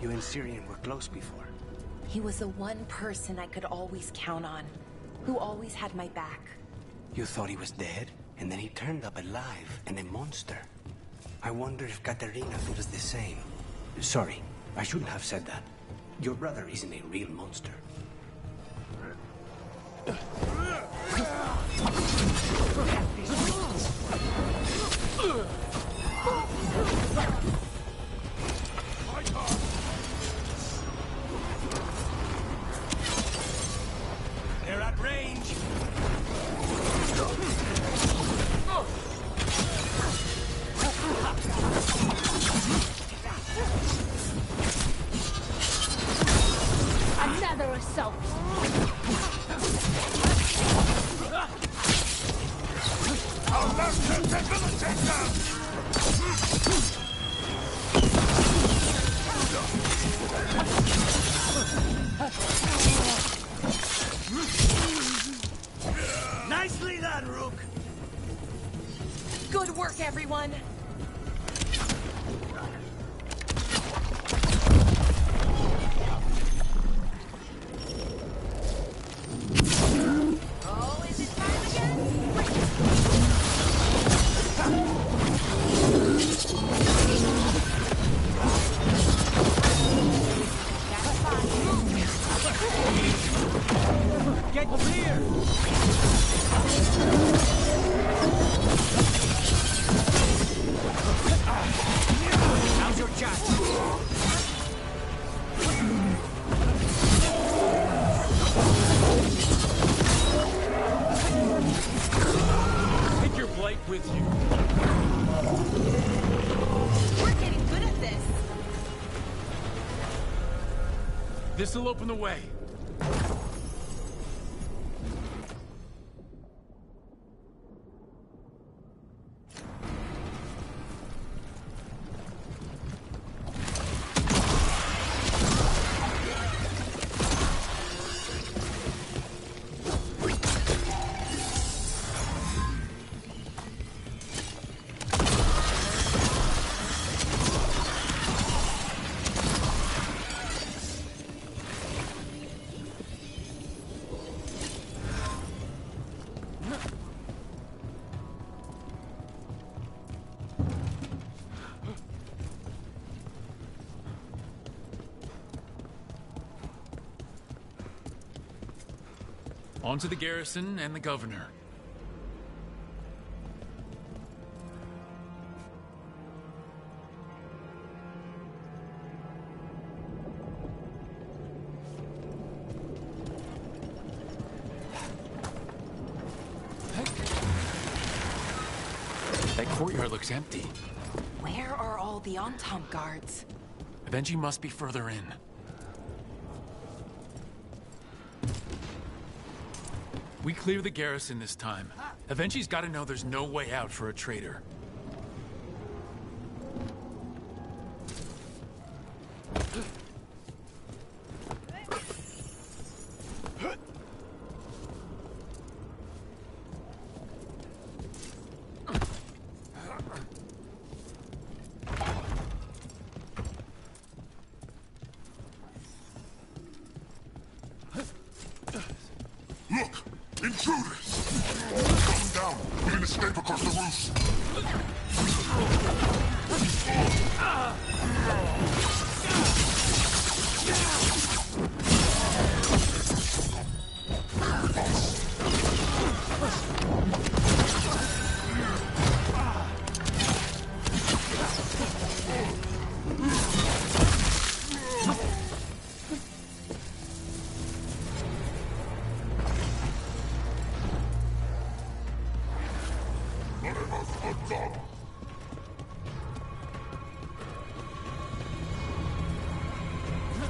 You and Syrian were close before. He was the one person I could always count on, who always had my back. You thought he was dead, and then he turned up alive and a monster. I wonder if Katerina feels the same. Sorry, I shouldn't have said that. Your brother isn't a real monster. They're at range. Another assault. Our master debilitator! Nicely done, Rook. Good work, everyone! Oh, is it time again? Get clear! How's your chance? Take your blade with you. We're getting good at this. This'll open the way. On to the garrison and the governor. That courtyard looks empty. Where are all the on-tom guards? Avengi must be further in. We clear the garrison this time. Avengi's gotta know there's no way out for a traitor. Look! Intruders! Calm down! We can escape across the roof!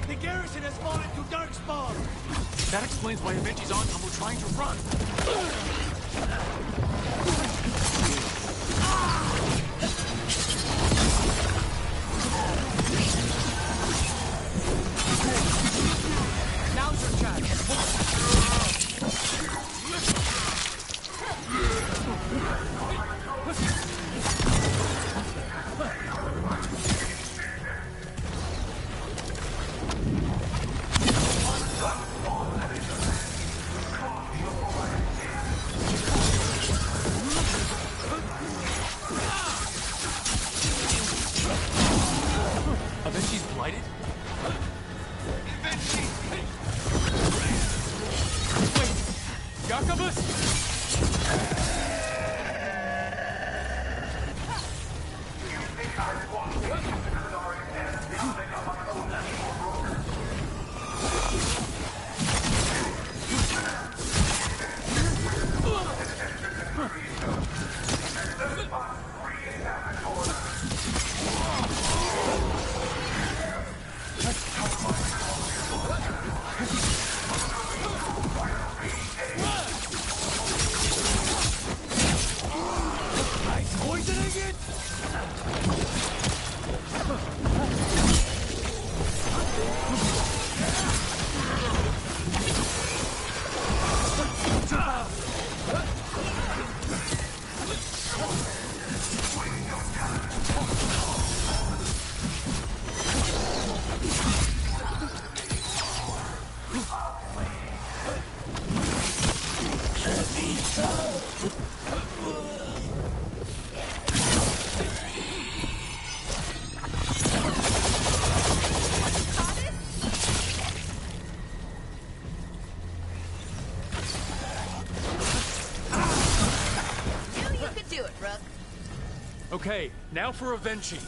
The garrison has fallen to Darkspawn! That explains why Avengi's on-tom were trying to run. Now's your chance. Okay, now for Avenchi.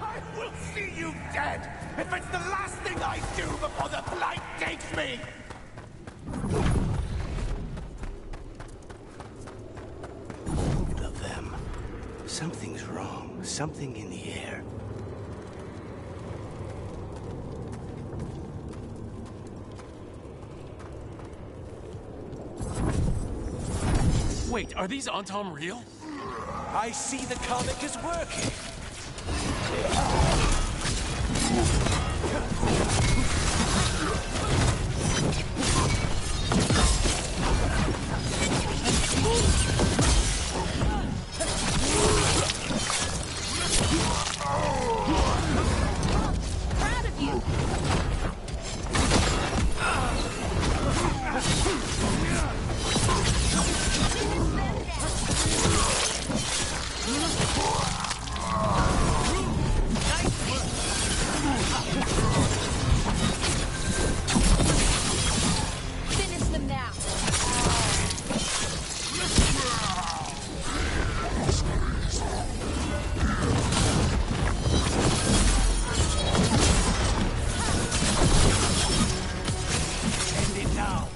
I will see you dead if it's the last thing I do before the Blight takes me! Both of them. Something's wrong. Something in the air. Wait, are these Antom real? I see the comic is working! Proud of you! Finish them now! End it now!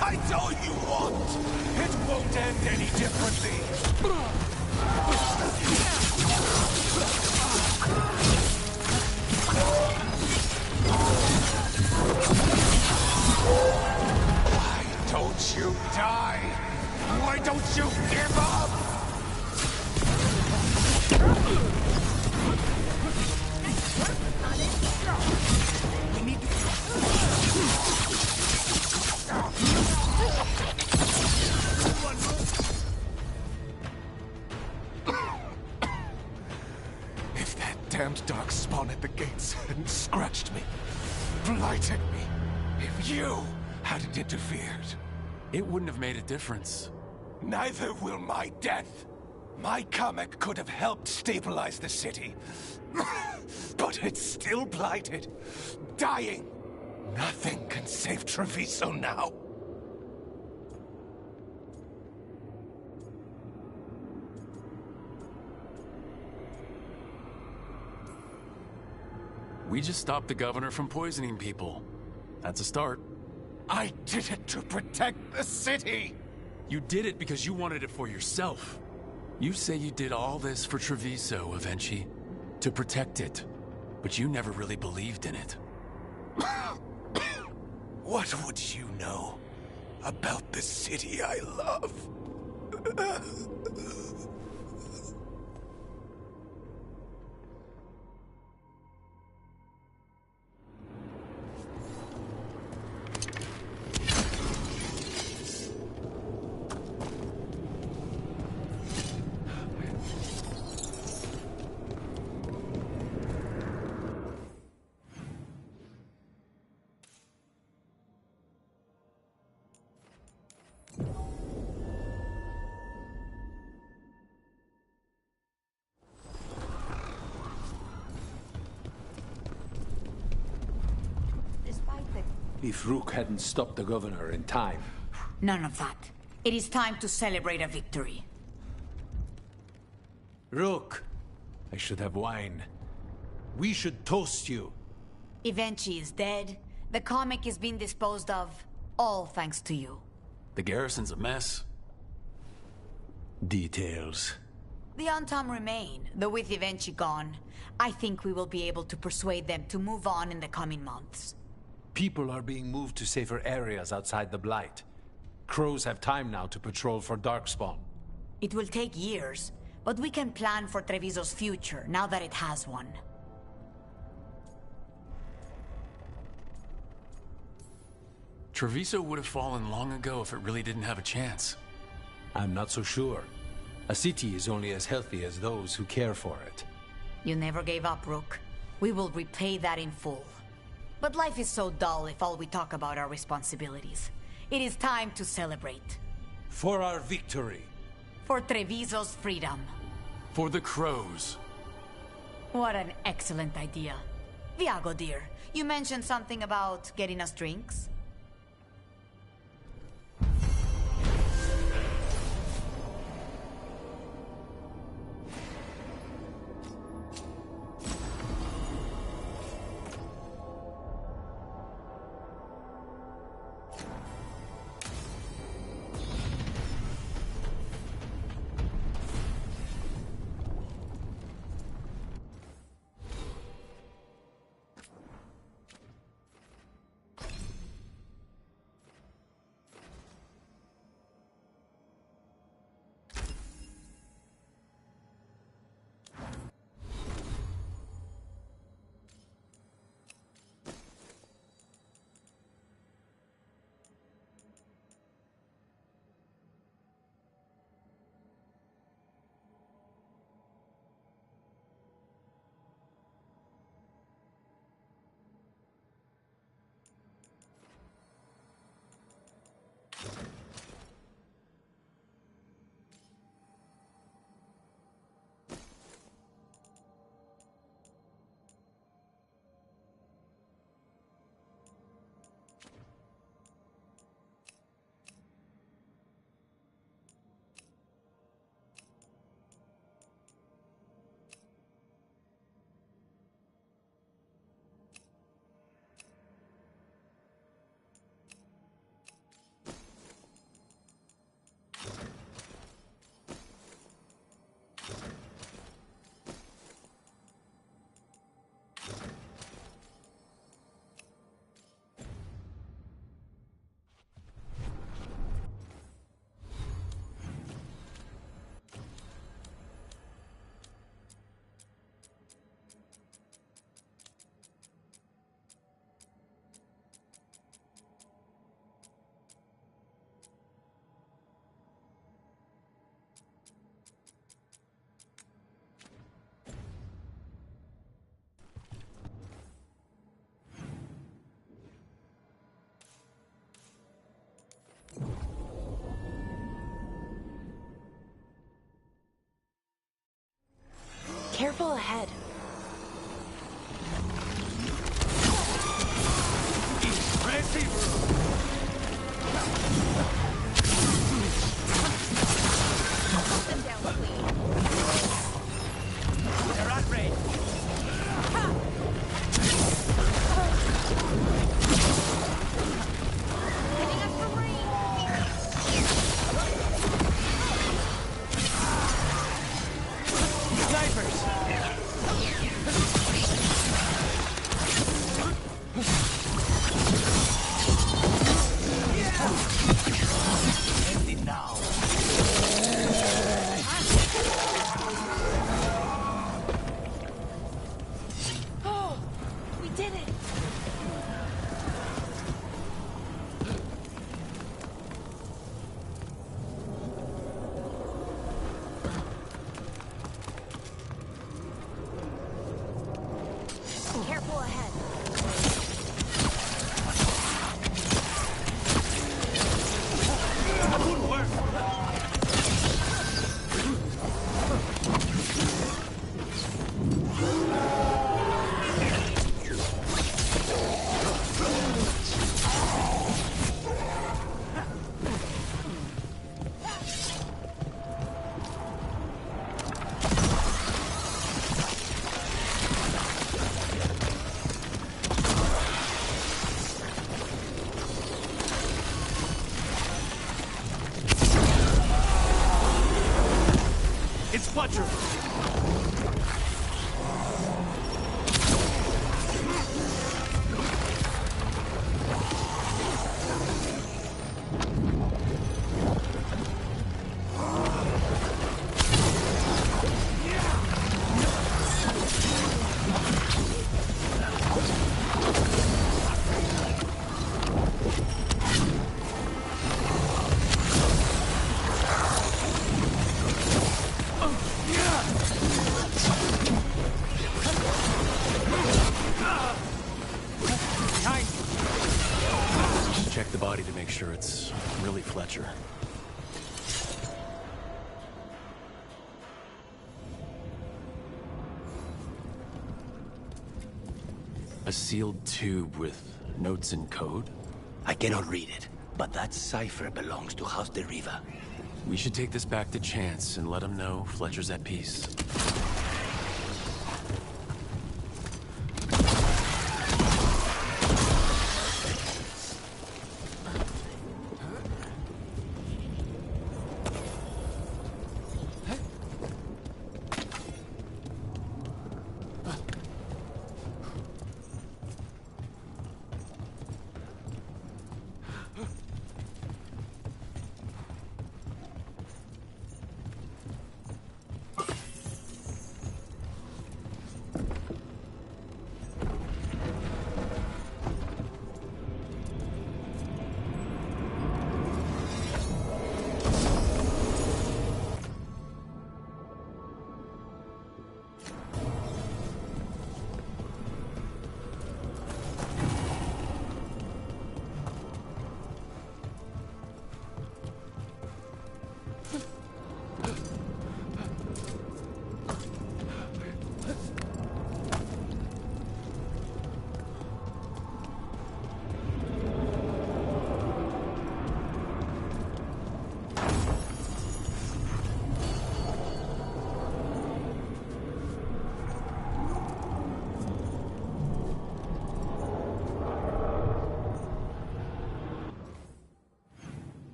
I told you once! It won't end any differently! Why don't you die? Why don't you give up? We need to... If that damned darkspawn at the gates hadn't scratched me, blighted me, if you hadn't interfered, It wouldn't have made a difference. neither will my death. My comic could have helped stabilize the city. But it's still blighted, dying. Nothing can save Treviso now. We just stopped the governor from poisoning people. That's a start. I did it to protect the city! You did it because you wanted it for yourself. You say you did all this for Treviso, Avenchi, to protect it. But you never really believed in it. What would you know about the city I love? If Rook hadn't stopped the governor in time. None of that. It is time to celebrate a victory. Rook! I should have wine. We should toast you. Evenchi is dead. The comic is being disposed of. All thanks to you. The garrison's a mess. Details. The Antom remain, though with Evenchi gone, I think we will be able to persuade them to move on in the coming months. People are being moved to safer areas outside the Blight. Crows have time now to patrol for Darkspawn. It will take years, but we can plan for Treviso's future now that it has one. Treviso would have fallen long ago if it really didn't have a chance. I'm not so sure. A city is only as healthy as those who care for it. You never gave up, Rook. We will repay that in full. But life is so dull if all we talk about are responsibilities. It is time to celebrate. For our victory. For Treviso's freedom. For the crows. What an excellent idea. Viago, dear, you mentioned something about getting us drinks? Careful ahead. Careful ahead. That wouldn't work. It's Fletcher! Check the body to make sure it's really Fletcher. A sealed tube with notes and code? I cannot read it, but that cipher belongs to House de Riva. We should take this back to Chance and let him know Fletcher's at peace.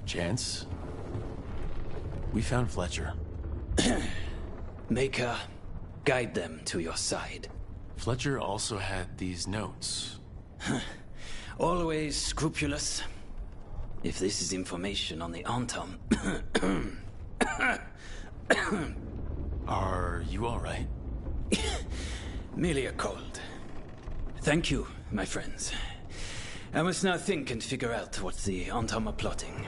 Chance? We found Fletcher. Maker, guide them to your side. Fletcher also had these notes. Always scrupulous. If this is information on the Antom... Are you all right? Merely a cold. Thank you, my friends. I must now think and figure out what the Antom are plotting.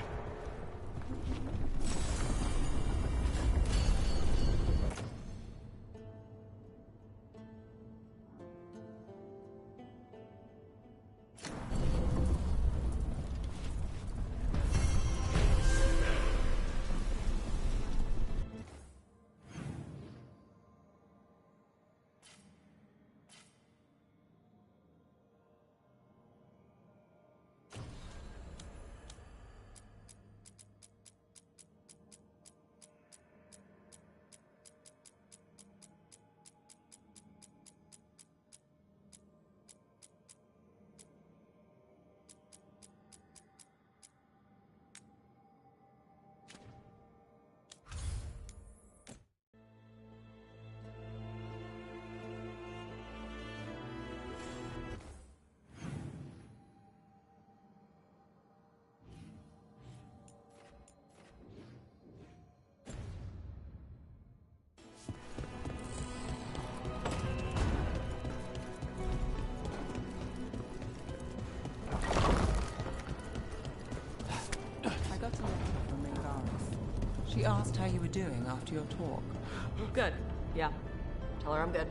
She asked how you were doing after your talk. Good. Yeah. Tell her I'm good.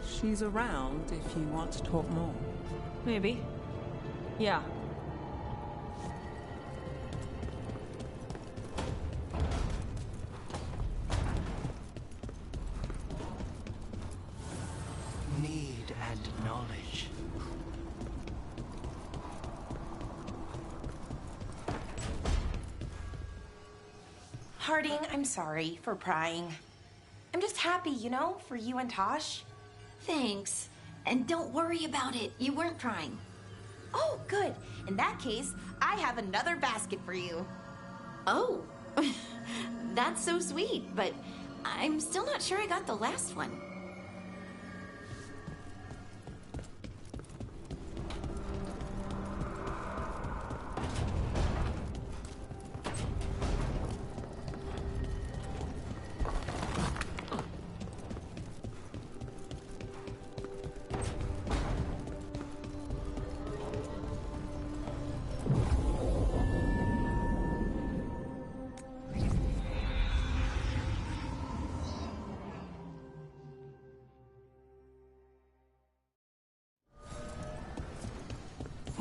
She's around if you want to talk more. Maybe. Yeah. Need and knowledge. Harding, I'm sorry for prying. I'm just happy, you know, for you and Tosh. Thanks. And don't worry about it. You weren't trying. Oh, good. In that case, I have another basket for you. Oh, that's so sweet, but I'm still not sure I got the last one.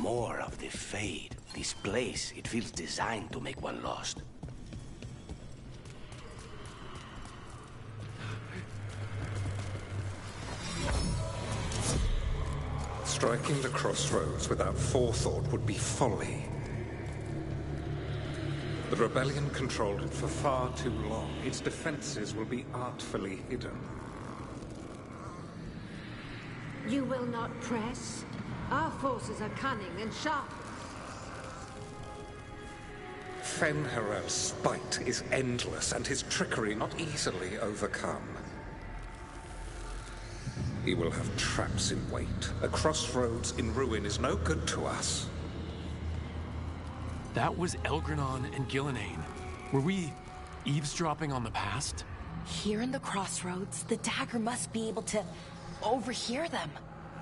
more of the fade. This place, it feels designed to make one lost. Striking the crossroads without forethought would be folly. The rebellion controlled it for far too long. Its defenses will be artfully hidden. You will not press? Our forces are cunning and sharp. Fen'Harel's spite is endless, and his trickery not easily overcome. He will have traps in wait. A crossroads in ruin is no good to us. That was Elgranon and Gillenane. Were we eavesdropping on the past? Here in the crossroads, the dagger must be able to overhear them.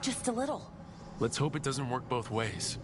Just a little. Let's hope it doesn't work both ways.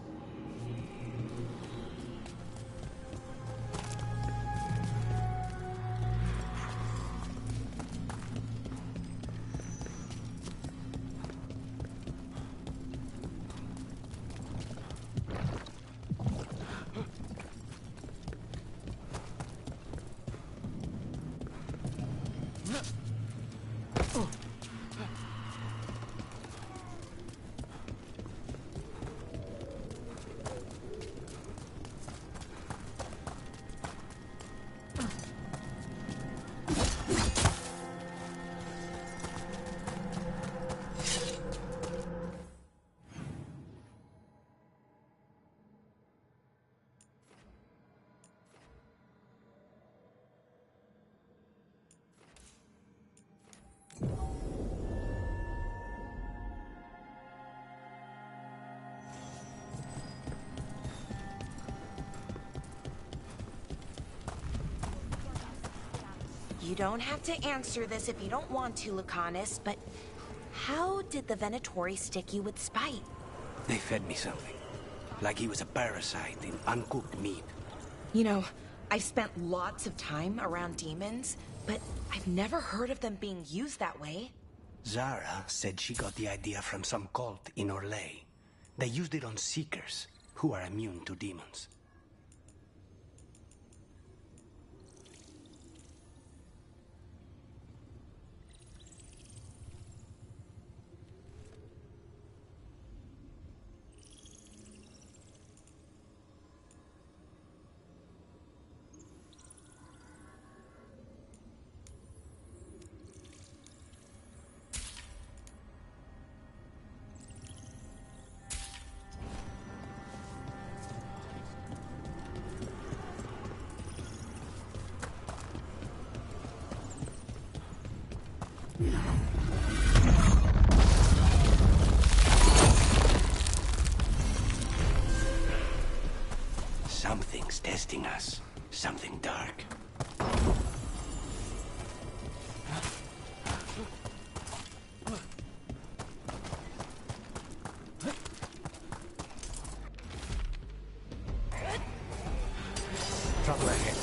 You don't have to answer this if you don't want to, Lucanus, but how did the Venatori stick you with spite? They fed me something. Like he was a parasite in uncooked meat. You know, I've spent lots of time around demons, but I've never heard of them being used that way. Zara said she got the idea from some cult in Orlais. They used it on Seekers, who are immune to demons. Something's testing us. Something dark. Trouble ahead.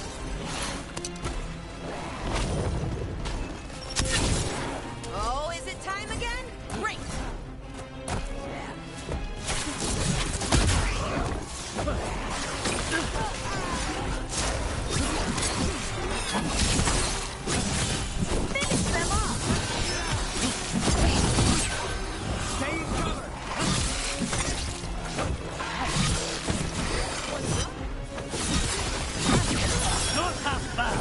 Oh, is it time again? Great! Finish them off! Stay in cover! Not half bad!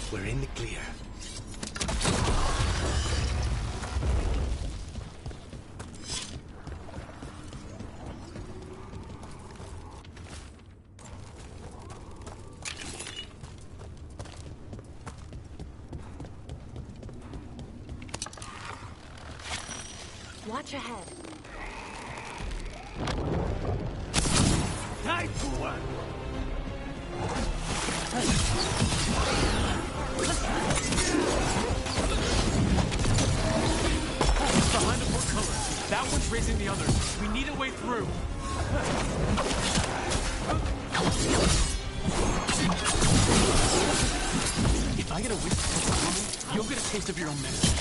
We're in the clear. Watch ahead. Nice one! Behind the portcullis. That one's raising the others. We need a way through. If I get a whiff, you'll get a taste of your own medicine.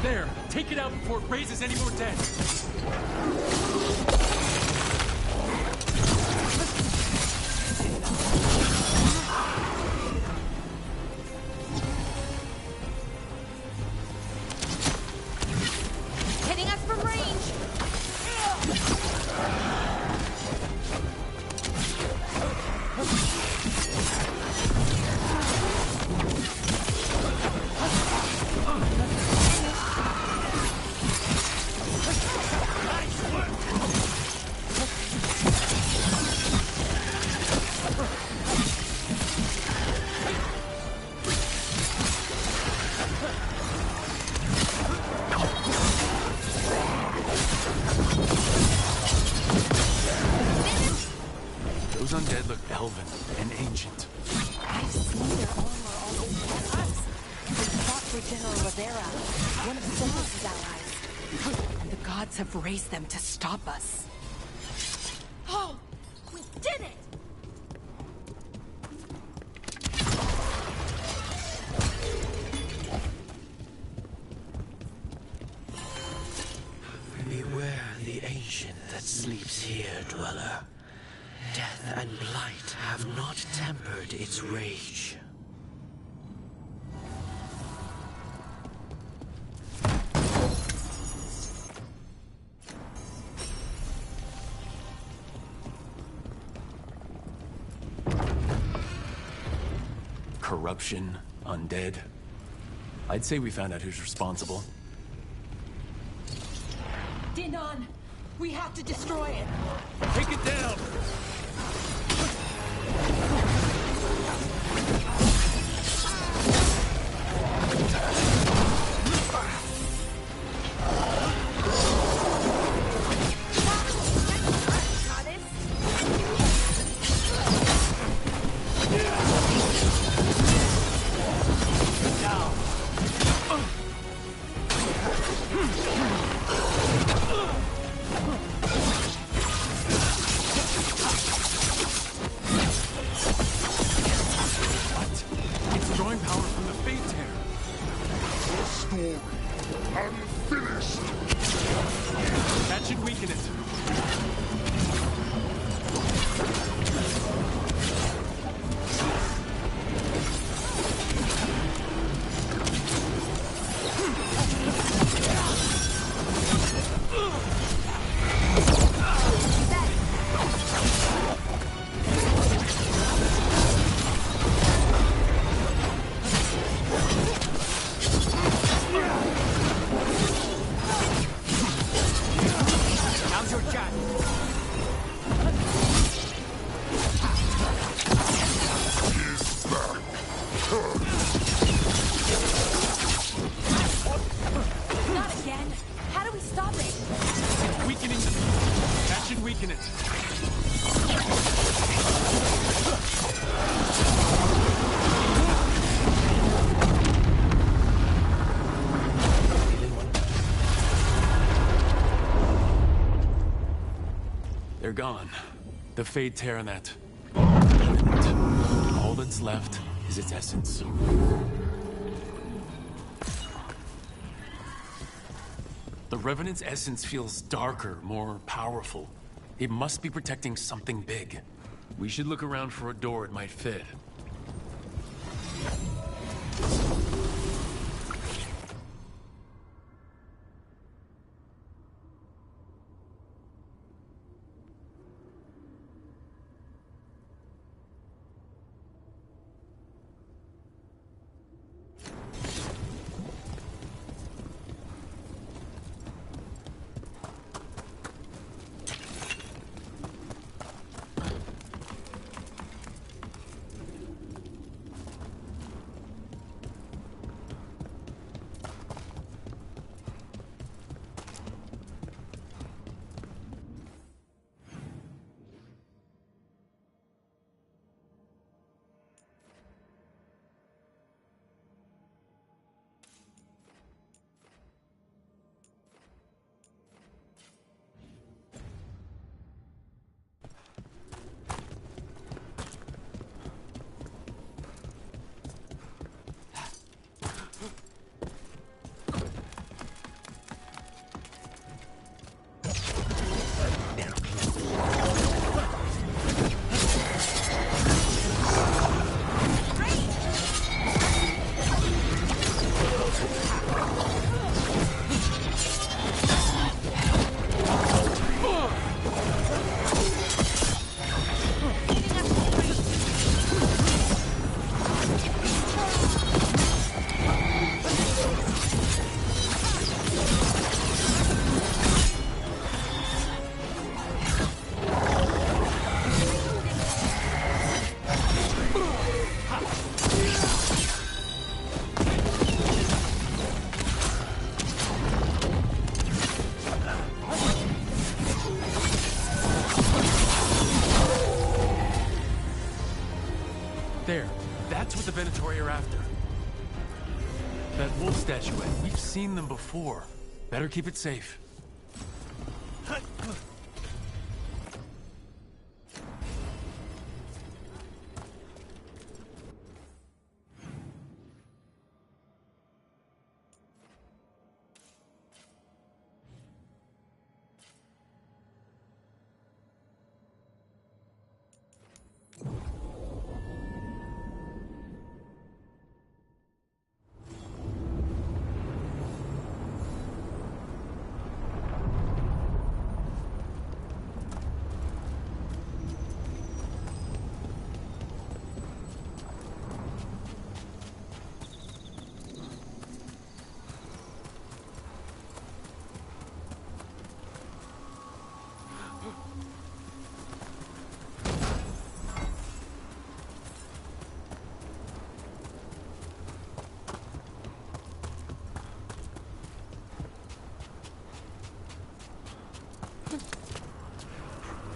There! Take it out before it raises any more dead! Hitting us from range! Those undead look elven and ancient. I've seen their armor all over us. They fought for General Rivera, one of Solos' allies. And the gods have raised them to stop us. Oh! We did it! Beware the ancient that sleeps here, dweller. Death and blight have not tempered its rage. Corruption, undead. I'd say we found out who's responsible. Dinon, we have to destroy it. Take it down! They're gone. The Fade Tear and that. All that's left is its essence. The Revenant's essence feels darker, more powerful. It must be protecting something big. We should look around for a door it might fit. There. That's what the Venatori are after. That wolf statuette. We've seen them before. Better keep it safe.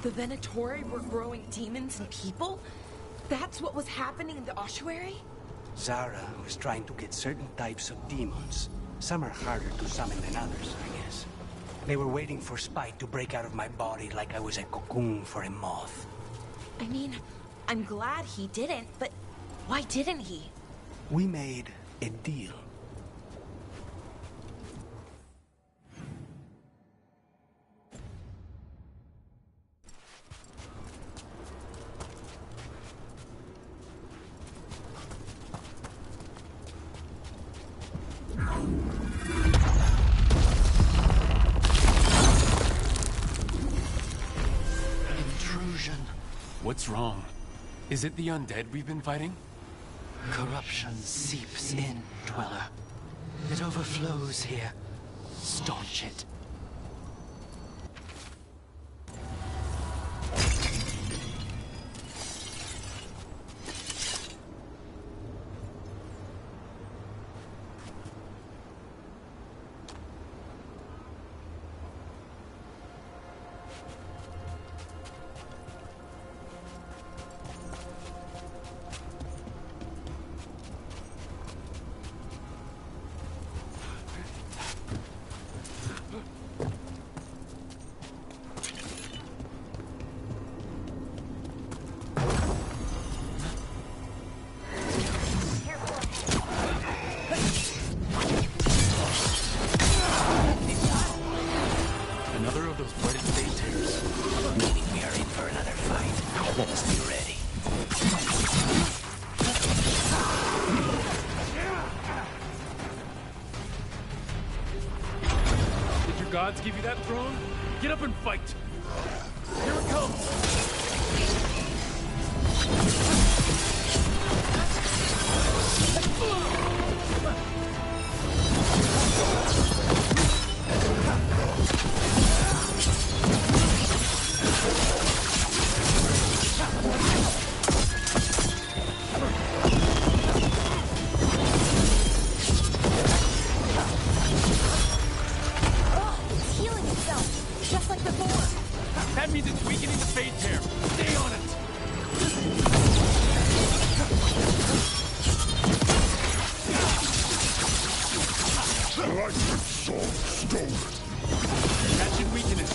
The Venatori were growing demons and people? That's what was happening in the ossuary? Zara was trying to get certain types of demons. Some are harder to summon than others, I guess. They were waiting for Spite to break out of my body like I was a cocoon for a moth. I mean, I'm glad he didn't, but why didn't he? We made a deal. Intrusion. What's wrong? Is it the undead we've been fighting? Corruption seeps in, Dweller. It overflows here. Staunch it. Another of those blooded fate tears. Meaning we are in for another fight. Let us be ready. Did your gods give you that throne? Get up and fight! Here it comes! It's healing itself, just like before. That means it's weakening the fate tear. Stay on it! Like the sword stolen. That should weaken it.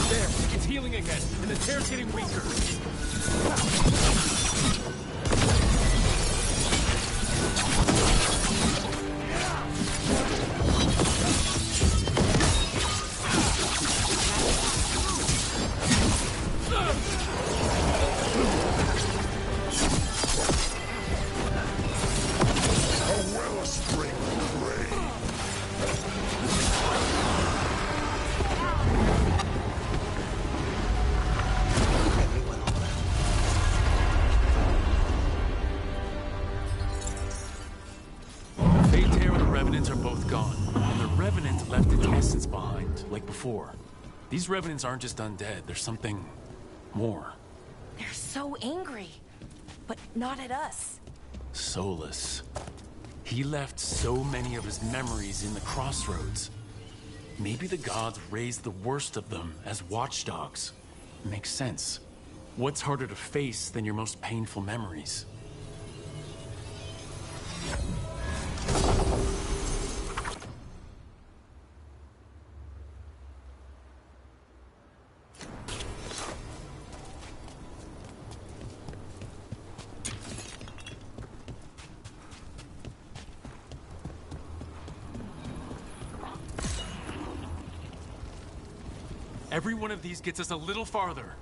There, it's healing again, and the tear's getting weaker. A wellspring grave. Fate Tear and the Revenants are both gone, and the Revenant left its essence behind, like before. These Revenants aren't just undead, there's something more. They're so angry, but not at us. Soulless. He left so many of his memories in the crossroads. Maybe the gods raised the worst of them as watchdogs. Makes sense. What's harder to face than your most painful memories? Every one of these gets us a little farther.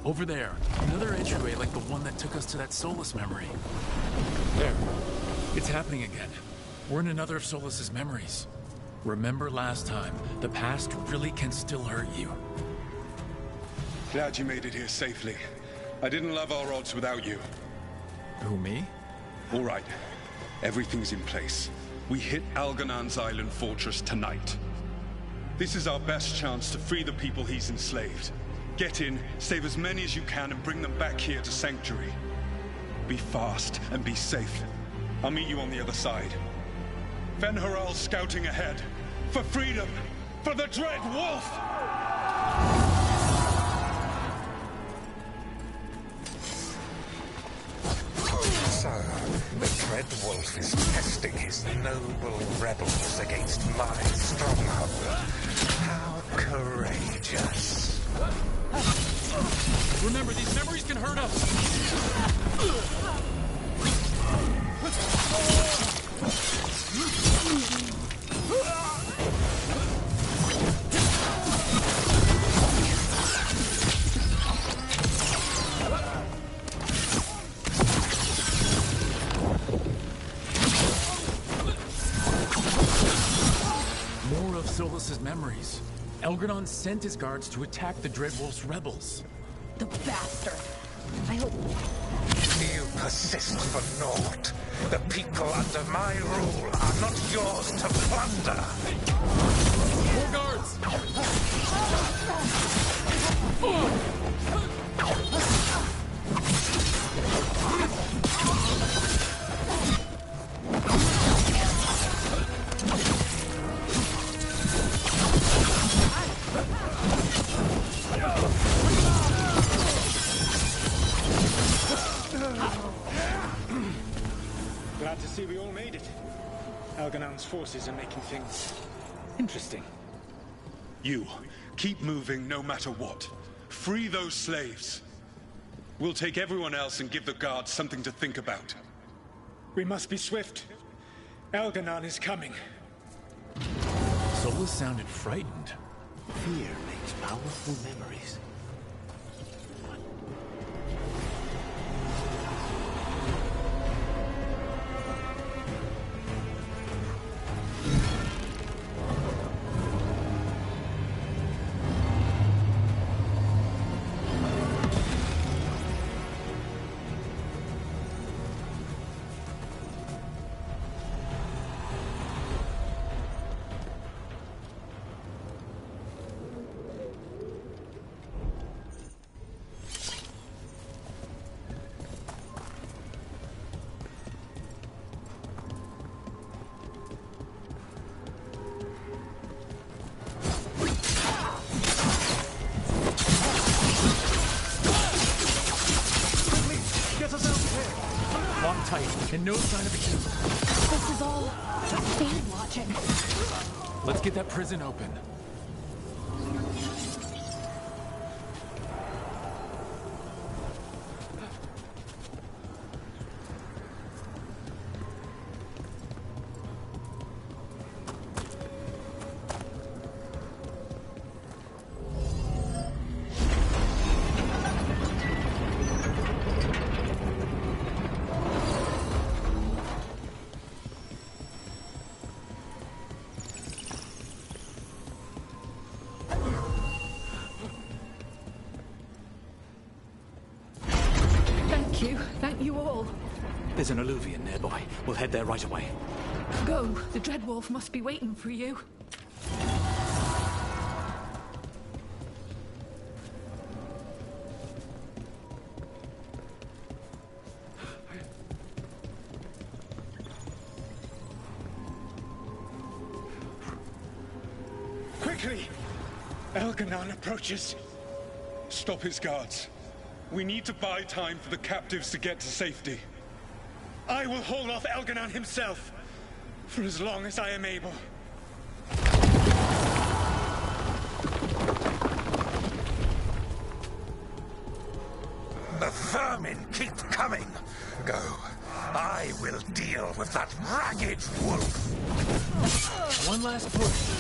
Over there. Another entryway like the one that took us to that Solus memory. There. It's happening again. We're in another of Solus's memories. Remember last time, the past really can still hurt you. Glad you made it here safely. I didn't love our odds without you. Who, me? All right. Everything's in place. We hit Algernon's island fortress tonight. This is our best chance to free the people he's enslaved. Get in, save as many as you can, and bring them back here to Sanctuary. Be fast and be safe. I'll meet you on the other side. Fen-Haral's scouting ahead. For freedom! For the Dread Wolf! So, the Dread Wolf is testing his noble rebels against my stronghold. How courageous. Remember, these memories can hurt us! More of Solus's memories. Algernon sent his guards to attack the Dreadwolf's rebels. The bastard! I hope... You persist for naught. The people under my rule are not yours to plunder. More guards! Glad to see we all made it. Algernon's forces are making things interesting. You, keep moving no matter what. Free those slaves. We'll take everyone else and give the guards something to think about. We must be swift. Algernon is coming. Solus sounded frightened. Fear makes powerful memories. And no sign of a kill. This is all fan watching. Let's get that prison open. Thank you all. There's an alluvion nearby. We'll head there right away. Go. The Dreadwolf must be waiting for you. Quickly! Algernon approaches. Stop his guards. We need to buy time for the captives to get to safety. I will hold off Algernon himself, for as long as I am able. The vermin keep coming. Go. I will deal with that ragged wolf. One last push.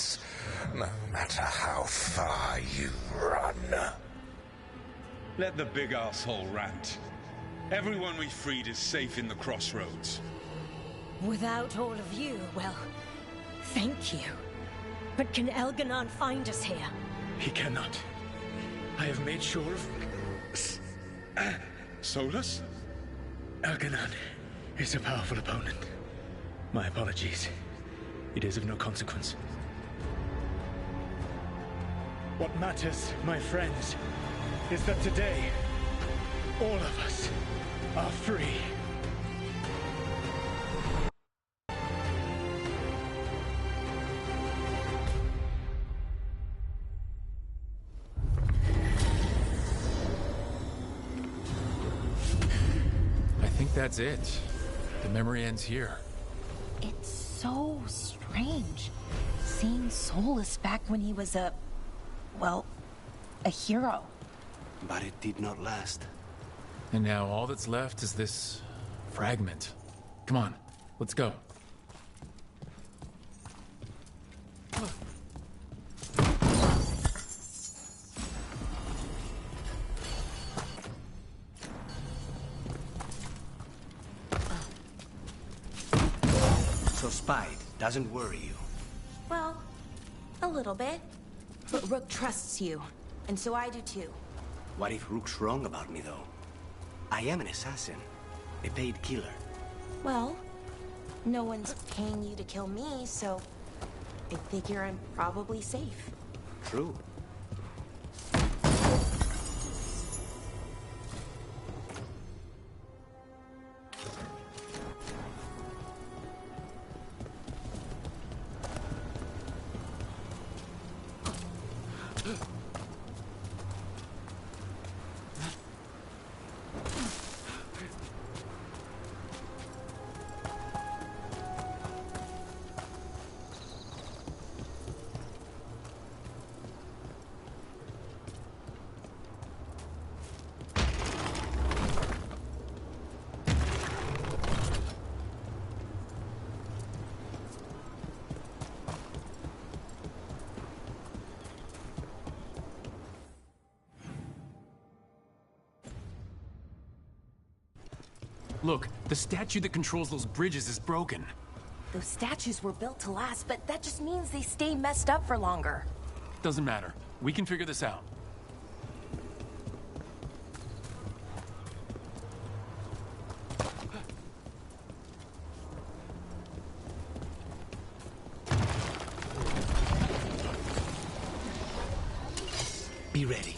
us, no matter how far you run. Let the big asshole rant. Everyone we freed is safe in the crossroads. Without all of you, well, thank you. But can Elganon find us here? He cannot. I have made sure of... Solus? Elganon is a powerful opponent. My apologies. It is of no consequence. What matters, my friends, is that today, all of us are free. I think that's it. The memory ends here. It's so strange. Seeing Solus back when he was a hero. But it did not last. And now all that's left is this fragment. Come on, let's go. So Spide doesn't worry you? Well, a little bit. But Rook trusts you, and so I do too. What if Rook's wrong about me, though? I am an assassin. A paid killer. Well, no one's paying you to kill me, so I figure I'm probably safe. True. Look, the statue that controls those bridges is broken. Those statues were built to last, but that just means they stay messed up for longer. Doesn't matter. We can figure this out. Be ready.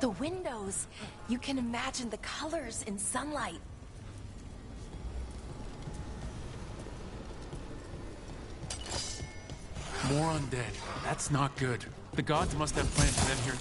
The windows. You can imagine the colors in sunlight. More undead. That's not good. The gods must have planned for them here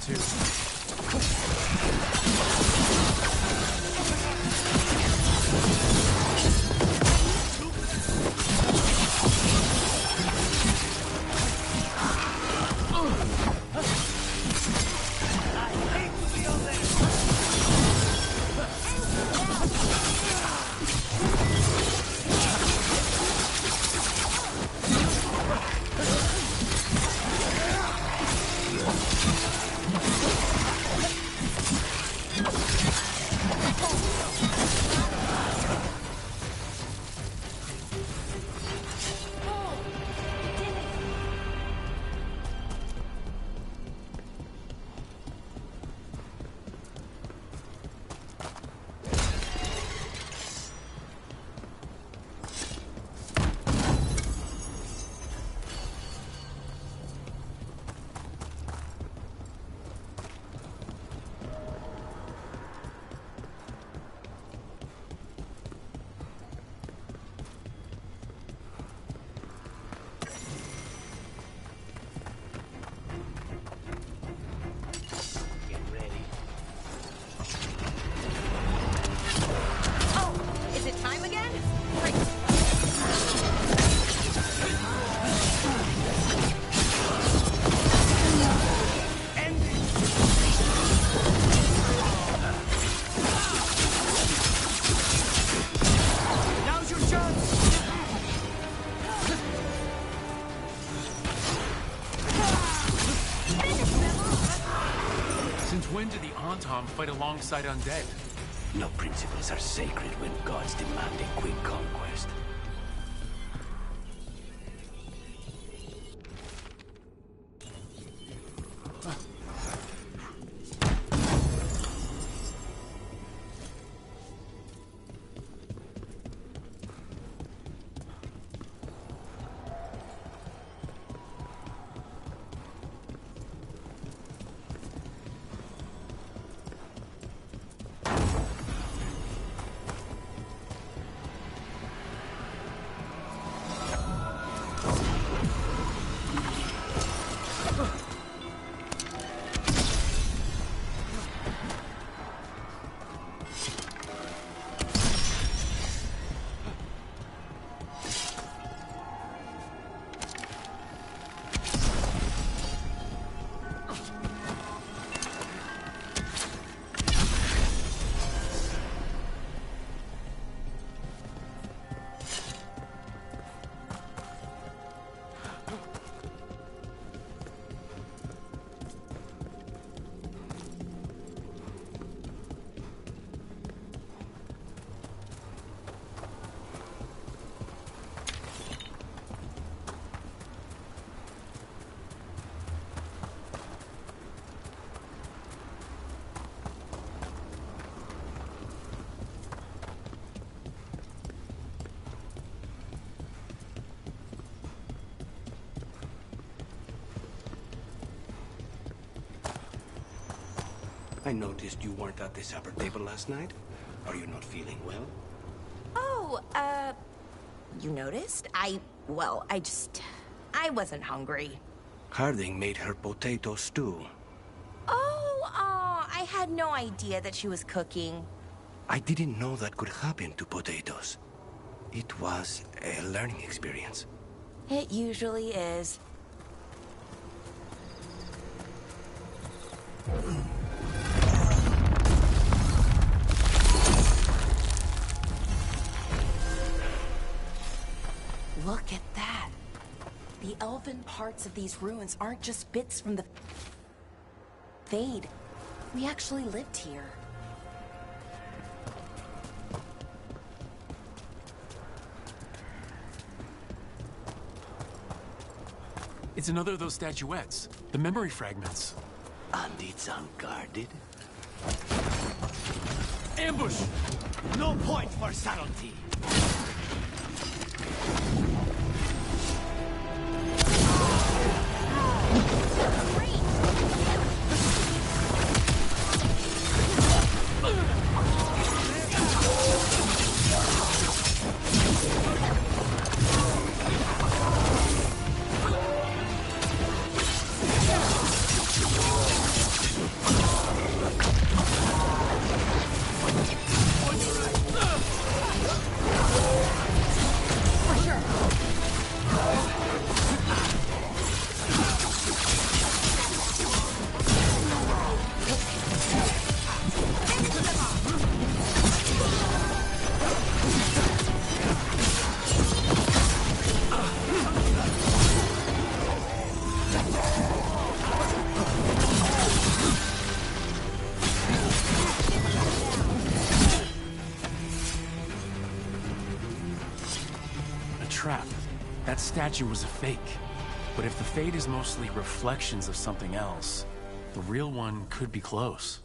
fight alongside undead. No principles are sacred when gods demand a quick conquest. I noticed you weren't at the supper table last night. Are you not feeling well? Oh, you noticed? I wasn't hungry. Harding made her potato stew. I had no idea that she was cooking. I didn't know that could happen to potatoes. It was a learning experience. It usually is. Look at that. The elven parts of these ruins aren't just bits from the Fade. We actually lived here. It's another of those statuettes. The memory fragments. And it's unguarded? Ambush! No point for subtlety. trap. That statue was a fake. But if the fade is mostly reflections of something else, the real one could be close.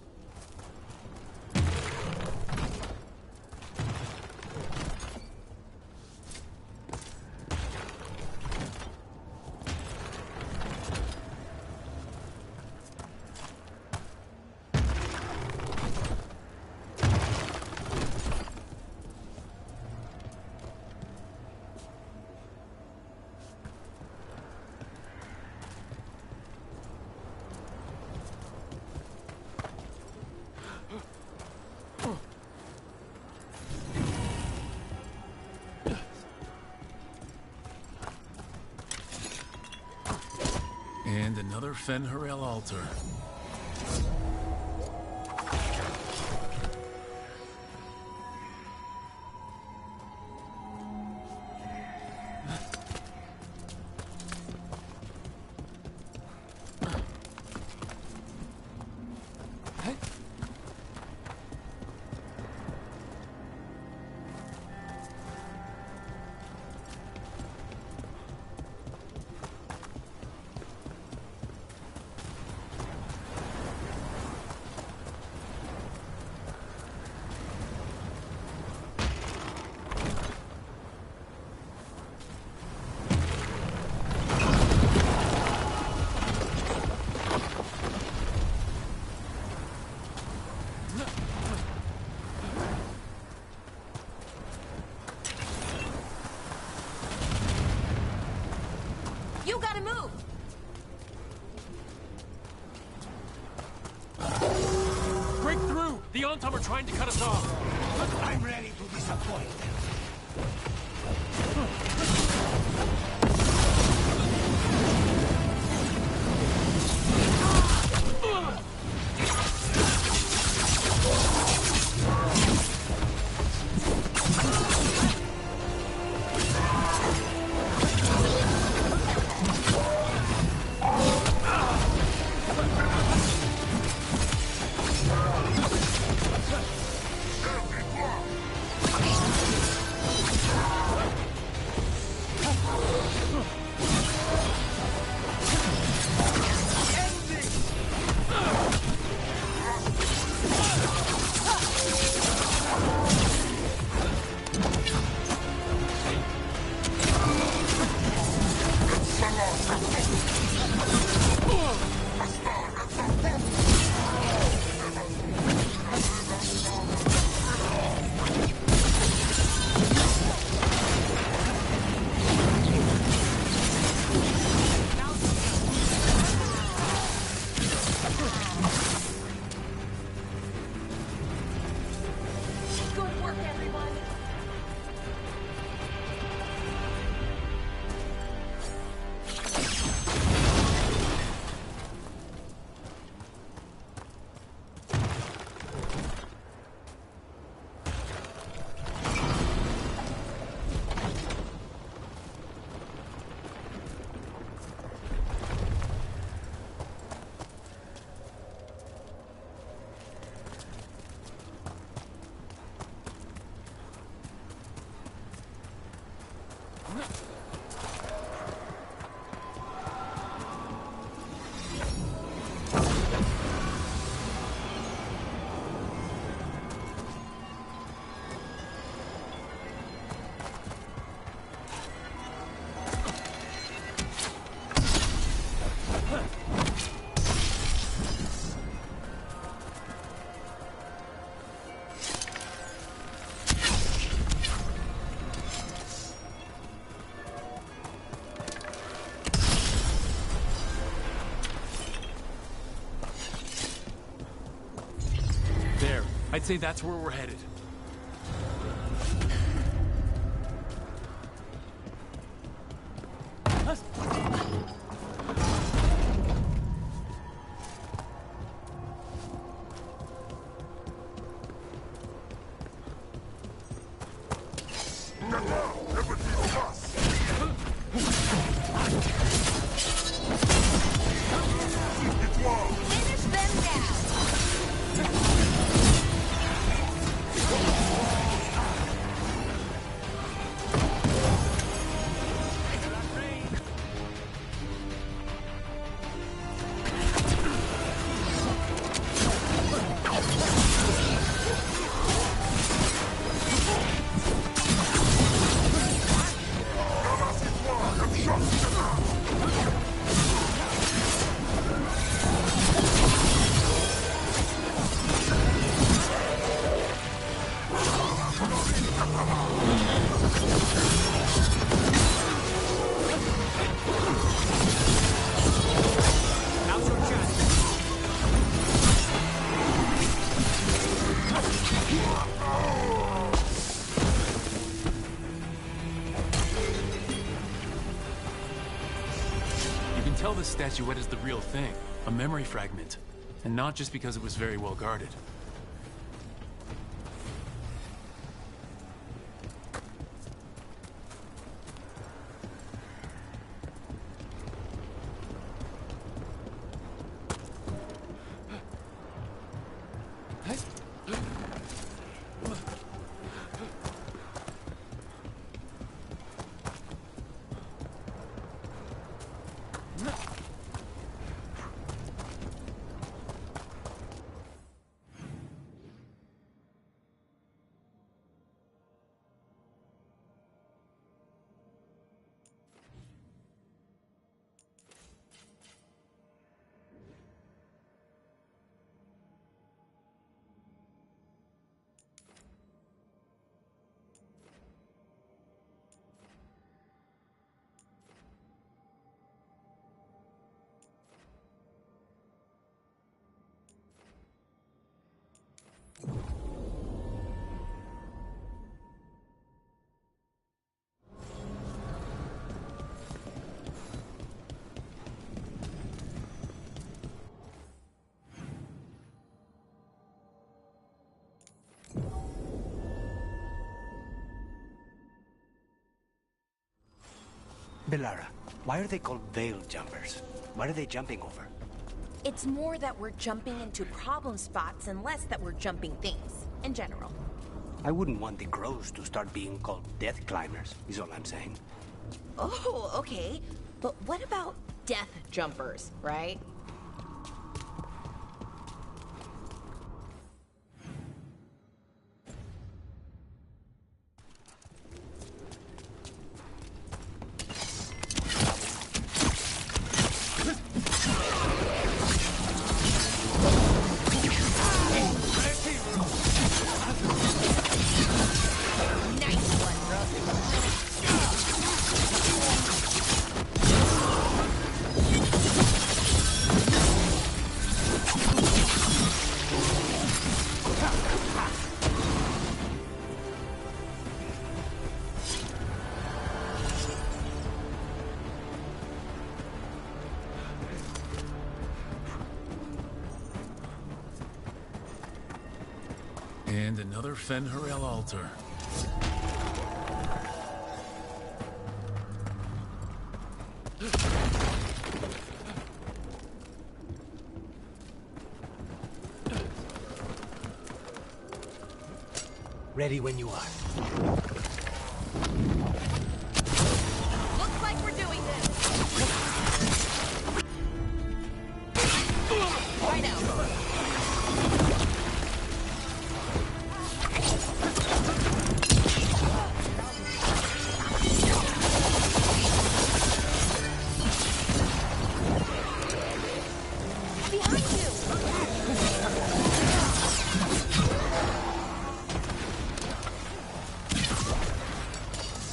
And another Fen'Harel altar. You gotta move! Break through! The Ontom are trying to cut us off! I'm ready to disappoint them. I'd say that's where we're headed. Now's your chance. You can tell this statuette is the real thing, a memory fragment, and not just because it was very well guarded. Belara, why are they called veil jumpers? What are they jumping over? It's more that we're jumping into problem spots and less that we're jumping things, in general. I wouldn't want the crows to start being called death climbers, is all I'm saying. Oh, okay. But what about death jumpers, right? And another Fen'Harel altar. Ready when you are. Looks like we're doing this. Right now.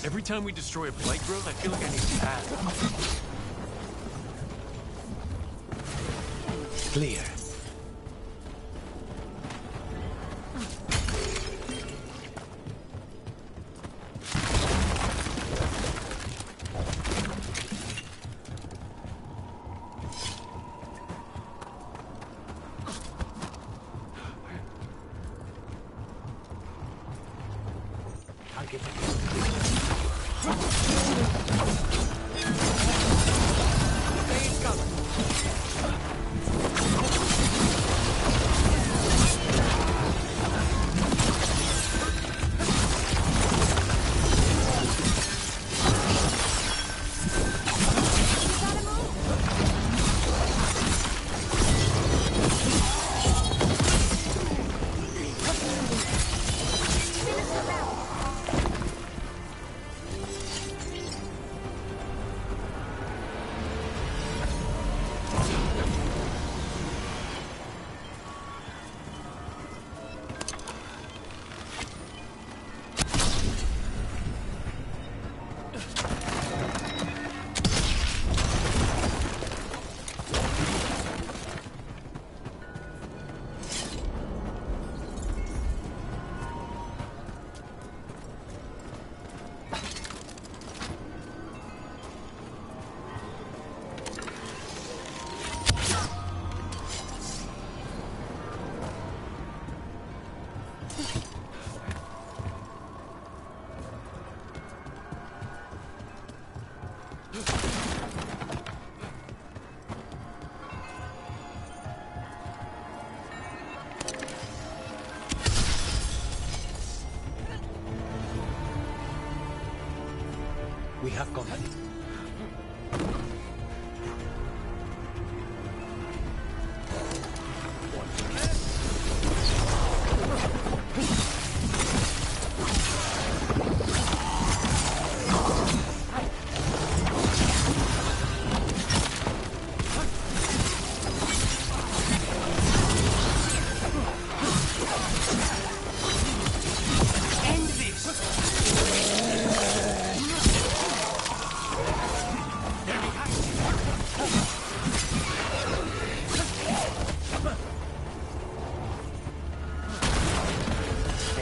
Every time we destroy a blight growth, I feel like I need to add. Clear. I'll get back. We have company.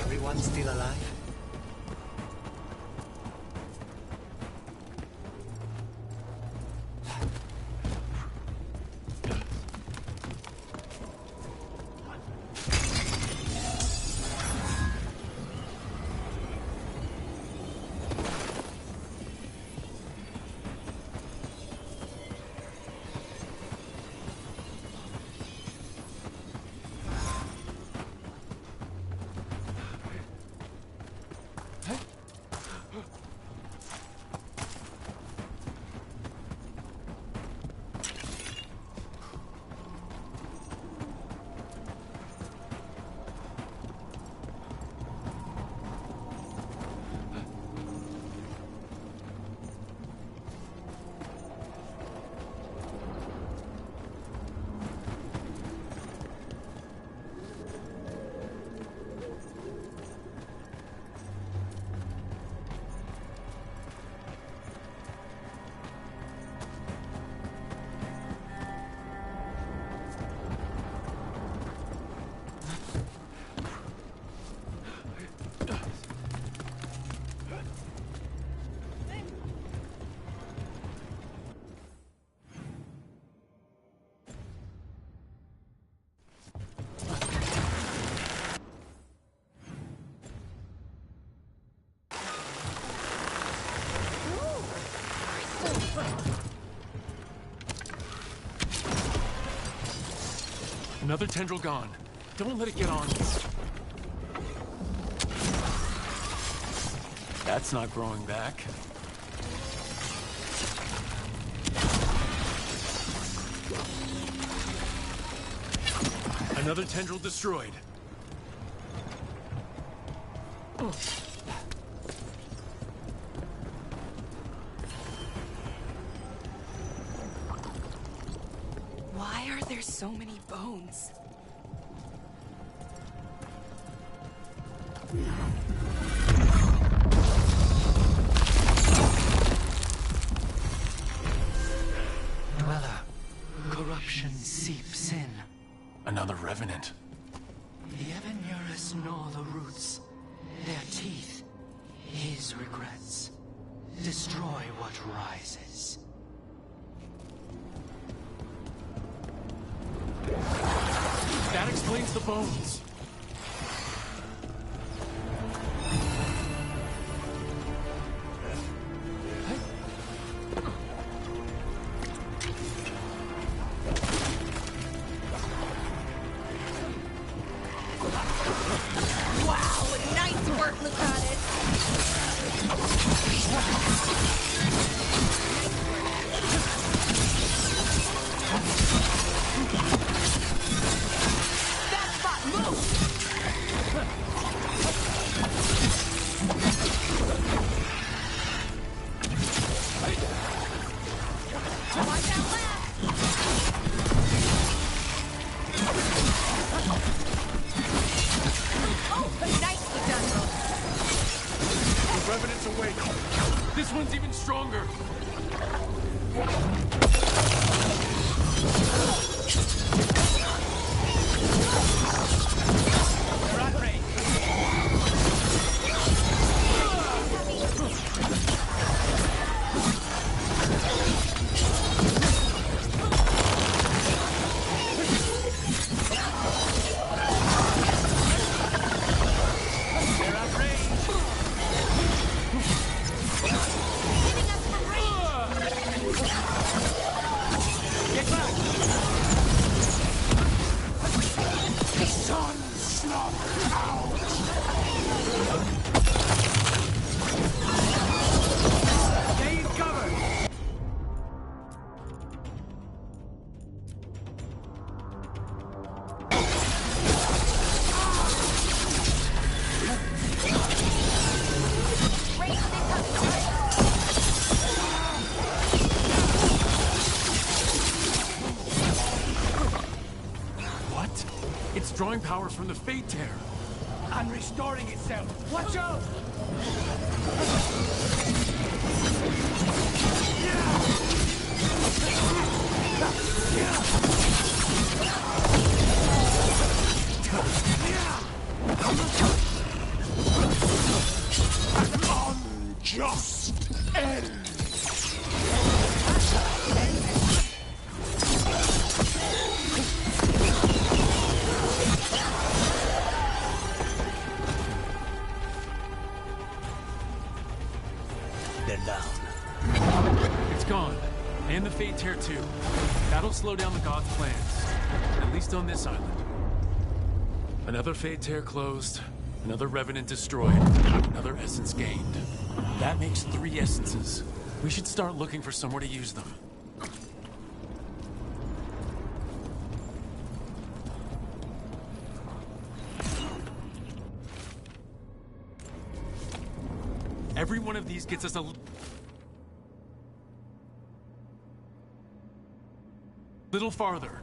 Everyone still alive? Another tendril gone. Don't let it get on you. That's not growing back. Another tendril destroyed. Why are there so many bones? Dweller, corruption seeps in. Another revenant. The Evanurus gnaw the roots. Their teeth, his regrets. Destroy what rises. That explains the bones. Wow, nice work, Lucanus! That spot, move! Watch out left! Oh, nicely done, Rogue. The revenant's awake. This one's even stronger. Sorry. drawing power from the Fate Tear. And restoring itself. Watch out! Unjust end! They're down. It's gone. And the Fate Tear too. That'll slow down the gods' plans. At least on this island. Another Fate Tear closed. Another Revenant destroyed. Another essence gained. That makes 3 essences. We should start looking for somewhere to use them. Every one of these gets us a little farther.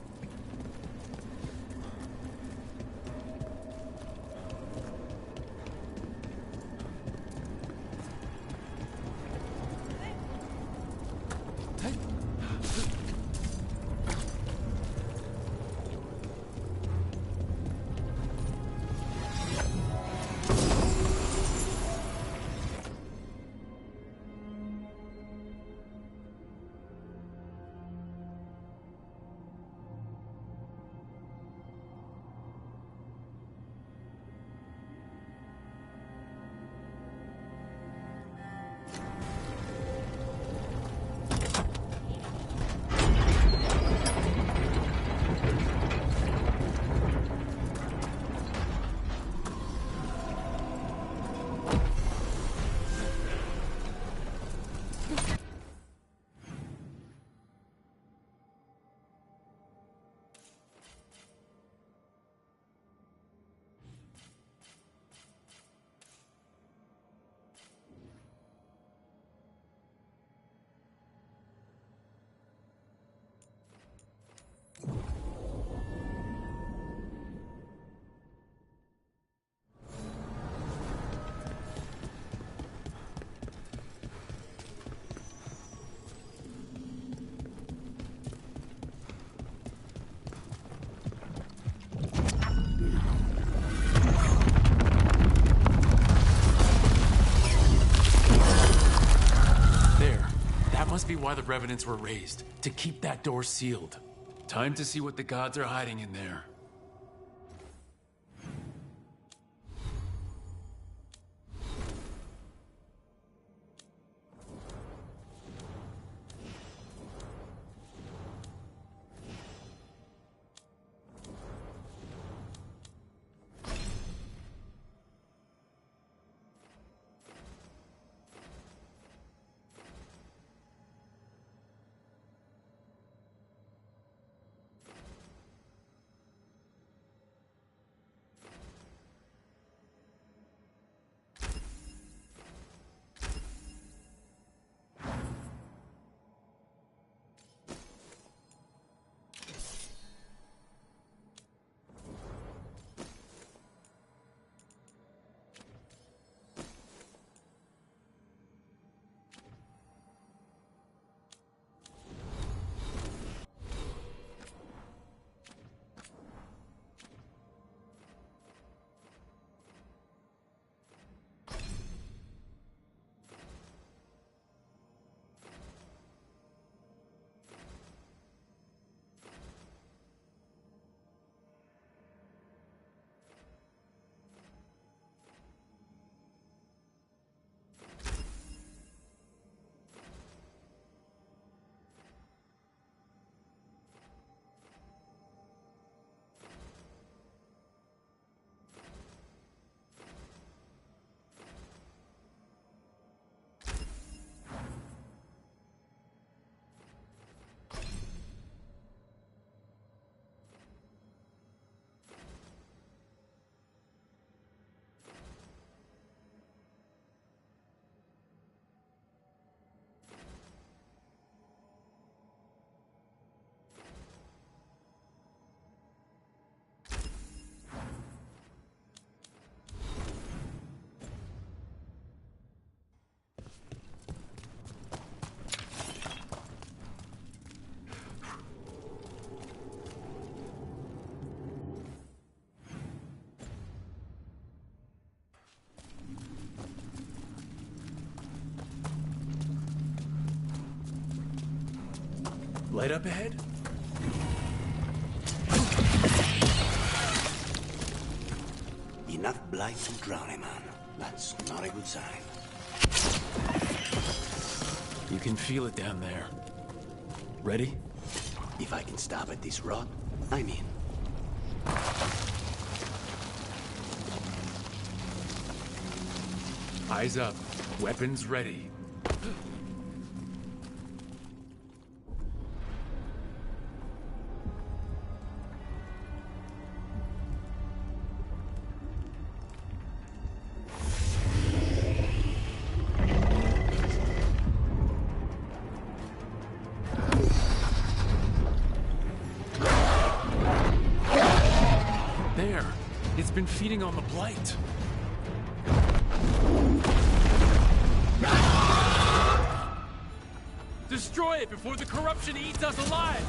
Must be why the Revenants were raised, to keep that door sealed. Time to see what the gods are hiding in there. Light up ahead? Enough blight to drown a man. That's not a good sign. You can feel it down there. Ready? If I can stop at this rod, I'm in. Eyes up. Weapons ready. There. It's been feeding on the blight. Destroy it before the corruption eats us alive!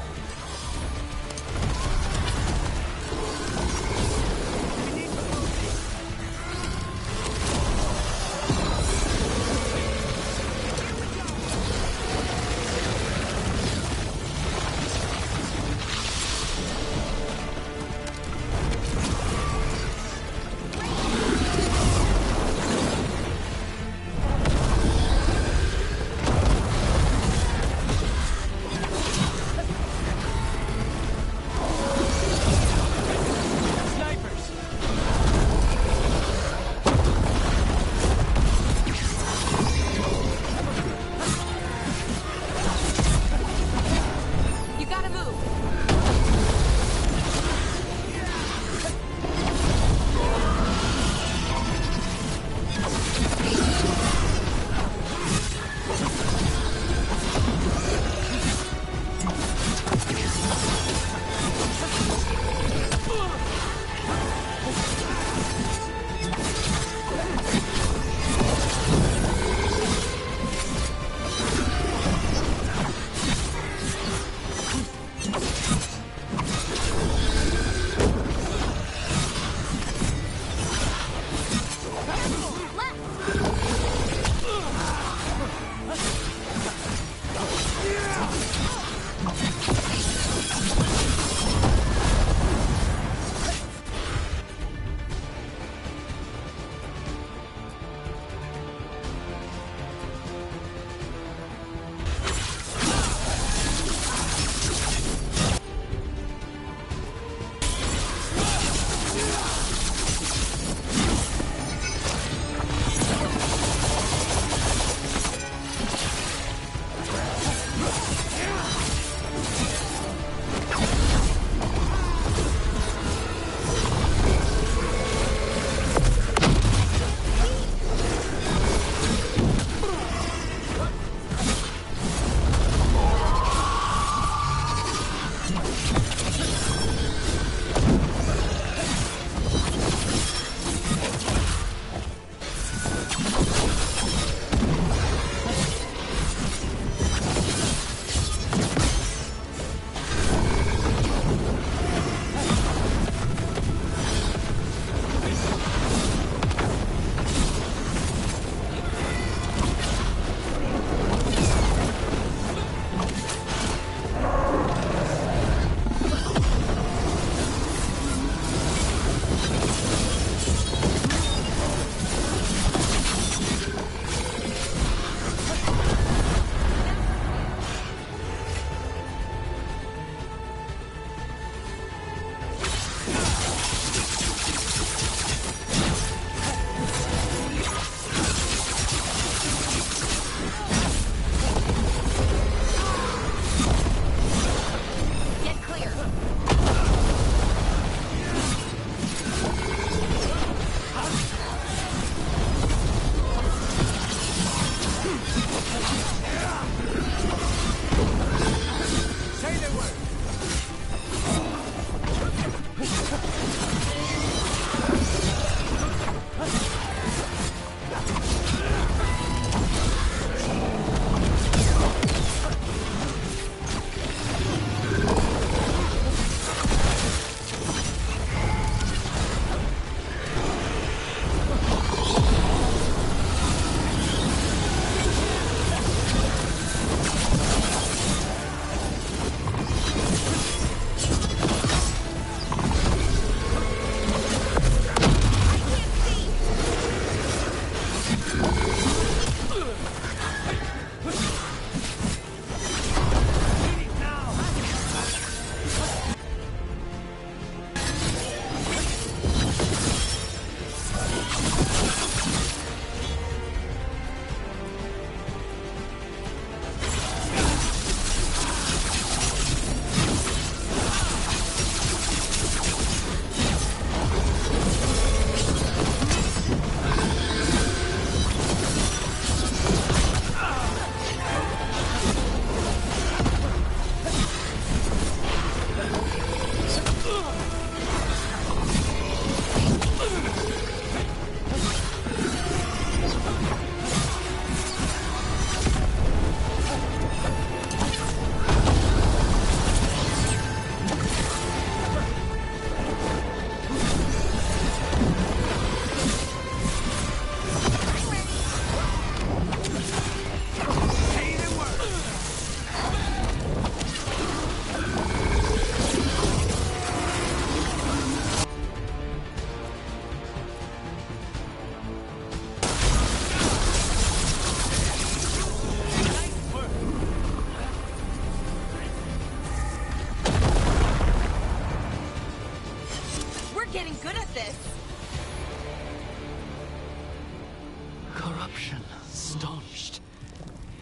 destruction staunched.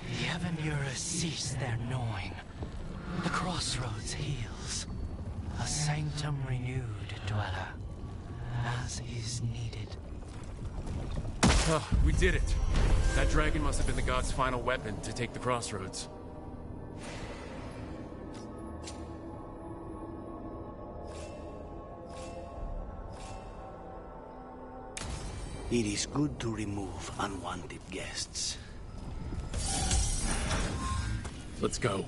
The Evanura cease their gnawing. The crossroads heals. A sanctum renewed, dweller, as is needed. Oh, we did it. That dragon must have been the god's final weapon to take the crossroads. It is good to remove unwanted guests. Let's go.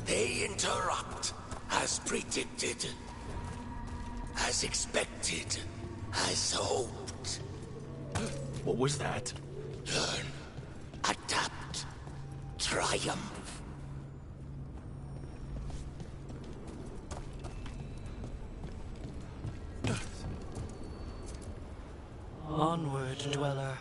They interrupt, as predicted, as expected, as hoped. What was that? Learn, adapt, triumph. Onward, dweller.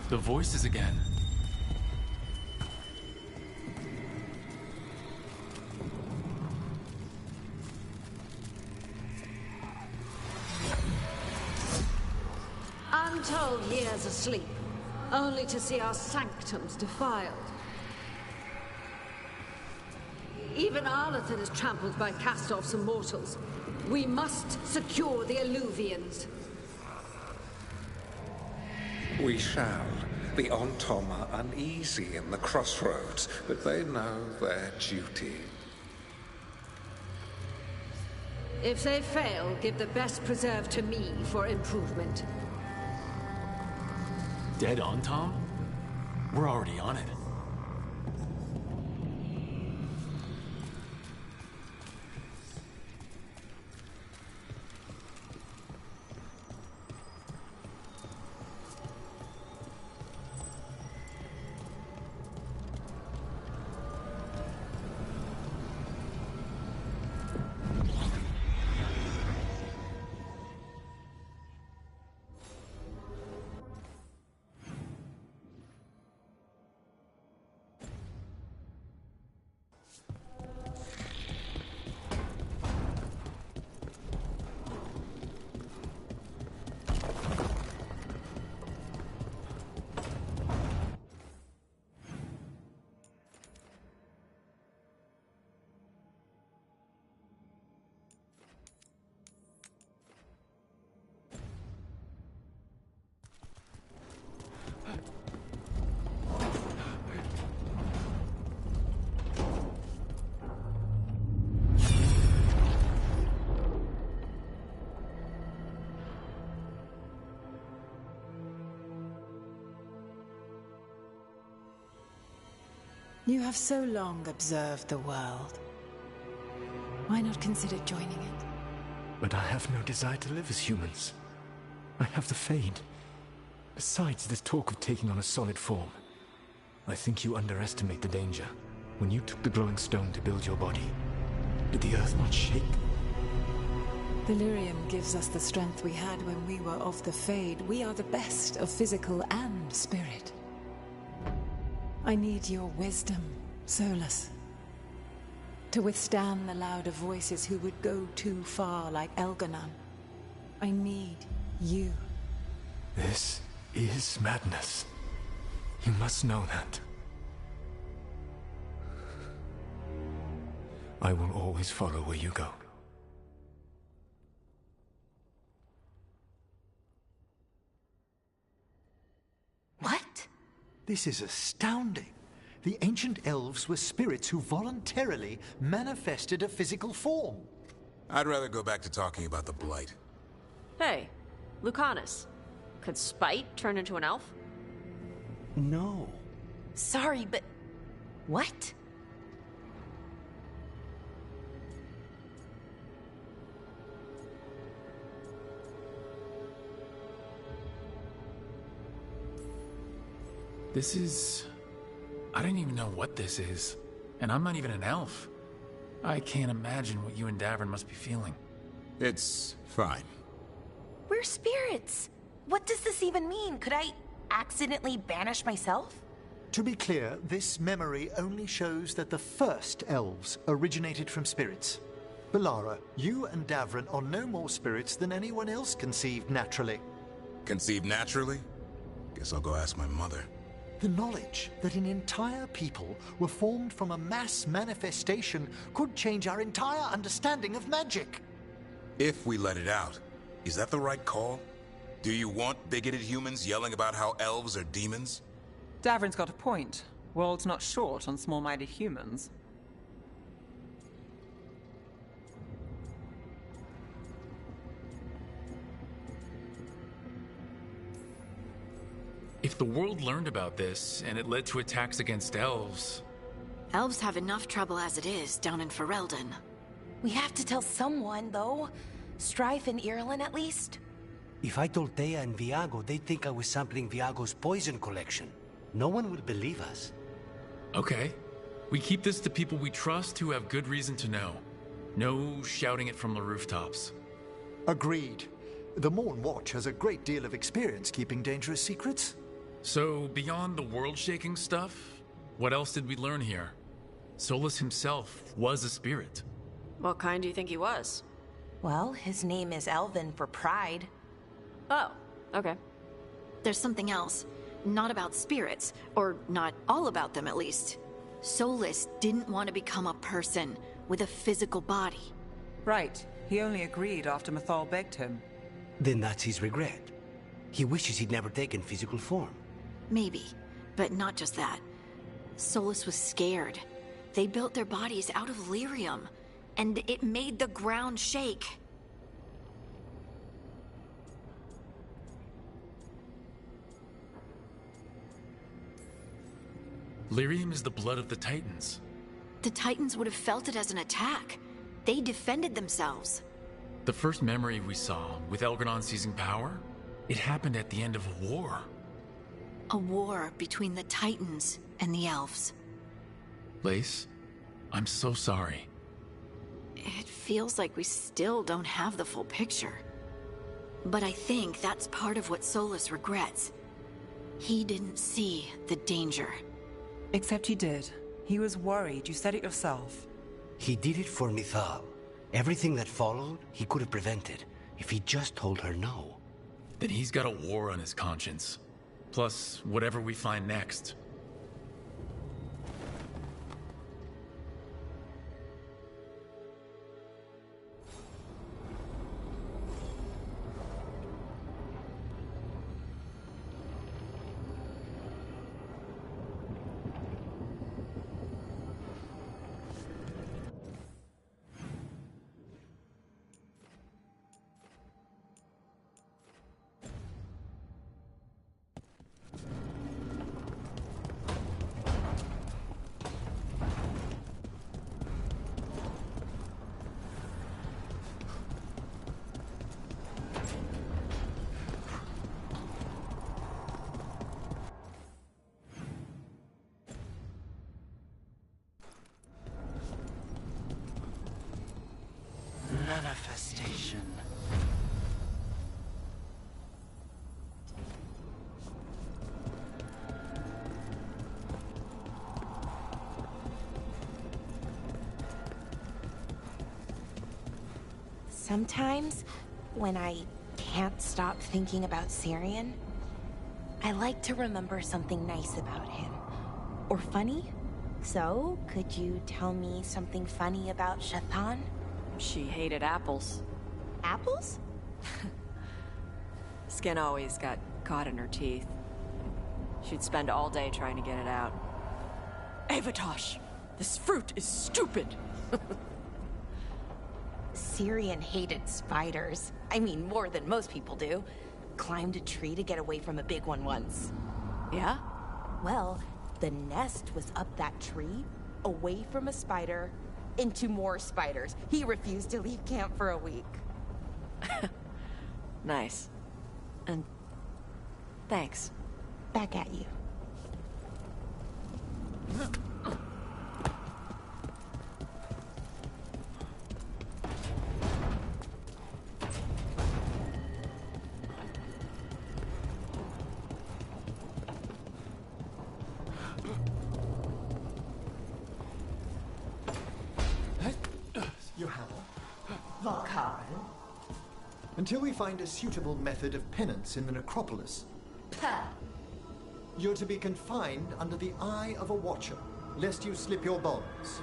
The voices again. Untold years asleep, only to see our sanctums defiled. Even Arlathan is trampled by cast-offs and mortals. We must secure the Alluvians. We shall. The Ontom are uneasy in the crossroads, but they know their duty. If they fail, give the best preserve to me for improvement. Dead on, Tom? We're already on it. You have so long observed the world. Why not consider joining it? But I have no desire to live as humans. I have the Fade. Besides, this talk of taking on a solid form. I think you underestimate the danger. When you took the glowing stone to build your body, did the earth not shake? Delirium gives us the strength we had when we were of the Fade. We are the best of physical and spirit. I need your wisdom, Solus. To withstand the louder voices who would go too far like Elganon. I need you. This is madness. You must know that. I will always follow where you go. What? This is astounding. The ancient elves were spirits who voluntarily manifested a physical form. I'd rather go back to talking about the Blight. Hey, Lucanus. Could Spite turn into an elf? No. Sorry, but... what? This is... I don't even know what this is. And I'm not even an elf. I can't imagine what you and Davern must be feeling. It's fine. We're spirits. What does this even mean? Could I accidentally banish myself? To be clear, this memory only shows that the first elves originated from spirits. Balara, you and Davron are no more spirits than anyone else conceived naturally. Conceived naturally? Guess I'll go ask my mother. The knowledge that an entire people were formed from a mass manifestation could change our entire understanding of magic. If we let it out, is that the right call? Do you want bigoted humans yelling about how elves are demons? Davron's got a point. World's not short on small-minded humans. If the world learned about this, and it led to attacks against elves... Elves have enough trouble as it is down in Ferelden. We have to tell someone, though. Strife and Irulan, at least. If I told Thea and Viago, they'd think I was sampling Viago's poison collection. No one would believe us. Okay. We keep this to people we trust who have good reason to know. No shouting it from the rooftops. Agreed. The Morn Watch has a great deal of experience keeping dangerous secrets. So, beyond the world-shaking stuff, what else did we learn here? Solus himself was a spirit. What kind do you think he was? Well, his name is Elven for pride. Oh, okay. There's something else. Not about spirits, or not all about them at least. Solus didn't want to become a person with a physical body. Right. He only agreed after Mathal begged him. Then that's his regret. He wishes he'd never taken physical form. Maybe, but not just that. Solus was scared. They built their bodies out of lyrium, and it made the ground shake. Lyrium is the blood of the Titans. The Titans would have felt it as an attack. They defended themselves. The first memory we saw, with Elganon seizing power, it happened at the end of a war. A war between the Titans and the Elves. Lace, I'm so sorry. It feels like we still don't have the full picture. But I think that's part of what Solus regrets. He didn't see the danger. Except he did. He was worried. You said it yourself. He did it for Mithal. Everything that followed, he could have prevented, if he just told her no. Then he's got a war on his conscience. Plus, whatever we find next. station. Sometimes, when I can't stop thinking about Syrian, I like to remember something nice about him. Or funny. So, could you tell me something funny about Shathan? She hated apples. Apples? Skin always got caught in her teeth. She'd spend all day trying to get it out. Avatosh! This fruit is stupid! Syrian hated spiders. I mean, more than most people do. Climbed a tree to get away from a big one once. Yeah? Well, the nest was up that tree, away from a spider, into more spiders. He refused to leave camp for a week. Nice. And thanks. Back at you. Until we find a suitable method of penance in the necropolis. You're to be confined under the eye of a watcher, lest you slip your bonds.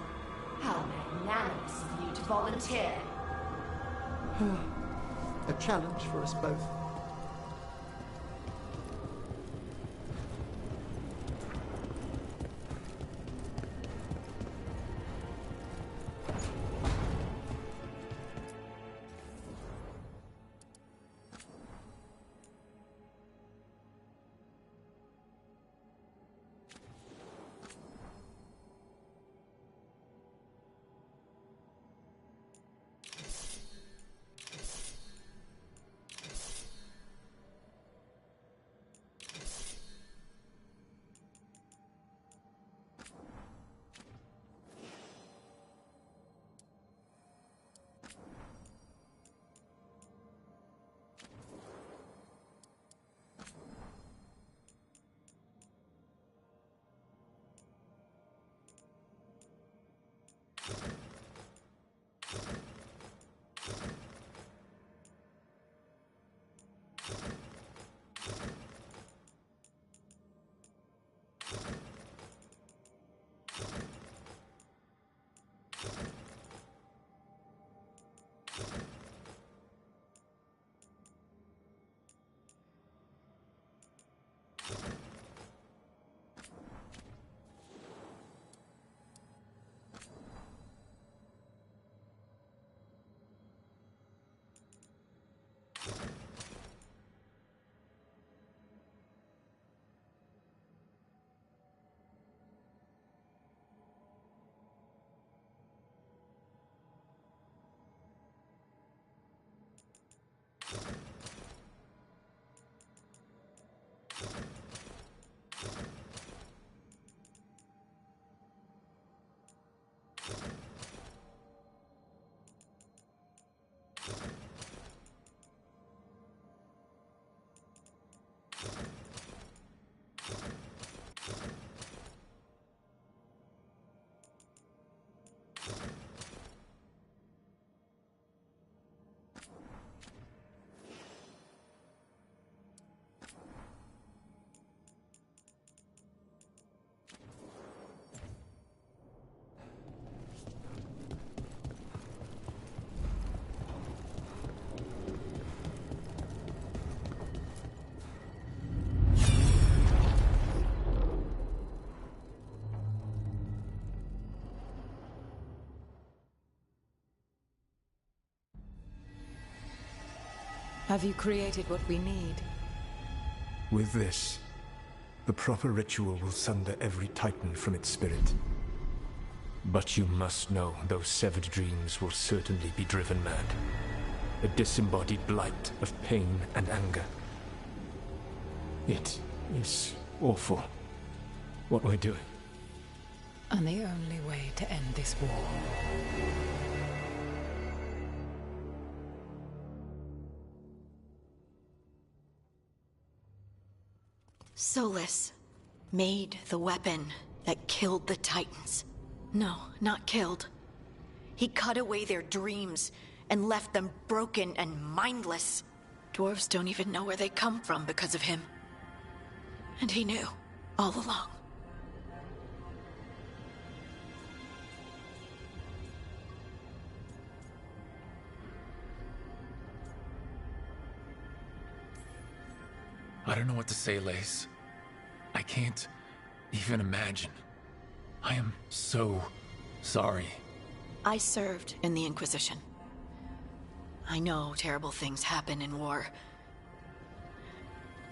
How magnanimous of you to volunteer. A challenge for us both. Have you created what we need? With this, the proper ritual will sunder every titan from its spirit. But you must know those severed dreams will certainly be driven mad. A disembodied blight of pain and anger. It is awful what we're doing. And the only way to end this war. Solus made the weapon that killed the Titans. No, not killed. He cut away their dreams and left them broken and mindless. Dwarves don't even know where they come from because of him. And he knew, all along. I don't know what to say, Lace. I can't even imagine. I am so sorry. I served in the Inquisition. I know terrible things happen in war.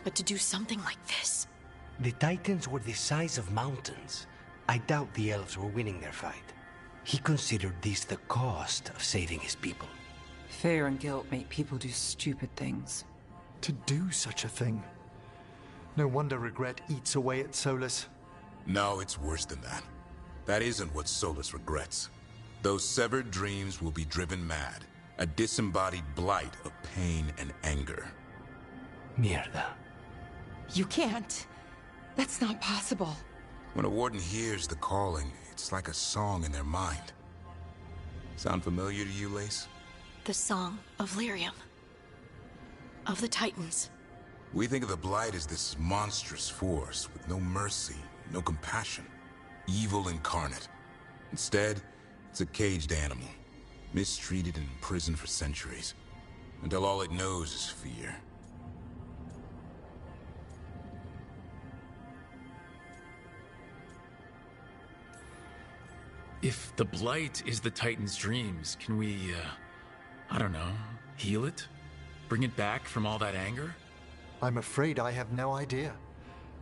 But to do something like this... The Titans were the size of mountains. I doubt the elves were winning their fight. He considered this the cost of saving his people. Fear and guilt make people do stupid things. To do such a thing. No wonder regret eats away at Solus. No, it's worse than that. That isn't what Solus regrets. Those severed dreams will be driven mad. A disembodied blight of pain and anger. Mierda. You can't. That's not possible. When a warden hears the calling, it's like a song in their mind. Sound familiar to you, Lace? The song of Lyrium. Of the Titans. We think of the Blight as this monstrous force with no mercy, no compassion. Evil incarnate. Instead, it's a caged animal. Mistreated and imprisoned for centuries. Until all it knows is fear. If the Blight is the Titan's dreams, can we, I don't know, heal it? Bring it back from all that anger? I'm afraid I have no idea.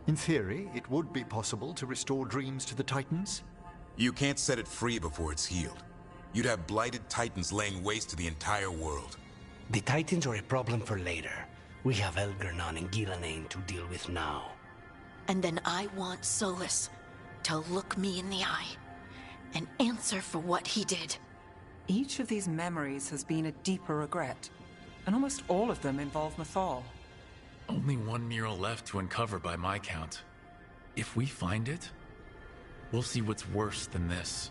In theory, it would be possible to restore dreams to the Titans. You can't set it free before it's healed. You'd have blighted Titans laying waste to the entire world. The Titans are a problem for later. We have Elgernon and Gillanane to deal with now. And then I want Solus to look me in the eye and answer for what he did. Each of these memories has been a deeper regret, and almost all of them involve Mythal. Only one mural left to uncover by my count. If we find it, we'll see what's worse than this.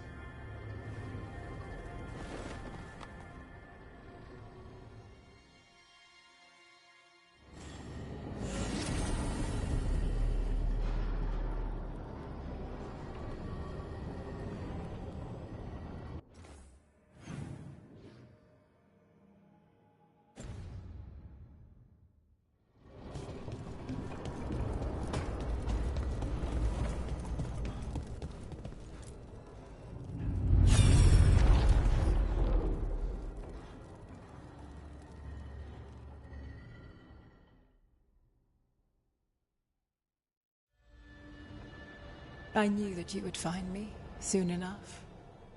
I knew that you would find me soon enough.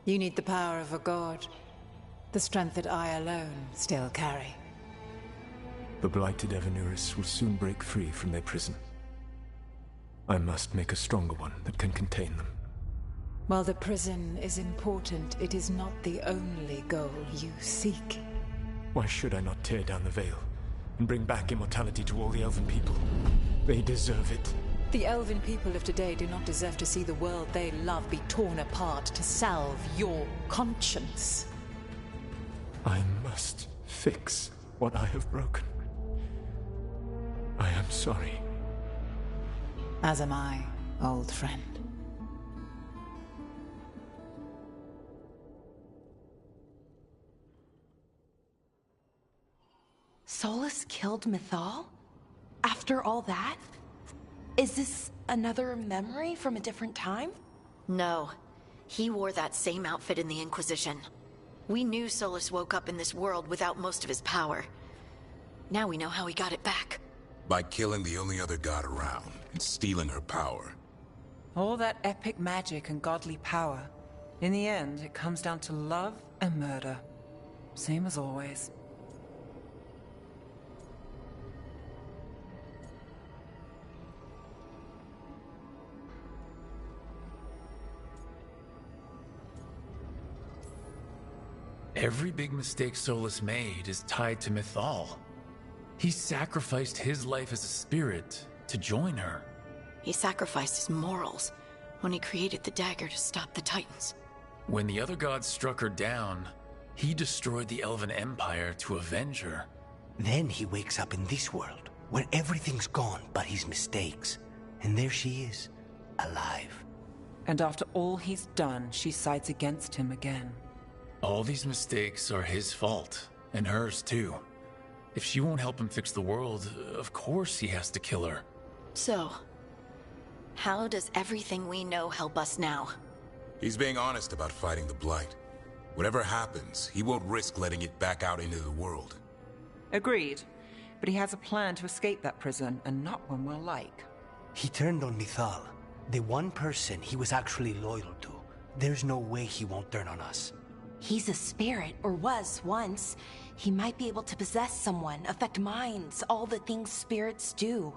You need the power of a god, the strength that I alone still carry. The blighted Evanuris will soon break free from their prison. I must make a stronger one that can contain them. While the prison is important, it is not the only goal you seek. Why should I not tear down the veil and bring back immortality to all the Elven people? They deserve it. The Elven people of today do not deserve to see the world they love be torn apart to salve your conscience. I must fix what I have broken. I am sorry. As am I, old friend. Solus killed Mythal? After all that? Is this another memory from a different time? No. He wore that same outfit in the Inquisition. We knew Solus woke up in this world without most of his power. Now we know how he got it back. By killing the only other god around and stealing her power. All that epic magic and godly power. In the end, it comes down to love and murder. Same as always. Every big mistake Solus made is tied to Mythal. He sacrificed his life as a spirit to join her. He sacrificed his morals when he created the dagger to stop the Titans. When the other gods struck her down, he destroyed the Elven Empire to avenge her. Then he wakes up in this world, where everything's gone but his mistakes. And there she is, alive. And after all he's done, she sides against him again. All these mistakes are his fault, and hers too. If she won't help him fix the world, of course he has to kill her. So, how does everything we know help us now? He's being honest about fighting the Blight. Whatever happens, he won't risk letting it back out into the world. Agreed. But he has a plan to escape that prison, and not one we'll like. He turned on Mythal, the one person he was actually loyal to. There's no way he won't turn on us. He's a spirit, or was once. He might be able to possess someone, affect minds, all the things spirits do.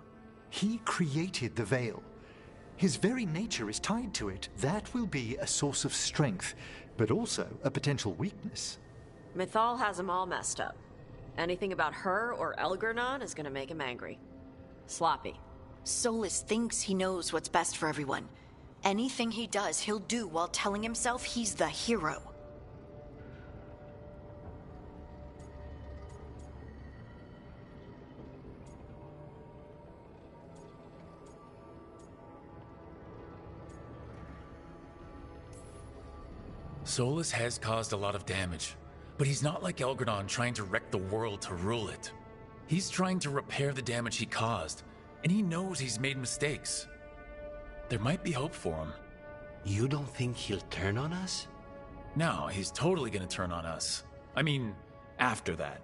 He created the Veil. His very nature is tied to it. That will be a source of strength, but also a potential weakness. Mythal has him all messed up. Anything about her or Elgar'nan is gonna make him angry. Sloppy. Solus thinks he knows what's best for everyone. Anything he does, he'll do while telling himself he's the hero. Solus has caused a lot of damage, but he's not like Elgar'nan trying to wreck the world to rule it. He's trying to repair the damage he caused, and he knows he's made mistakes. There might be hope for him. You don't think he'll turn on us? No, he's totally gonna turn on us. I mean, after that.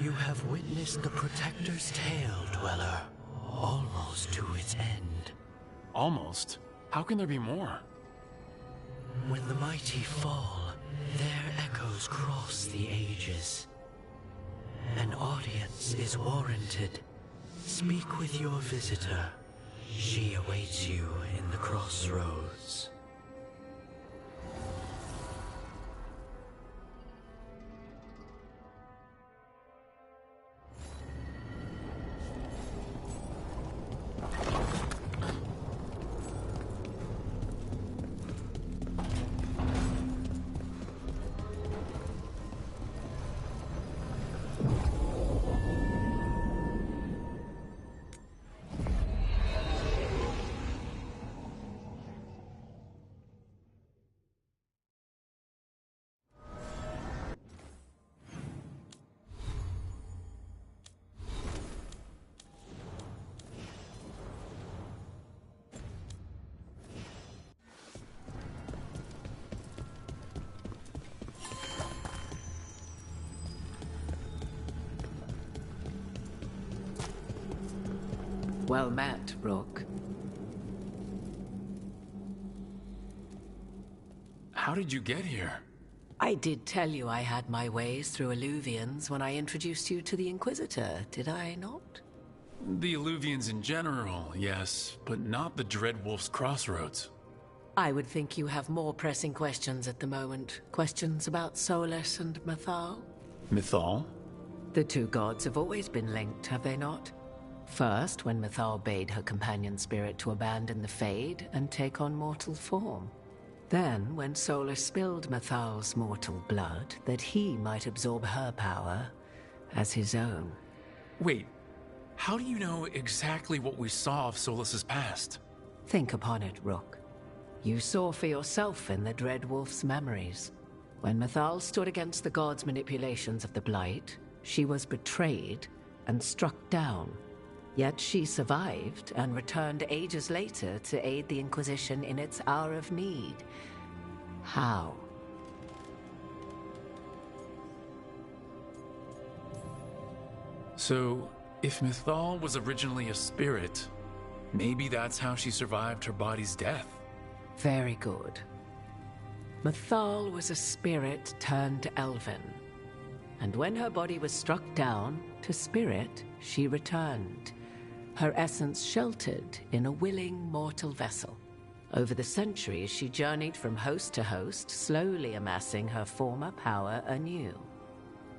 You have witnessed the Protector's tale, Dweller, almost to its end. Almost? How can there be more? When the mighty fall, their echoes cross the ages. An audience is warranted. Speak with your visitor. She awaits you in the crossroads. Well met, Rook. How did you get here? I did tell you I had my ways through Illuvians when I introduced you to the Inquisitor, did I not? The Illuvians in general, yes, but not the Dreadwolf's Crossroads. I would think you have more pressing questions at the moment. Questions about Solus and Mythal? Mythal? The two gods have always been linked, have they not? First, when Mythal bade her companion spirit to abandon the Fade and take on mortal form. Then, when Solus spilled Mythal's mortal blood, that he might absorb her power as his own. Wait, how do you know exactly what we saw of Solus's past? Think upon it, Rook. You saw for yourself in the Dreadwolf's memories. When Mythal stood against the gods' manipulations of the Blight, she was betrayed and struck down. Yet she survived and returned ages later to aid the Inquisition in its hour of need. How? So, if Mythal was originally a spirit, maybe that's how she survived her body's death. Very good. Mythal was a spirit turned elven. And when her body was struck down, to spirit, she returned. Her essence sheltered in a willing mortal vessel. Over the centuries, she journeyed from host to host, slowly amassing her former power anew.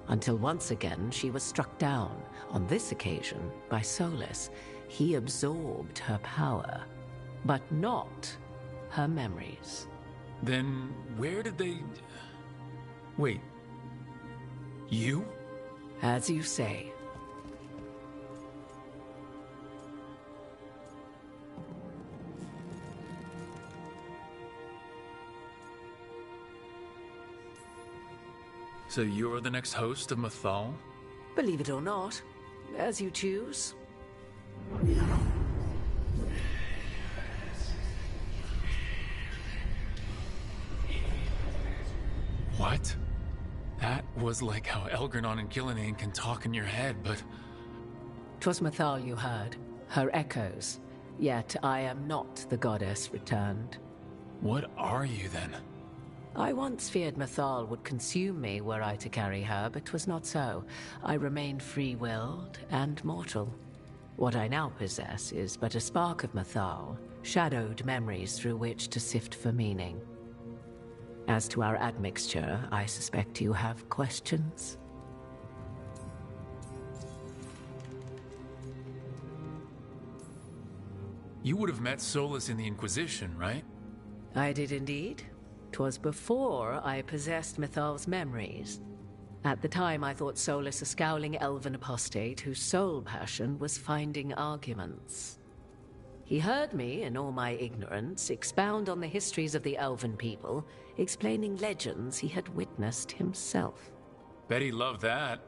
until once again she was struck down, on this occasion by Solus. He absorbed her power, but not her memories. Then where did they... Wait. You? As you say. So you're the next host of Mythal? Believe it or not, as you choose. What? That was like how Elgar'nan and Gillenane can talk in your head, but... 'Twas Mythal you heard, her echoes. Yet I am not the goddess returned. What are you then? I once feared Mythal would consume me were I to carry her, but 'twas not so. I remained free-willed and mortal. What I now possess is but a spark of Mythal, shadowed memories through which to sift for meaning. As to our admixture, I suspect you have questions. You would have met Solus in the Inquisition, right? I did indeed. 'Twas before I possessed Mythal's memories. At the time, I thought Solus a scowling elven apostate whose sole passion was finding arguments. He heard me, in all my ignorance, expound on the histories of the elven people, explaining legends he had witnessed himself. Bet he loved that.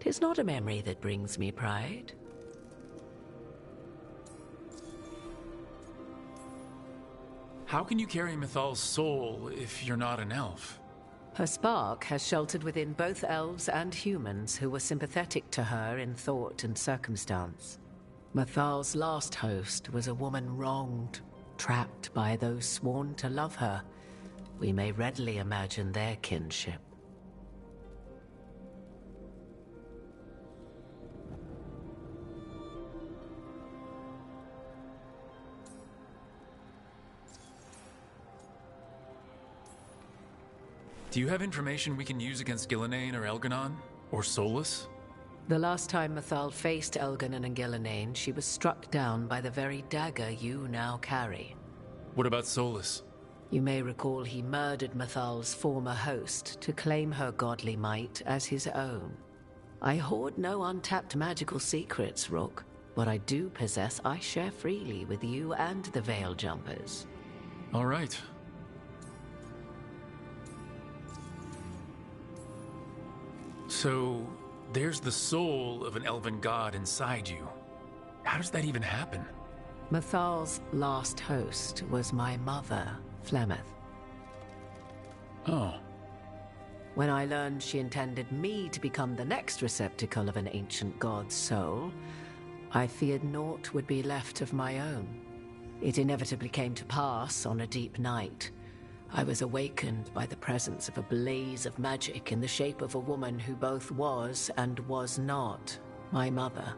'Tis not a memory that brings me pride. How can you carry Mythal's soul if you're not an elf? Her spark has sheltered within both elves and humans who were sympathetic to her in thought and circumstance. Mythal's last host was a woman wronged, trapped by those sworn to love her. We may readily imagine their kinship. Do you have information we can use against Gillenane or Elgar'nan? Or Solus? The last time Mythal faced Elgar'nan and Gillenane, she was struck down by the very dagger you now carry. What about Solus? You may recall he murdered Mythal's former host to claim her godly might as his own. I hoard no untapped magical secrets, Rook. What I do possess, I share freely with you and the Veil Jumpers. All right. So, there's the soul of an elven god inside you. How does that even happen? Mythal's last host was my mother, Flemeth. Oh. When I learned she intended me to become the next receptacle of an ancient god's soul, I feared naught would be left of my own. It inevitably came to pass on a deep night. I was awakened by the presence of a blaze of magic in the shape of a woman who both was and was not my mother.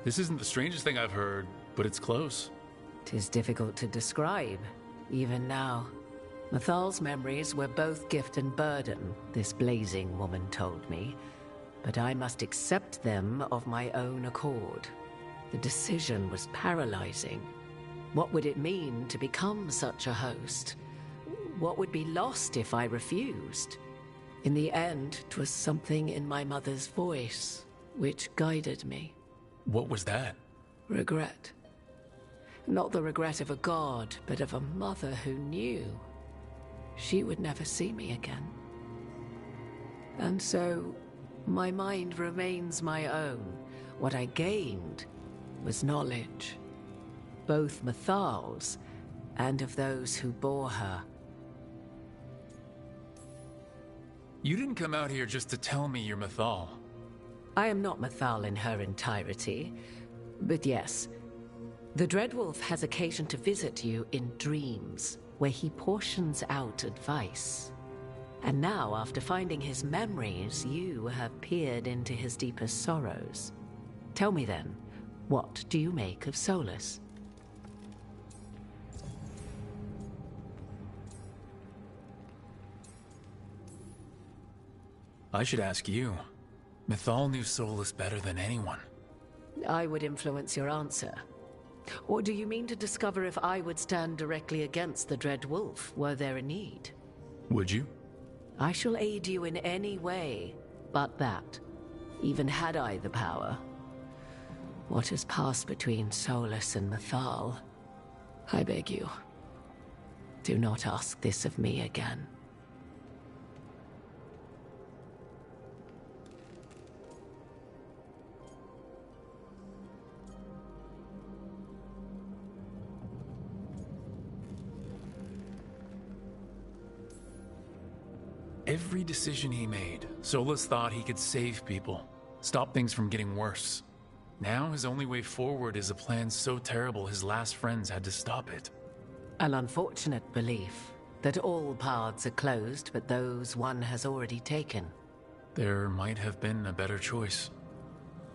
This isn't the strangest thing I've heard, but it's close. 'Tis difficult to describe, even now. Mythal's memories were both gift and burden, this blazing woman told me. But I must accept them of my own accord. The decision was paralyzing. What would it mean to become such a host? What would be lost if I refused? In the end, 'twas something in my mother's voice which guided me. What was that? Regret. Not the regret of a god, but of a mother who knew she would never see me again. And so, my mind remains my own. What I gained was knowledge, both Mythal's and of those who bore her. You didn't come out here just to tell me you're Mythal. I am not Mythal in her entirety, but yes, the Dreadwolf has occasion to visit you in dreams, where he portions out advice. And now, after finding his memories, you have peered into his deepest sorrows. Tell me then, what do you make of Solus? I should ask you. Mythal knew Solus better than anyone. I would influence your answer. Or do you mean to discover if I would stand directly against the Dread Wolf were there a need? Would you? I shall aid you in any way but that, even had I the power. What has passed between Solus and Mythal? I beg you, do not ask this of me again. Every decision he made, Solus thought he could save people, stop things from getting worse. Now his only way forward is a plan so terrible his last friends had to stop it. An unfortunate belief that all paths are closed but those one has already taken. There might have been a better choice.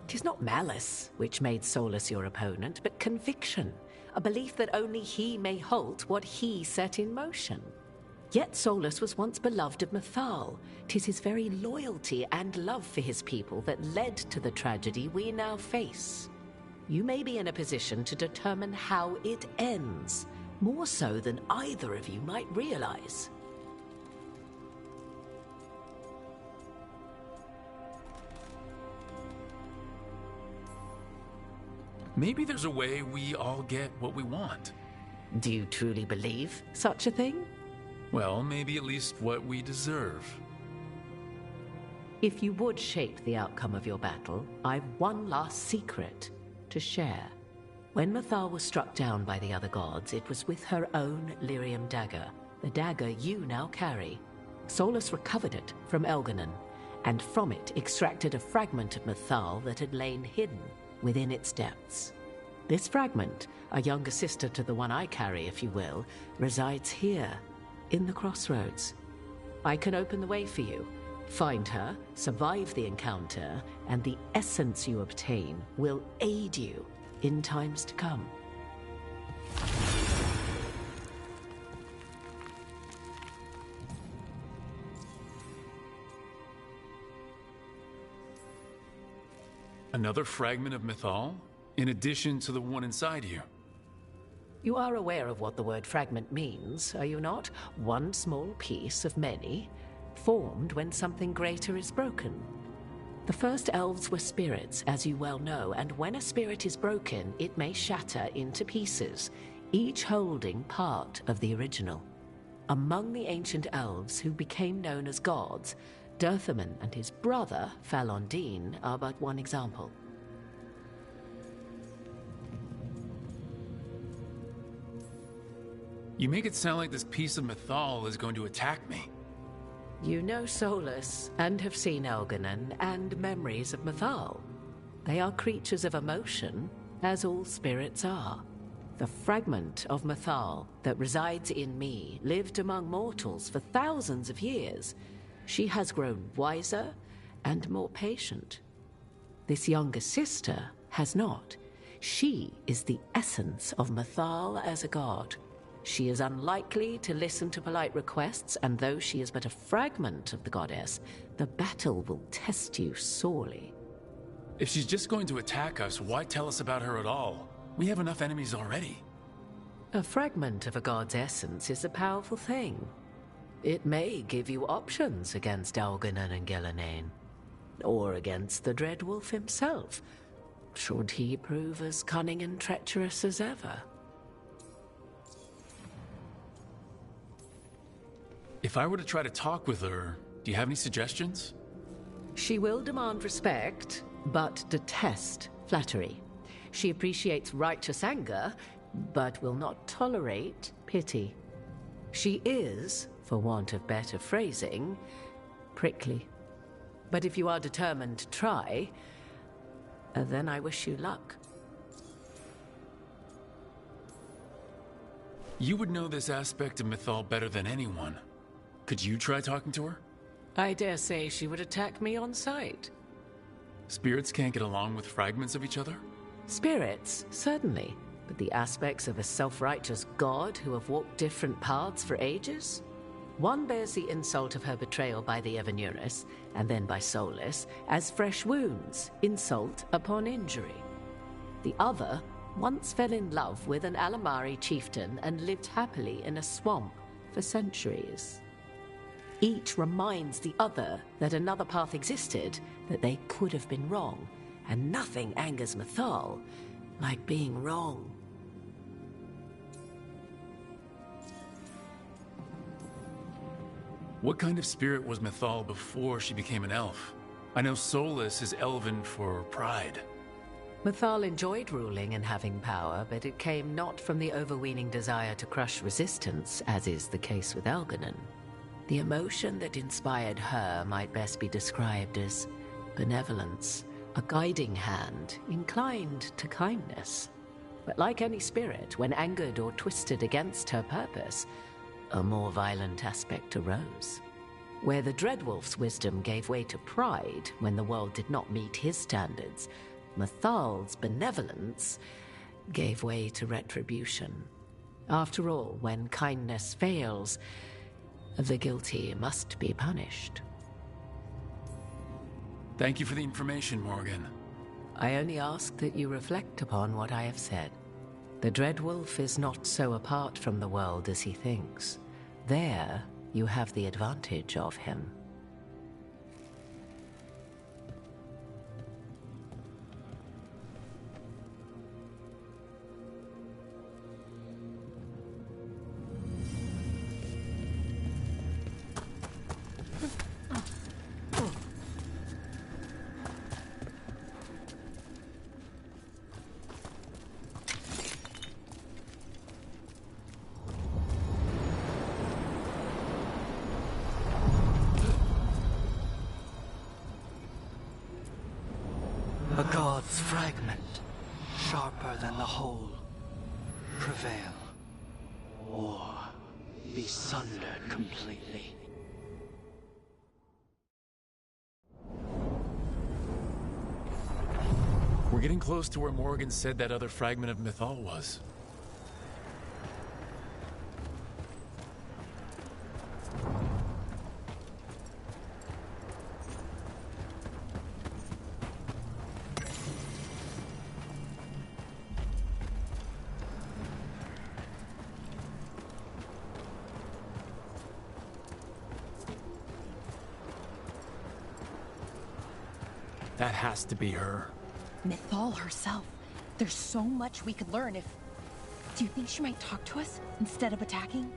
'Tis not malice which made Solus your opponent, but conviction, a belief that only he may halt what he set in motion. Yet Solus was once beloved of Mythal. 'Tis his very loyalty and love for his people that led to the tragedy we now face. You may be in a position to determine how it ends, more so than either of you might realize. Maybe there's a way we all get what we want. Do you truly believe such a thing? Well, maybe at least what we deserve. If you would shape the outcome of your battle, I've one last secret to share. When Mythal was struck down by the other gods, it was with her own lyrium dagger, the dagger you now carry. Solus recovered it from Elganon, and from it extracted a fragment of Mythal that had lain hidden within its depths. This fragment, a younger sister to the one I carry, if you will, resides here, in the crossroads. I can open the way for you. Find her, survive the encounter, and the essence you obtain will aid you in times to come. Another fragment of Mythal? In addition to the one inside you? You are aware of what the word fragment means, are you not? One small piece of many, formed when something greater is broken. The first elves were spirits, as you well know, and when a spirit is broken, it may shatter into pieces, each holding part of the original. Among the ancient elves who became known as gods, Dirthaman and his brother, Falondine, are but one example. You make it sound like this piece of Mythal is going to attack me. You know Solus, and have seen Elganon, and memories of Mythal. They are creatures of emotion, as all spirits are. The fragment of Mythal that resides in me lived among mortals for thousands of years. She has grown wiser and more patient. This younger sister has not. She is the essence of Mythal as a god. She is unlikely to listen to polite requests, and though she is but a fragment of the goddess, the battle will test you sorely. If she's just going to attack us, why tell us about her at all? We have enough enemies already. A fragment of a god's essence is a powerful thing. It may give you options against Elganon and Gillenane, or against the Dread Wolf himself, should he prove as cunning and treacherous as ever. If I were to try to talk with her, do you have any suggestions? She will demand respect, but detest flattery. She appreciates righteous anger, but will not tolerate pity. She is, for want of better phrasing, prickly. But if you are determined to try, then I wish you luck. You would know this aspect of Mythal better than anyone. Could you try talking to her? I dare say she would attack me on sight. Spirits can't get along with fragments of each other? Spirits, certainly. But the aspects of a self-righteous god who have walked different paths for ages? One bears the insult of her betrayal by the Evanurus, and then by Solus, as fresh wounds, insult upon injury. The other once fell in love with an Alamari chieftain and lived happily in a swamp for centuries. Each reminds the other that another path existed, that they could have been wrong, and nothing angers Mythal like being wrong. What kind of spirit was Mythal before she became an elf? I know Solus is elven for pride. Mythal enjoyed ruling and having power, but it came not from the overweening desire to crush resistance, as is the case with Elganon. The emotion that inspired her might best be described as benevolence, a guiding hand, inclined to kindness. But like any spirit, when angered or twisted against her purpose, a more violent aspect arose. Where the Dreadwolf's wisdom gave way to pride when the world did not meet his standards, Mythal's benevolence gave way to retribution. After all, when kindness fails, the guilty must be punished. Thank you for the information, Morgan. I only ask that you reflect upon what I have said. The Dreadwolf is not so apart from the world as he thinks. There, you have the advantage of him. A god's fragment, sharper than the whole. Prevail, or be sundered completely. We're getting close to where Morgan said that other fragment of Mythal was. That has to be her. Mythal herself. There's so much we could learn if... Do you think she might talk to us instead of attacking?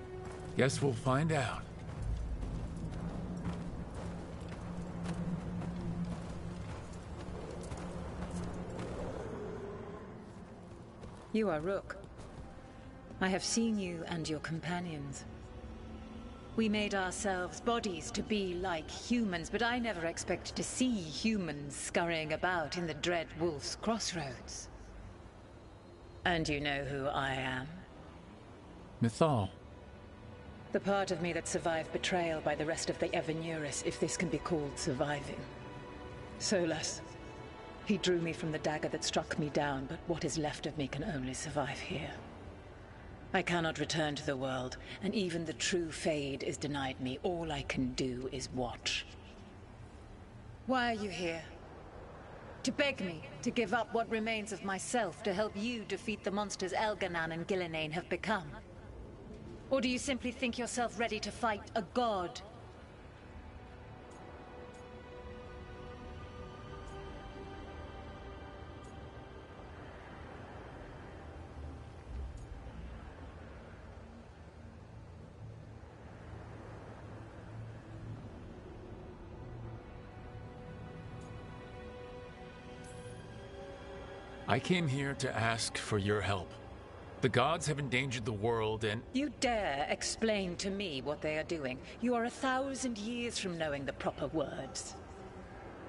Guess we'll find out. You are Rook. I have seen you and your companions. We made ourselves bodies to be like humans, but I never expected to see humans scurrying about in the Dread Wolf's crossroads. And you know who I am? Mythal. The part of me that survived betrayal by the rest of the Evanurus, if this can be called surviving. Solus. He drew me from the dagger that struck me down, but what is left of me can only survive here. I cannot return to the world, and even the true Fade is denied me. All I can do is watch. Why are you here? To beg me to give up what remains of myself to help you defeat the monsters Elganon and Gillenane have become? Or do you simply think yourself ready to fight a god? I came here to ask for your help. The gods have endangered the world and... You dare explain to me what they are doing? You are 1,000 years from knowing the proper words.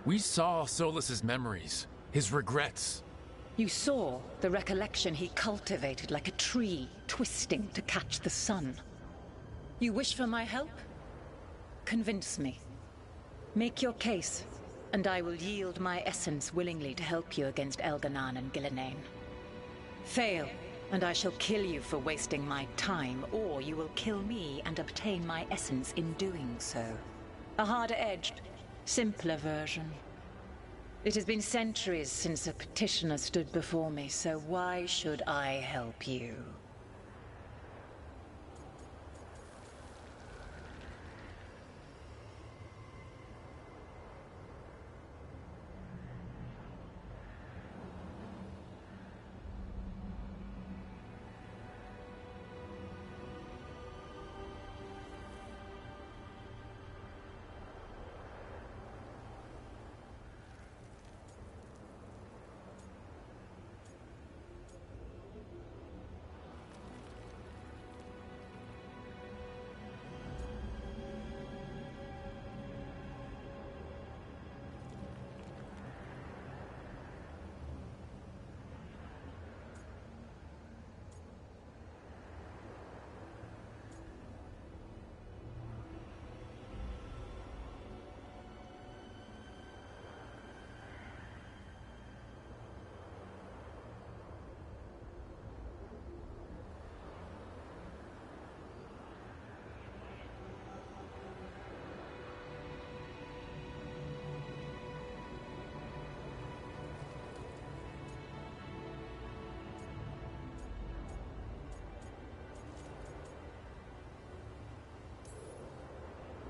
We saw Solus's memories, his regrets. You saw the recollection he cultivated like a tree, twisting to catch the sun. You wish for my help? Convince me. Make your case, and I will yield my essence willingly to help you against Elganon and Gillenane. Fail, And I shall kill you for wasting my time, or you will kill me and obtain my essence in doing so. A harder-edged, simpler version. It has been centuries since a petitioner stood before me, so why should I help you?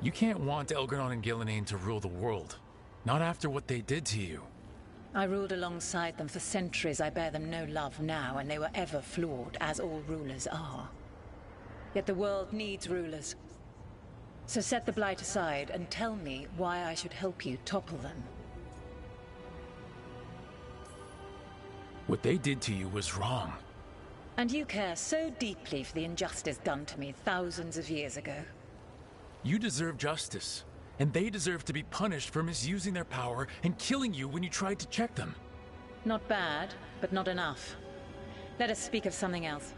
You can't want Elgar'non and Gillenane to rule the world. Not after what they did to you. I ruled alongside them for centuries. I bear them no love now, and they were ever flawed, as all rulers are. Yet the world needs rulers. So set the Blight aside and tell me why I should help you topple them. What they did to you was wrong. And you care so deeply for the injustice done to me thousands of years ago. You deserve justice, and they deserve to be punished for misusing their power and killing you when you tried to check them. Not bad, but not enough. Let us speak of something else.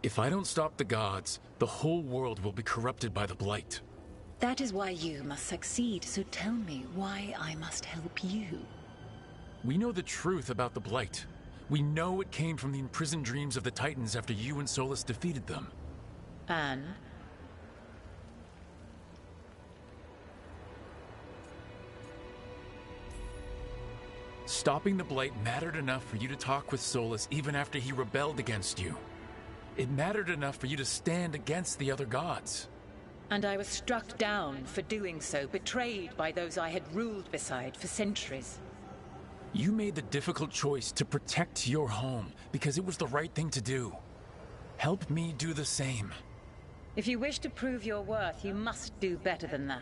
If I don't stop the gods, the whole world will be corrupted by the Blight. That is why you must succeed, so tell me why I must help you. We know the truth about the Blight. We know it came from the imprisoned dreams of the Titans after you and Solus defeated them. And? Stopping the Blight mattered enough for you to talk with Solus even after he rebelled against you. It mattered enough for you to stand against the other gods. And I was struck down for doing so, betrayed by those I had ruled beside for centuries. You made the difficult choice to protect your home because it was the right thing to do. Help me do the same. If you wish to prove your worth, you must do better than that.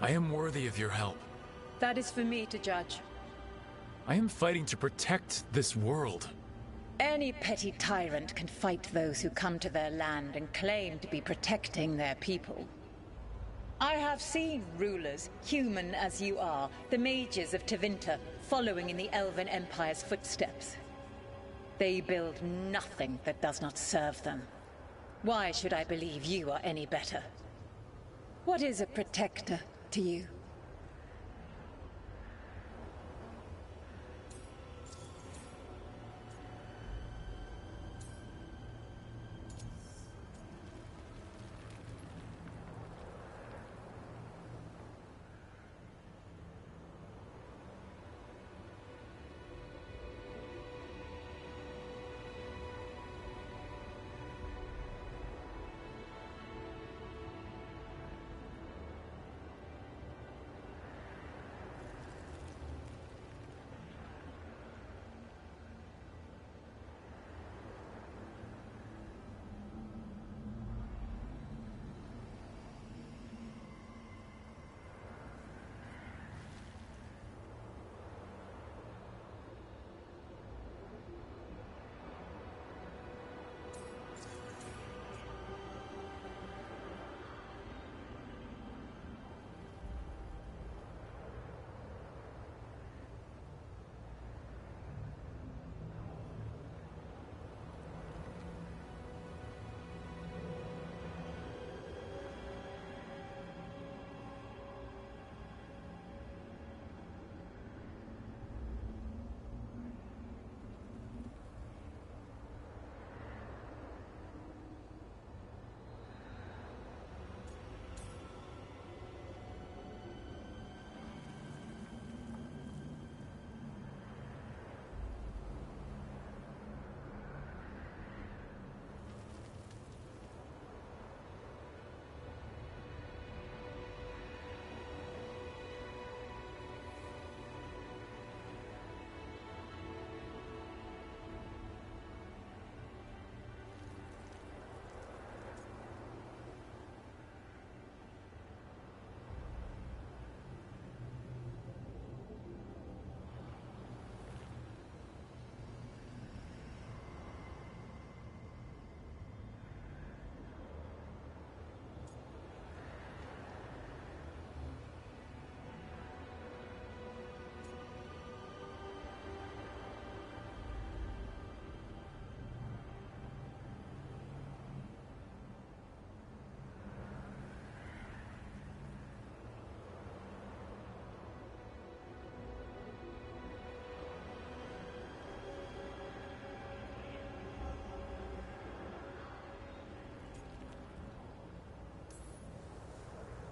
I am worthy of your help. That is for me to judge. I am fighting to protect this world. Any petty tyrant can fight those who come to their land and claim to be protecting their people. I have seen rulers, human as you are, the mages of Tevinter, following in the Elven Empire's footsteps. They build nothing that does not serve them. Why should I believe you are any better? What is a protector to you?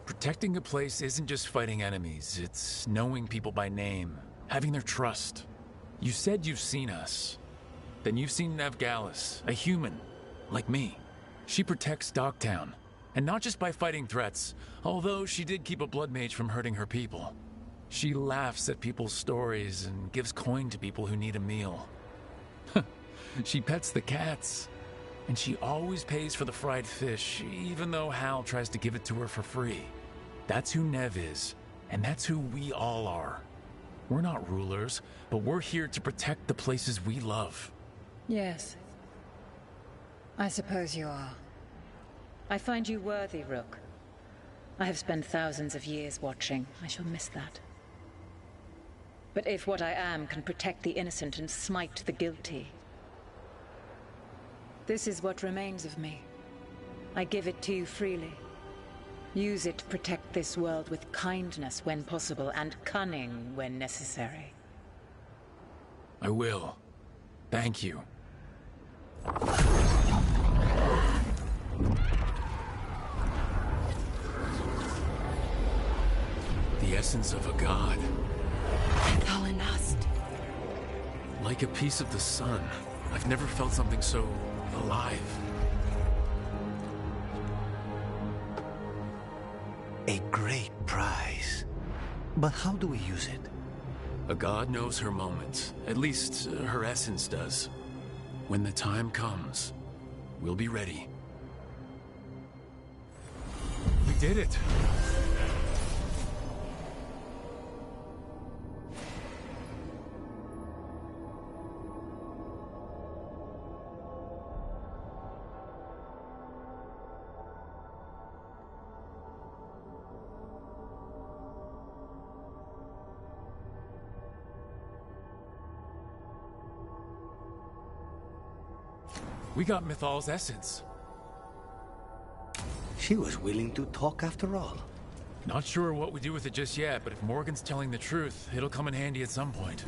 Protecting a place isn't just fighting enemies, it's knowing people by name, having their trust. You said you've seen us. Then you've seen Navgalis, a human, like me. She protects Dogtown, and not just by fighting threats, although she did keep a blood mage from hurting her people. She laughs at people's stories and gives coin to people who need a meal. She pets the cats, and she always pays for the fried fish, even though Hal tries to give it to her for free. That's who Nev is, and that's who we all are. We're not rulers, but we're here to protect the places we love. Yes. I suppose you are. I find you worthy, Rook. I have spent thousands of years watching. I shall miss that. But if what I am can protect the innocent and smite the guilty, this is what remains of me. I give it to you freely. Use it to protect this world with kindness when possible and cunning when necessary. I will. Thank you. The essence of a god. Thalanast. Like a piece of the sun. I've never felt something so alive. A great prize. But how do we use it? A god knows her moment. At least, her essence does. When the time comes, we'll be ready. We did it! We got Mythal's essence. She was willing to talk after all. Not sure what we do with it just yet, but if Morgan's telling the truth, it'll come in handy at some point.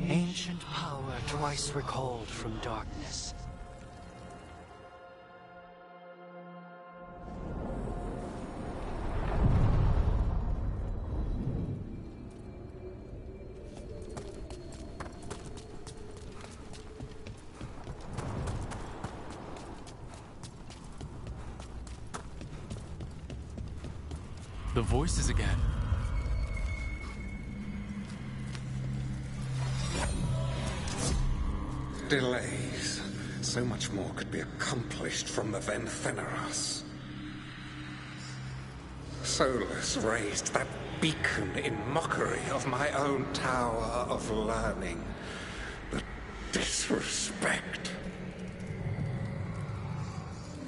Ancient power twice recalled from darkness. The voices again. Delays. So much more could be accomplished from the Ventheneros. Solus raised that beacon in mockery of my own tower of learning. The disrespect.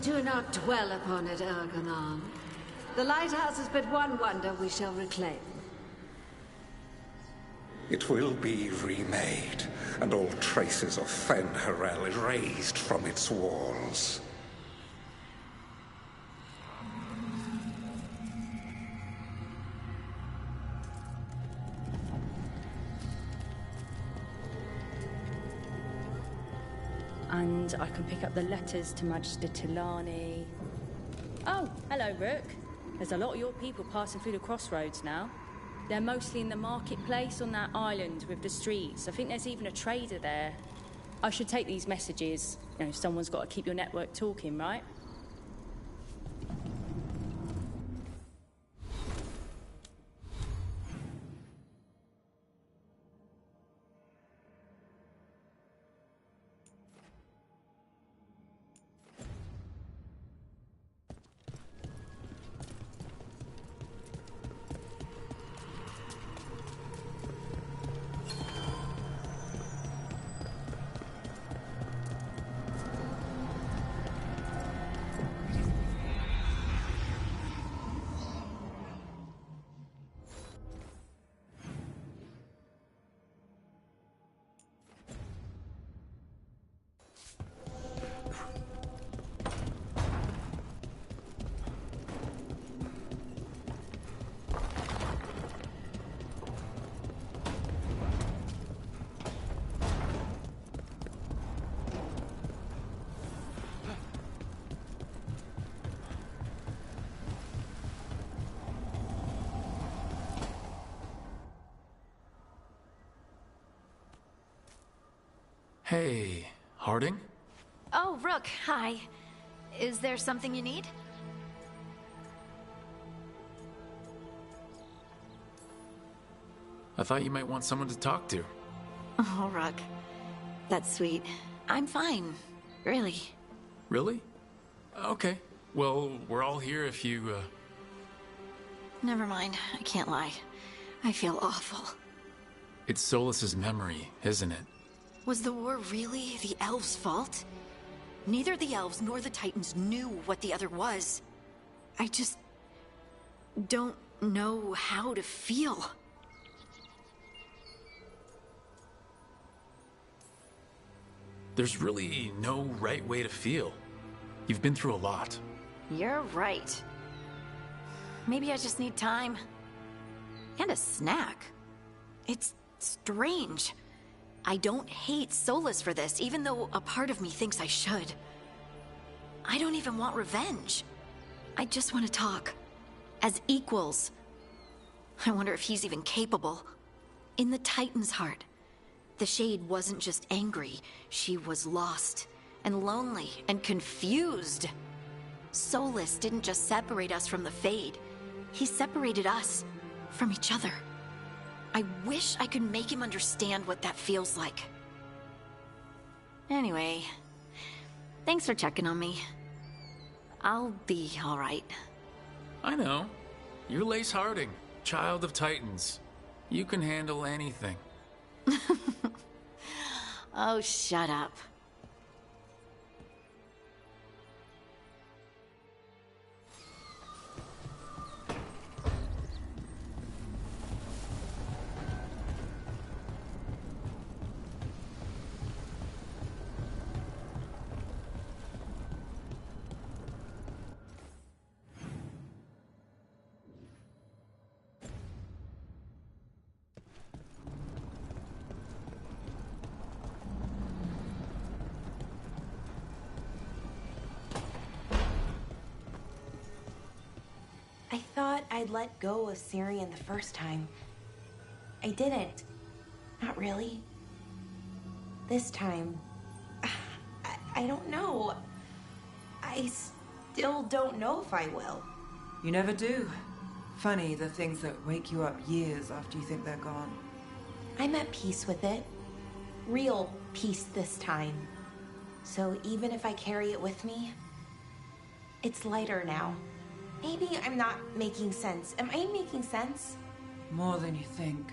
Do not dwell upon it, Ergonon. The lighthouse is but one wonder we shall reclaim. It will be remade, and all traces of Fen Harel erased from its walls. And I can pick up the letters to Magister Tilani. Oh, hello, Rook. There's a lot of your people passing through the crossroads now. They're mostly in the marketplace on that island with the streets. I think there's even a trader there. I should take these messages. You know, someone's got to keep your network talking, right? Hey, Harding? Oh, Rook, hi. Is there something you need? I thought you might want someone to talk to. Oh, Rook. That's sweet. I'm fine. Really. Really? Okay. Well, we're all here if you, Never mind. I can't lie. I feel awful. It's Solus's memory, isn't it? Was the war really the elves' fault? Neither the elves nor the Titans knew what the other was. I just don't know how to feel. There's really no right way to feel. You've been through a lot. You're right. Maybe I just need time. And a snack. It's strange. I don't hate Solus for this, even though a part of me thinks I should. I don't even want revenge. I just want to talk. As equals. I wonder if he's even capable. In the Titan's heart, the Shade wasn't just angry. She was lost, and lonely, and confused. Solus didn't just separate us from the Fade. He separated us from each other. I wish I could make him understand what that feels like. Anyway, thanks for checking on me. I'll be all right. I know. You're Lace Harding, child of Titans. You can handle anything. Oh, shut up. I thought I'd let go of Syrian the first time. I didn't. Not really. This time, I don't know. I still don't know if I will. You never do. Funny, the things that wake you up years after you think they're gone. I'm at peace with it. Real peace this time. So even if I carry it with me, it's lighter now. Maybe I'm not making sense. Am I making sense? More than you think.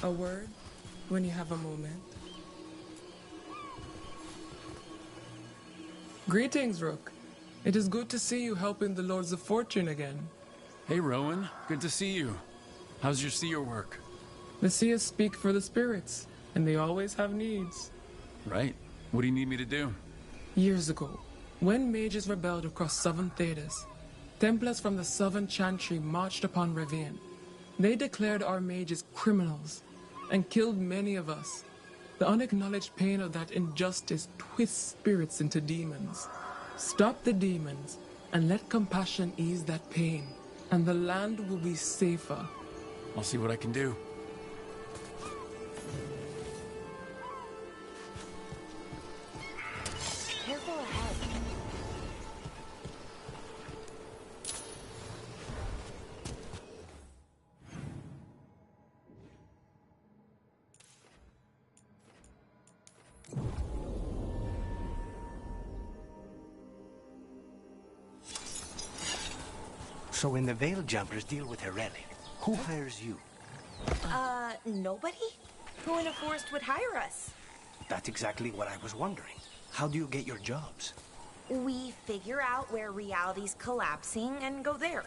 A word when you have a moment. Greetings, Rook. It is good to see you helping the Lords of Fortune again. Hey, Rowan. Good to see you. How's your seer work? The seers speak for the spirits, and they always have needs. Right. What do you need me to do? Years ago, when mages rebelled across southern Thedas, Templars from the southern Chantry marched upon Ravine. They declared our mages criminals and killed many of us. The unacknowledged pain of that injustice twists spirits into demons. Stop the demons and let compassion ease that pain, and the land will be safer. I'll see what I can do. Careful ahead. So when the Veil Jumpers deal with a relic, who hires you? Nobody? Who in a forest would hire us? That's exactly what I was wondering. How do you get your jobs? We figure out where reality's collapsing and go there.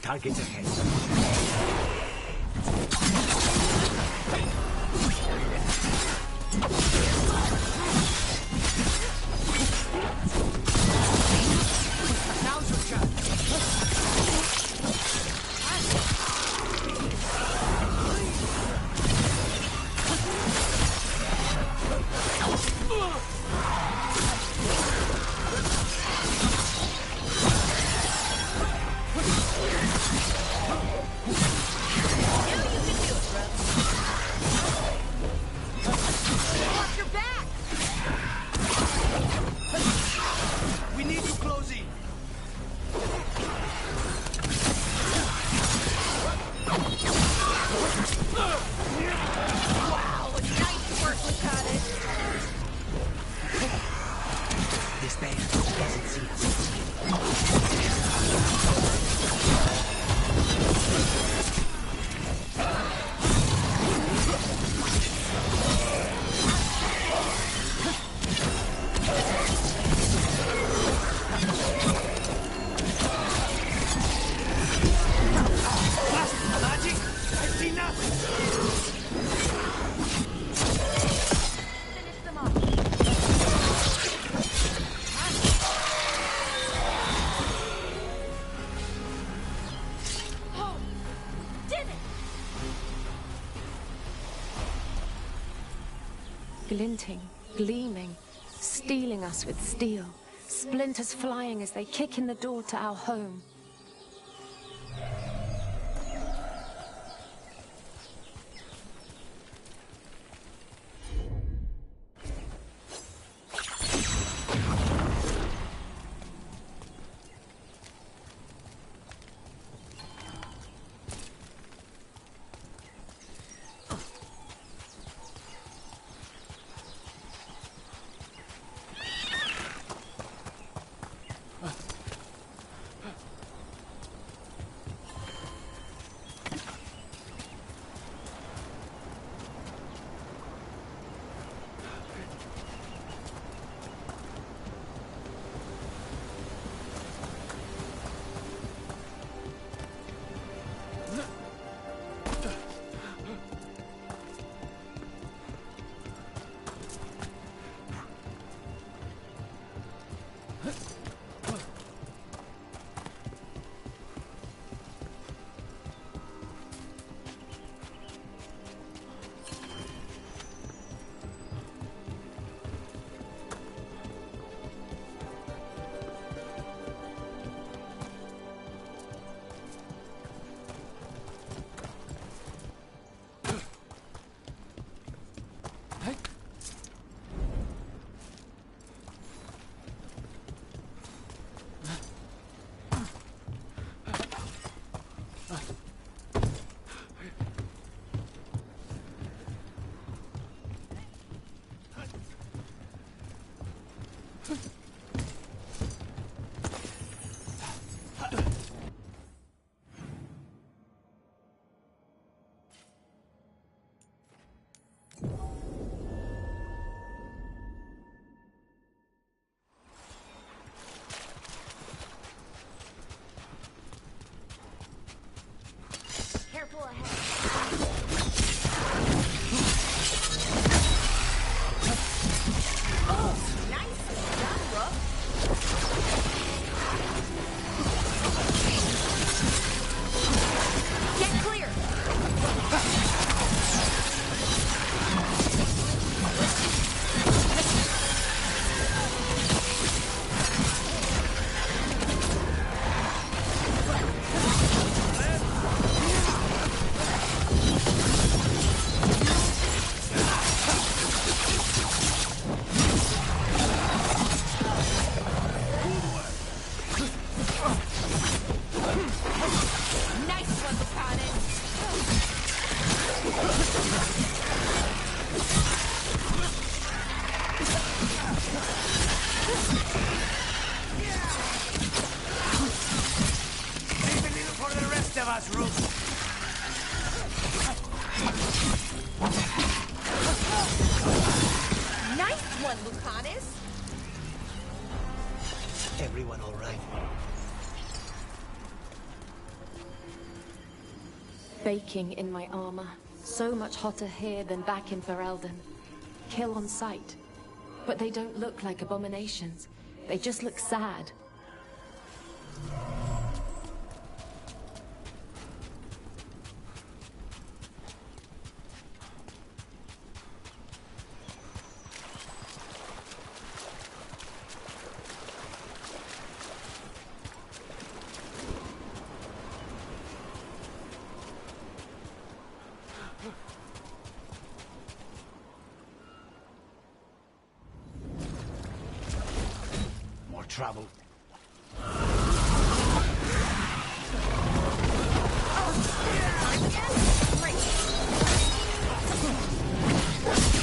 Targets ahead. Now's your chance. We need you closing. Wow, nice work with Cottage. This bear doesn't see us. Magic? I see nothing. Finish them off. Oh, did it! Glinting, gleaming, stealing us with steel. Splinters flying as they kick in the door to our home. pass, Rook. Nice one, Lucanus. Everyone all right? Baking in my armor. So much hotter here than back in Ferelden. Kill on sight. But they don't look like abominations. They just look sad. More trouble.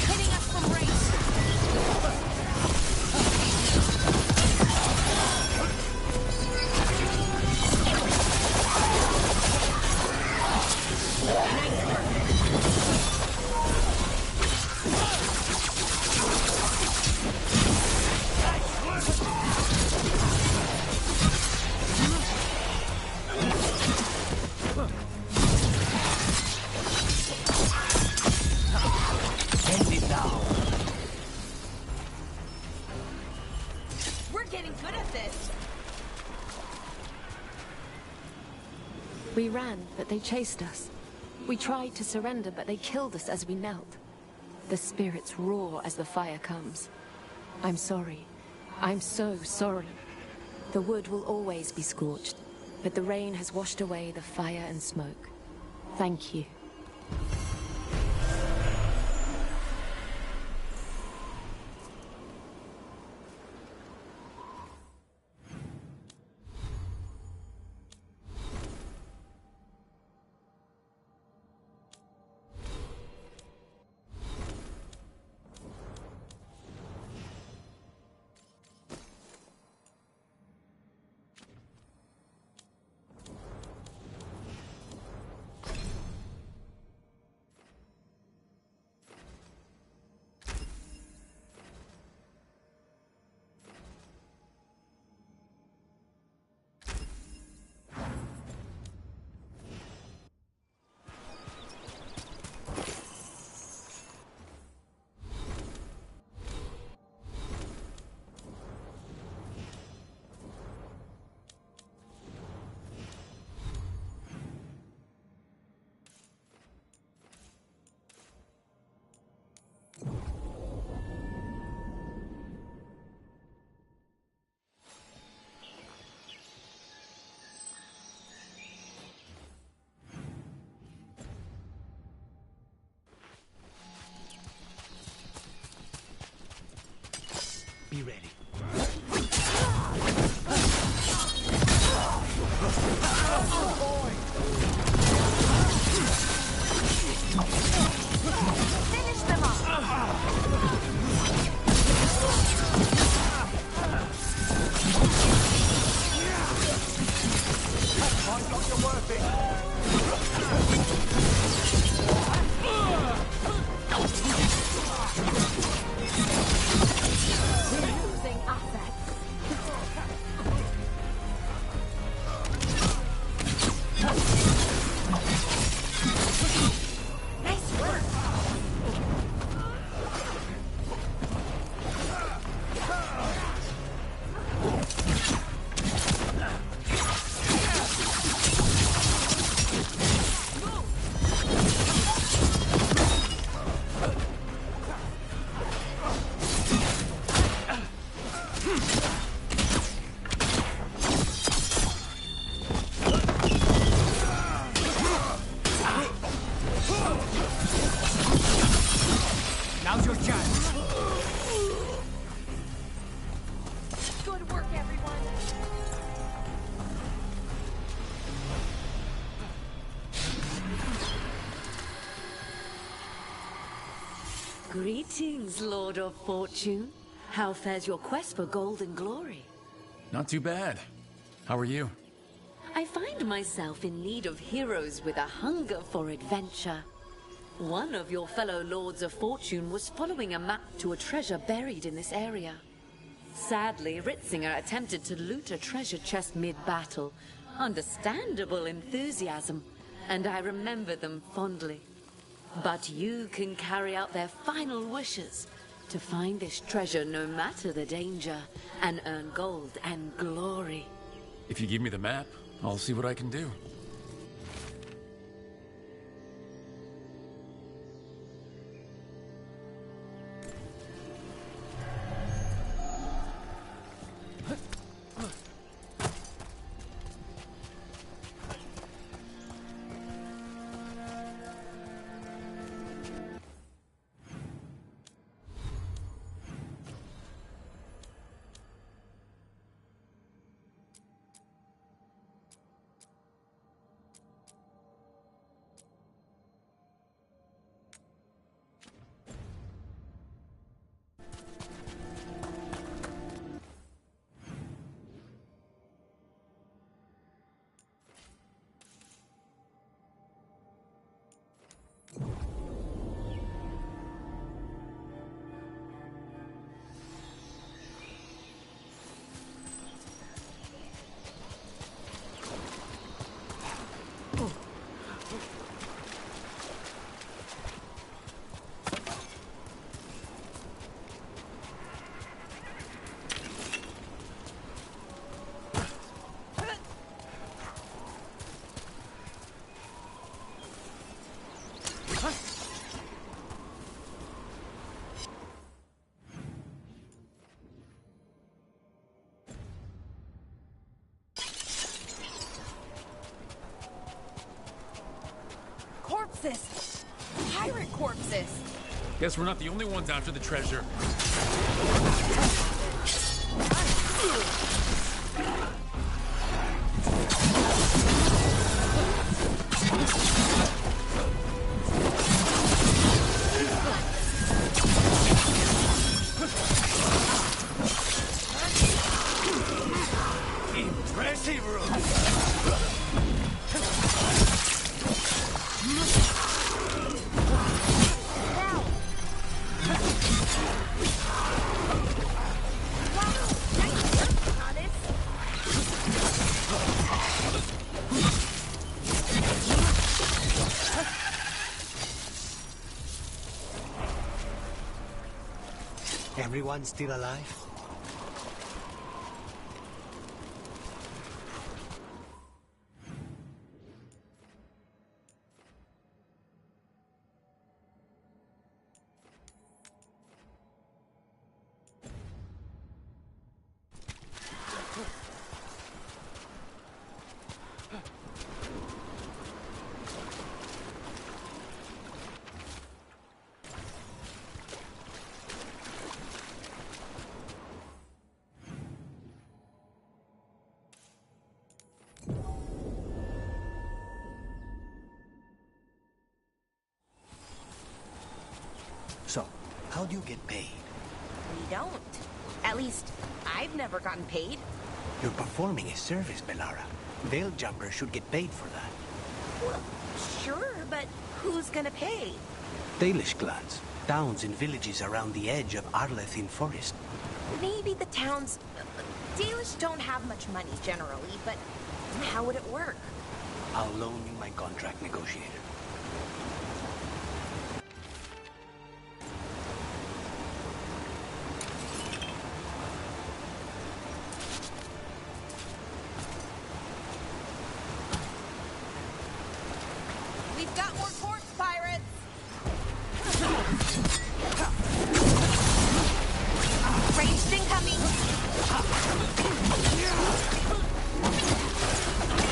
Hitting us from range. End it now. We're getting good at this. We ran, but they chased us. We tried to surrender, but they killed us as we knelt. The spirits roar as the fire comes. I'm sorry. I'm so sorry. The wood will always be scorched, but the rain has washed away the fire and smoke. Thank you. Be ready. Finish them Losing assets. Nice work. Now's your chance. Good work, everyone. Greetings, Lord of Fortune. How fares your quest for gold and glory? Not too bad. How are you? I find myself in need of heroes with a hunger for adventure. One of your fellow Lords of Fortune was following a map to a treasure buried in this area. Sadly, Ritzinger attempted to loot a treasure chest mid-battle. Understandable enthusiasm, and I remember them fondly. But you can carry out their final wishes to find this treasure no matter the danger, and earn gold and glory. If you give me the map, I'll see what I can do. Corpses! Pirate corpses! Guess we're not the only ones after the treasure. Impressive room! Everyone still alive? So, how do you get paid? We don't. At least, I've never gotten paid. You're performing a service, Bellara. Veil Jumper should get paid for that. Well, sure, but who's gonna pay? Dalish clans, towns and villages around the edge of Arlethin Forest. Maybe the towns... Dalish don't have much money generally, but how would it work? I'll loan you my contract negotiator. We've got more corpse pirates! Ranged incoming!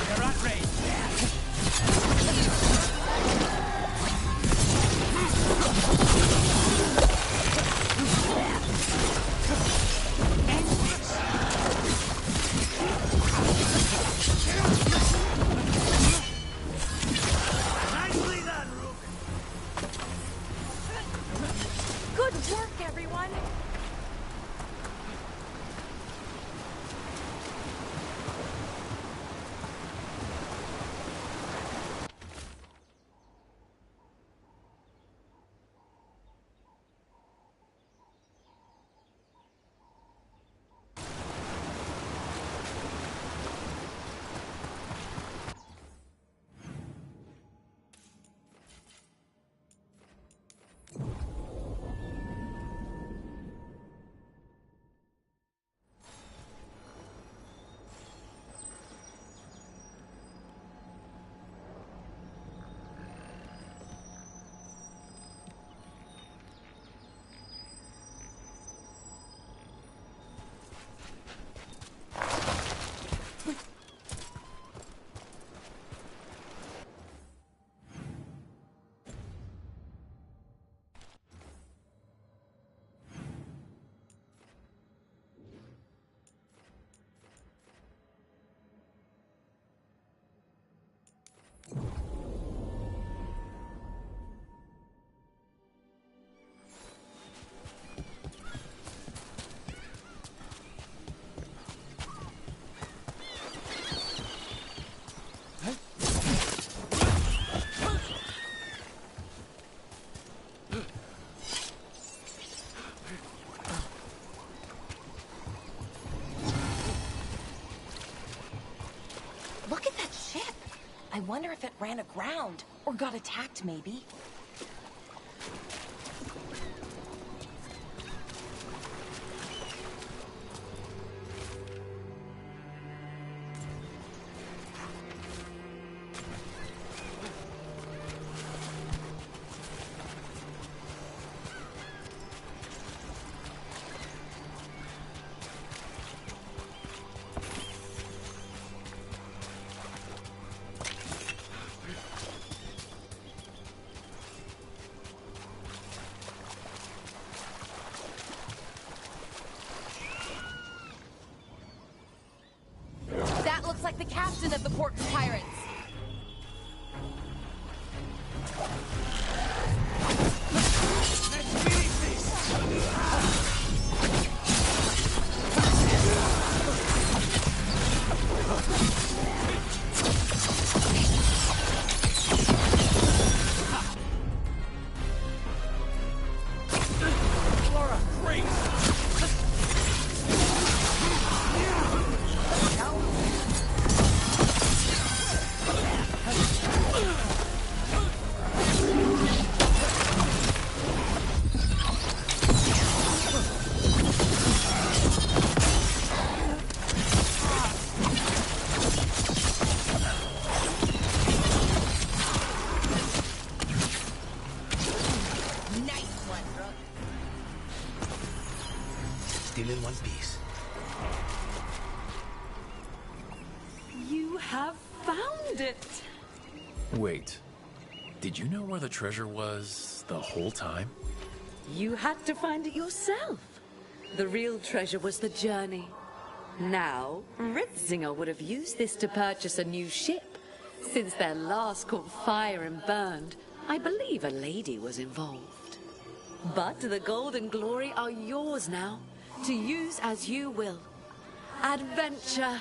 They're at range. I wonder if it ran aground, or got attacked, maybe. That looks like the captain of the Port Pirates. Still in one piece. You have found it! Wait. Did you know where the treasure was the whole time? You had to find it yourself. The real treasure was the journey. Now, Ritzinger would have used this to purchase a new ship. Since their last caught fire and burned, I believe a lady was involved. But the gold and glory are yours now, to use as you will. Adventure!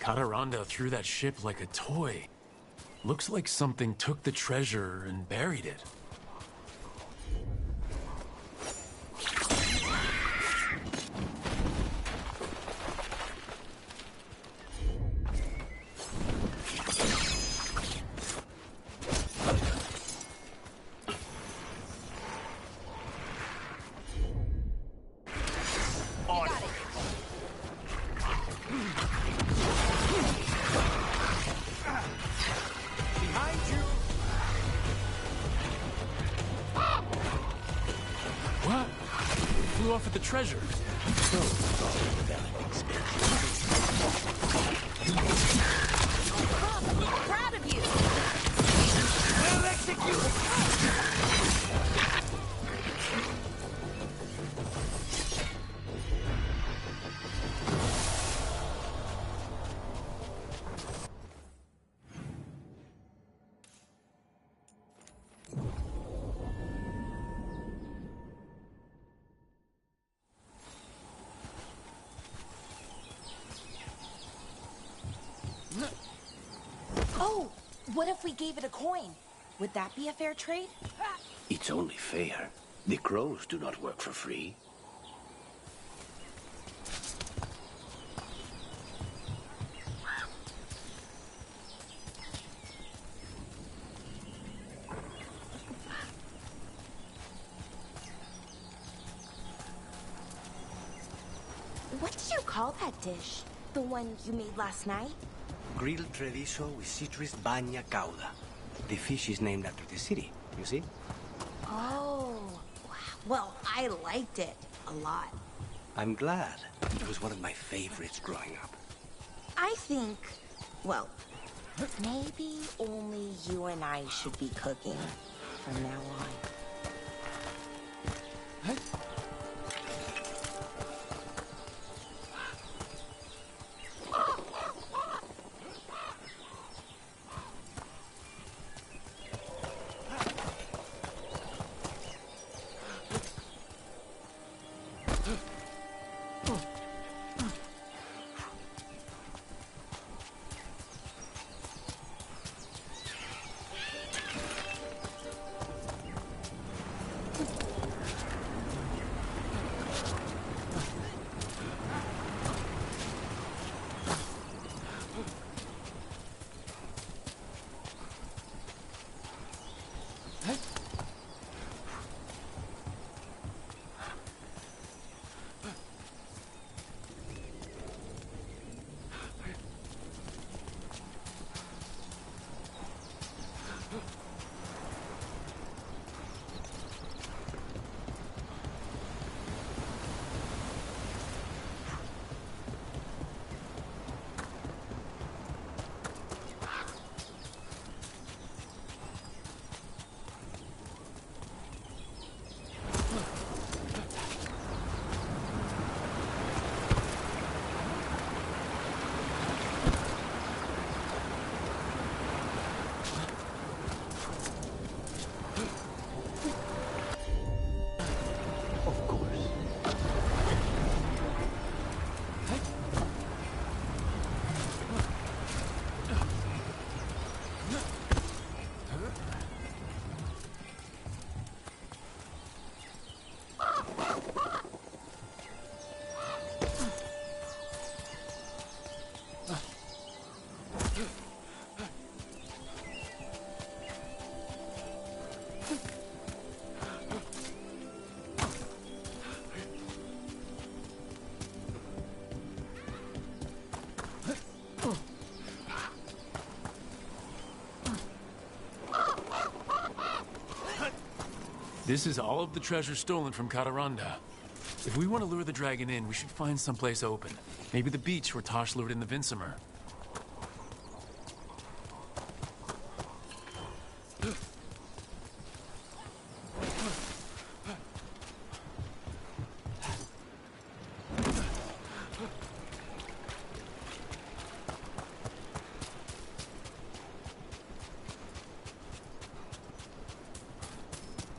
Cataranda threw that ship like a toy. Looks like something took the treasure and buried it. flew off with the treasure. So, developing Proud of you! We'll execute! Oh, what if we gave it a coin? Would that be a fair trade? It's only fair. The crows do not work for free. What did you call that dish? The one you made last night? Grilled treviso with citrus bagna cauda. The fish is named after the city, you see? Oh, well, I liked it a lot. I'm glad. It was one of my favorites growing up. I think, well, maybe only you and I should be cooking from now on. This is all of the treasure stolen from Cataranda. If we want to lure the dragon in, we should find someplace open. Maybe the beach where Tosh lured in the Vinsimer.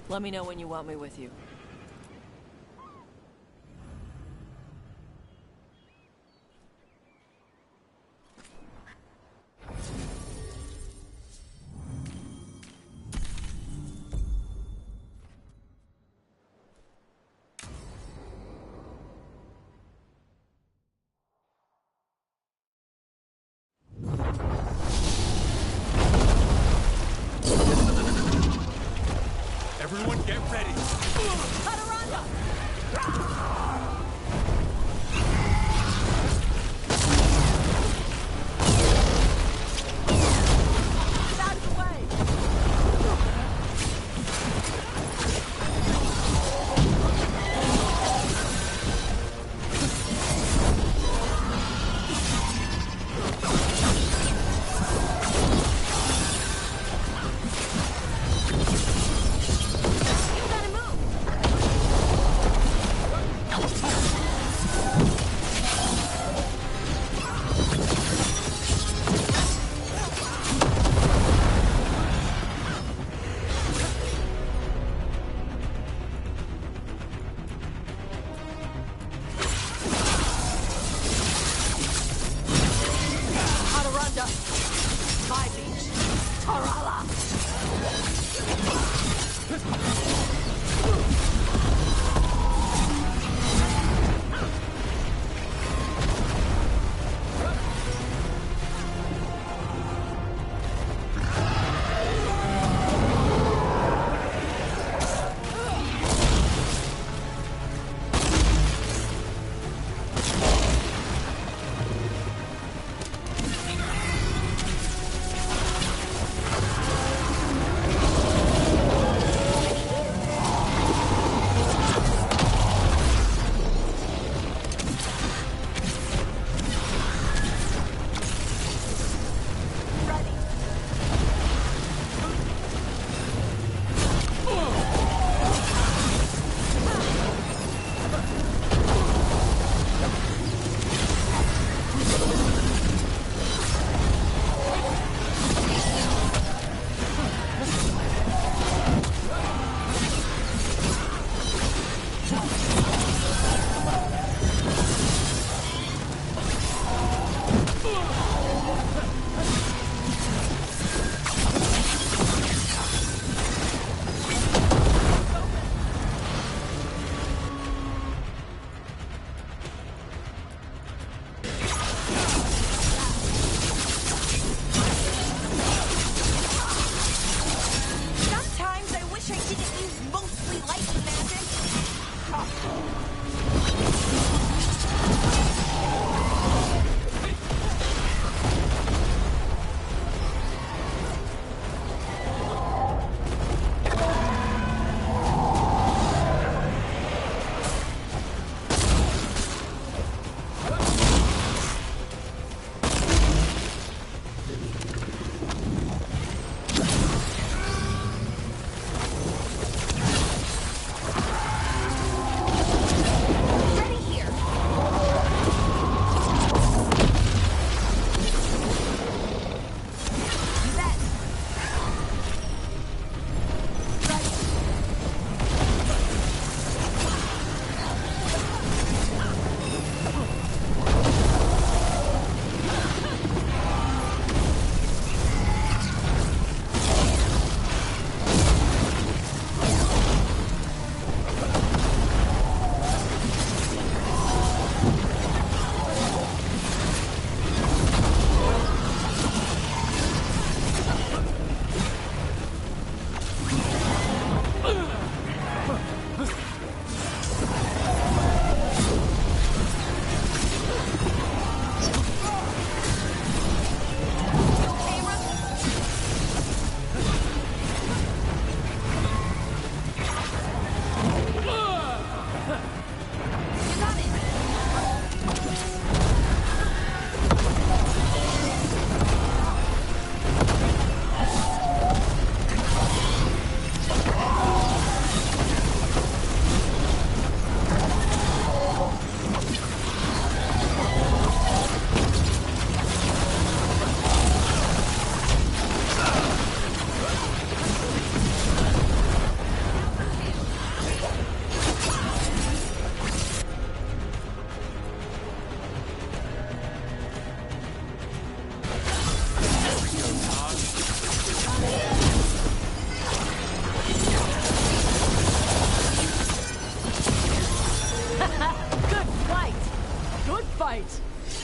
Let me know when you want me with you. Everyone get ready!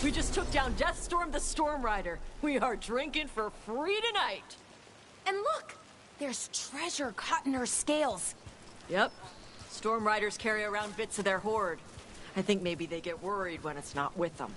We just took down Deathstorm the Storm Rider. We are drinking for free tonight. And look! There's treasure caught in her scales. Yep. Storm Riders carry around bits of their hoard. I think maybe they get worried when it's not with them.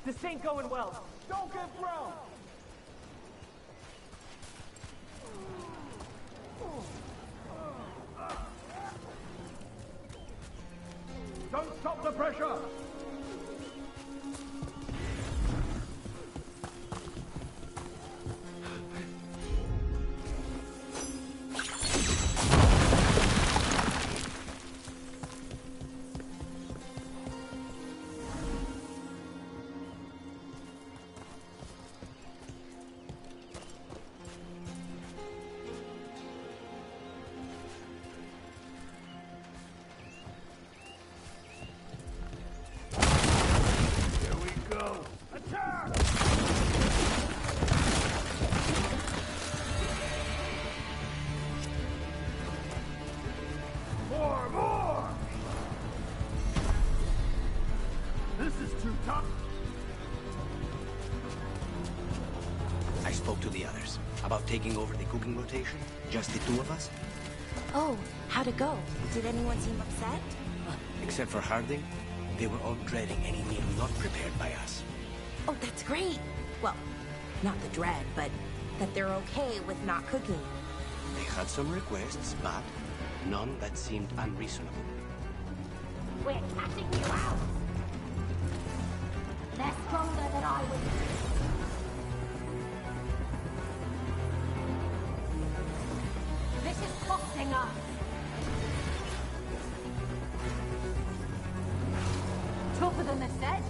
This ain't going well. Don't get thrown! Don't stop the pressure! About taking over the cooking rotation? Just the two of us? Oh, how'd it go? Did anyone seem upset? Except for Harding, they were all dreading any meal not prepared by us. Oh, that's great. Well, not the dread, but that they're okay with not cooking. They had some requests, but none that seemed unreasonable. We're cutting you out! They're stronger than I would be. This is costing us! Tougher than the set?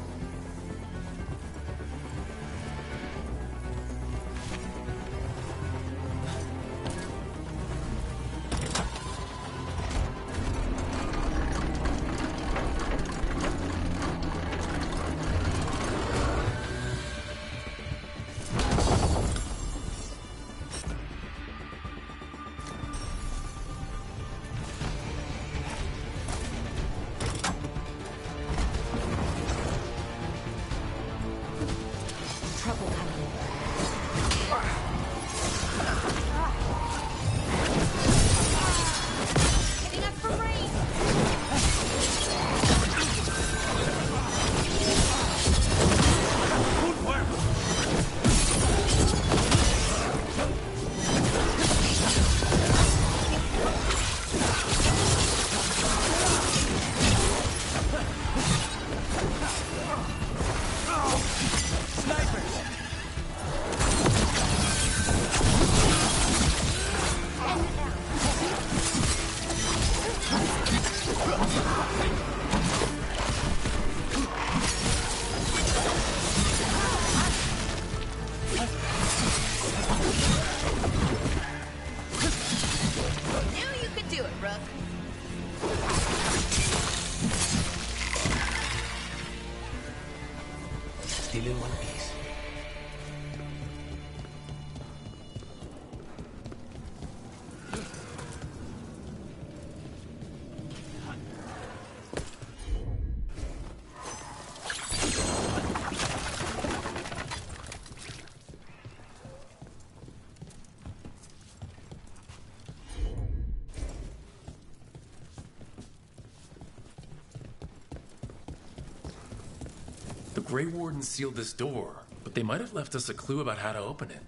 Grey Wardens sealed this door, but they might have left us a clue about how to open it.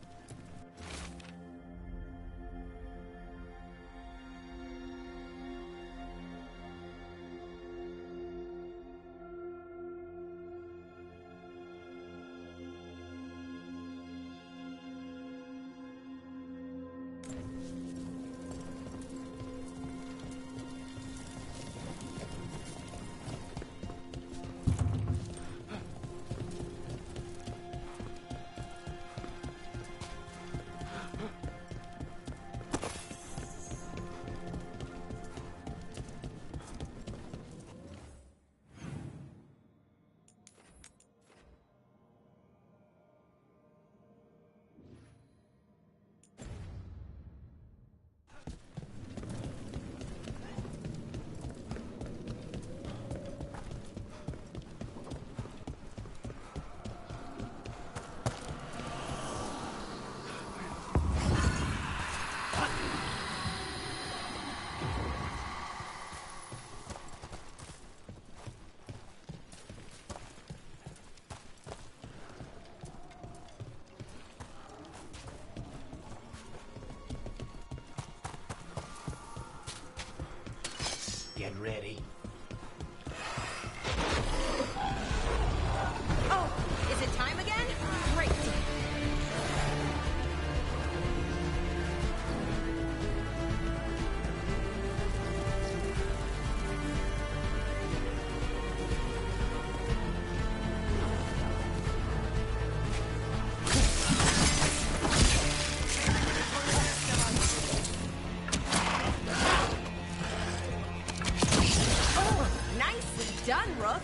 Get ready. Oh, is it time again? Great. Done, Rook.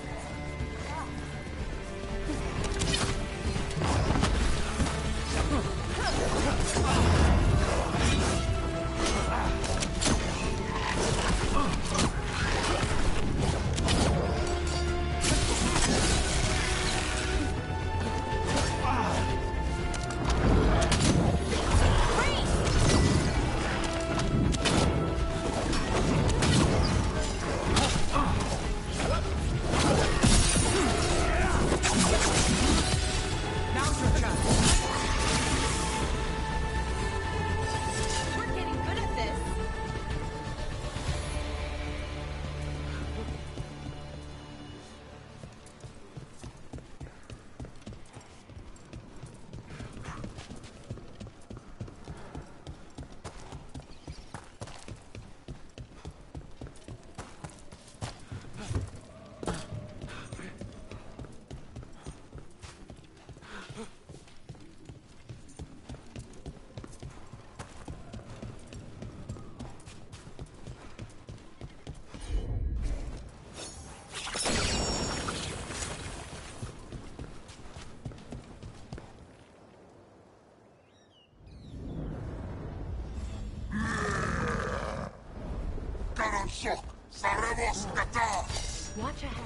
Watch ahead.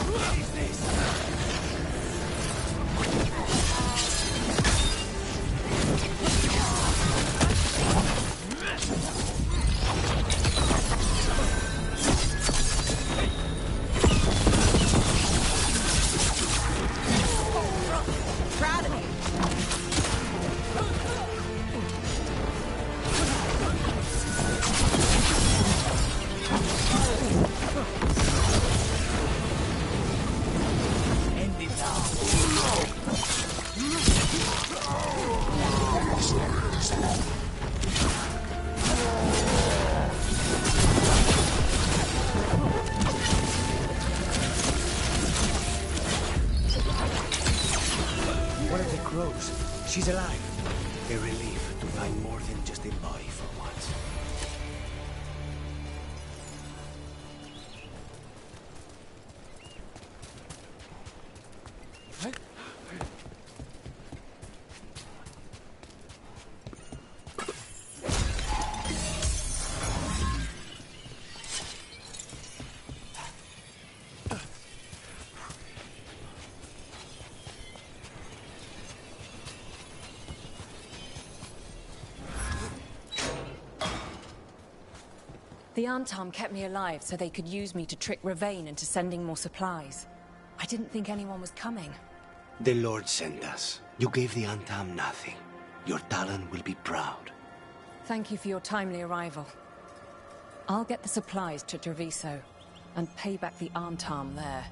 What is this? Proud of you. One of the crows. She's alive. A relief to find more than just a body for once. The Antam kept me alive so they could use me to trick Ravain into sending more supplies. I didn't think anyone was coming. The Lord sent us. You gave the Antam nothing. Your Talon will be proud. Thank you for your timely arrival. I'll get the supplies to Treviso and pay back the Antam there.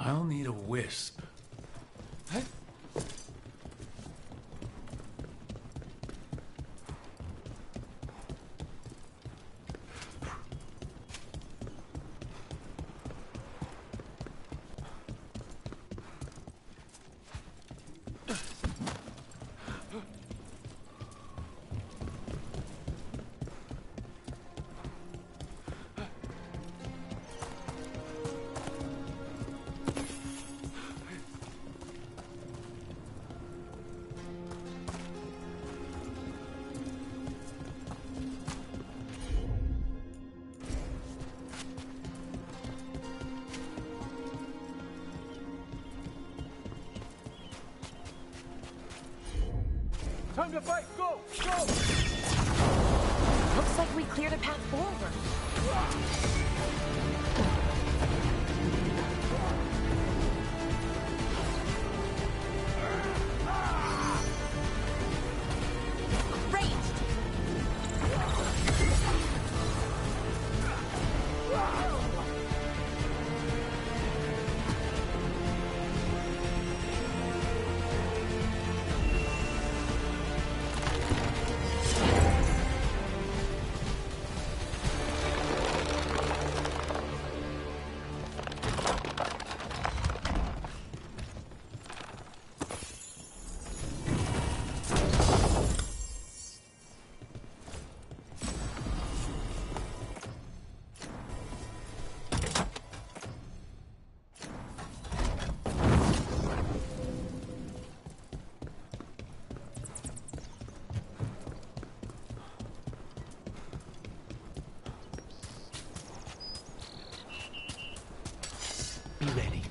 I'll need a wisp. Time to fight! Go! Go! Looks like we cleared a path forward. Be ready.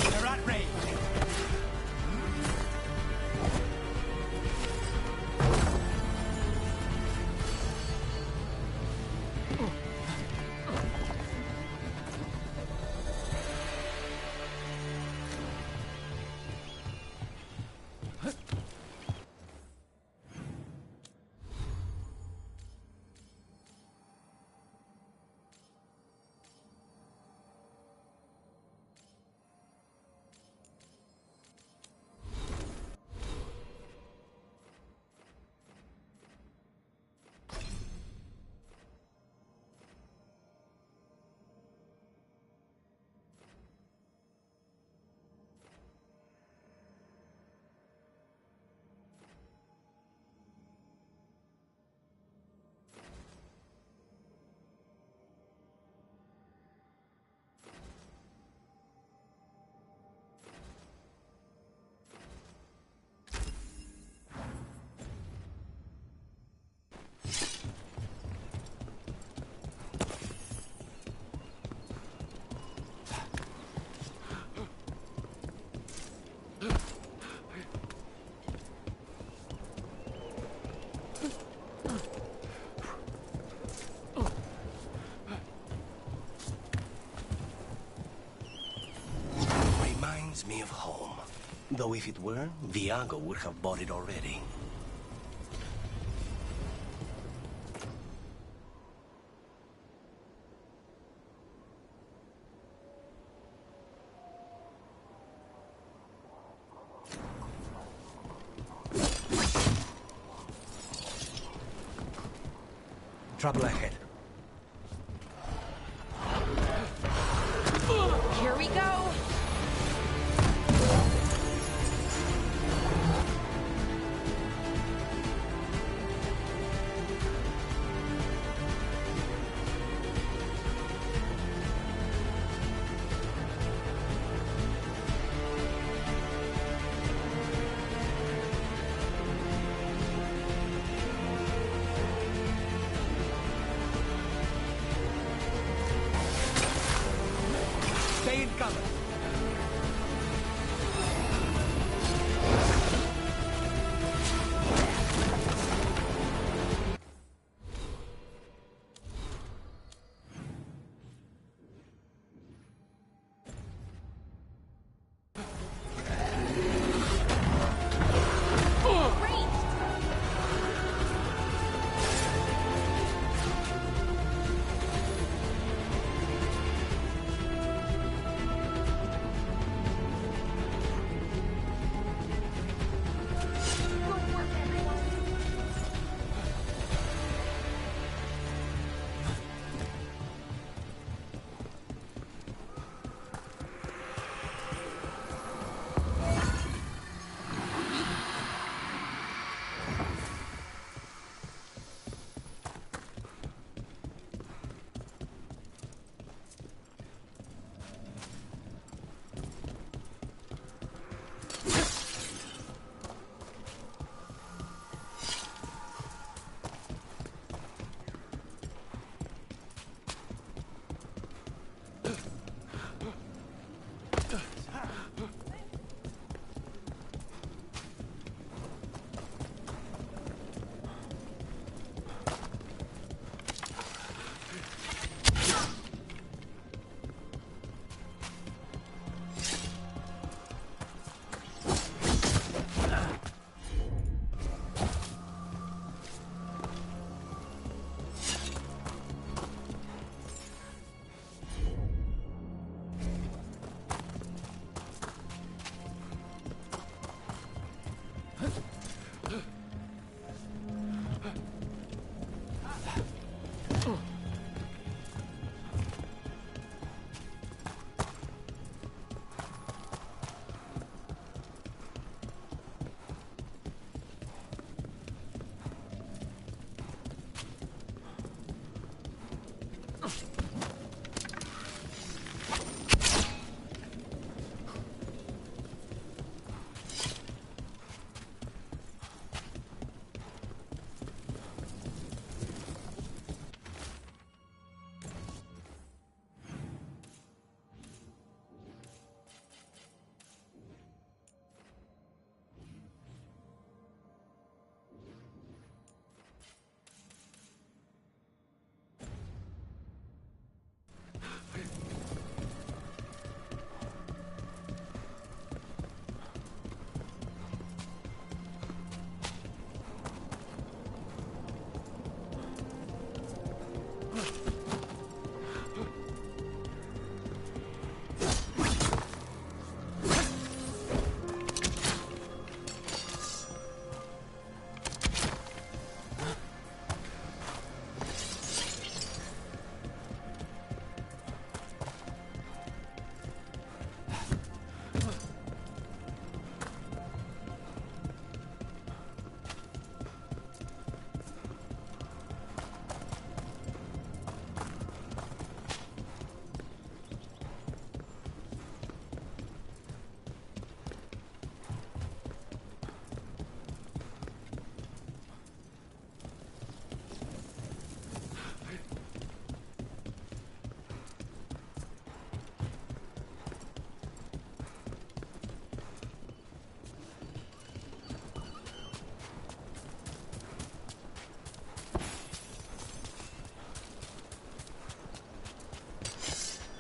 They're at range. Reminds me of home. Though if it were, Viago would have bought it already. trouble ahead. Here we go. Stay in cover.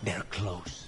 They're close.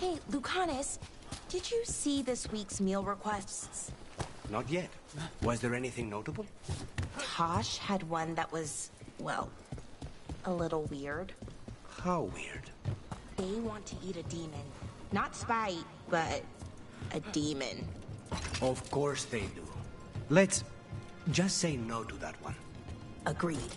Hey, Lucanus, did you see this week's meal requests? Not yet. Was there anything notable? Tosh had one that was, well, a little weird. How weird? They want to eat a demon. Not spite, but a demon. Of course they do. Let's just say no to that one. Agreed.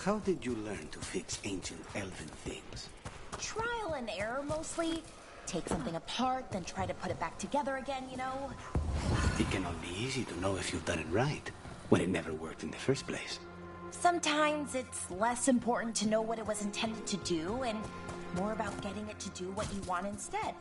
How did you learn to fix ancient elven things? Trial and error, mostly. Take something apart, then try to put it back together again, you know? It cannot be easy to know if you've done it right, when it never worked in the first place. Sometimes it's less important to know what it was intended to do, and more about getting it to do what you want instead.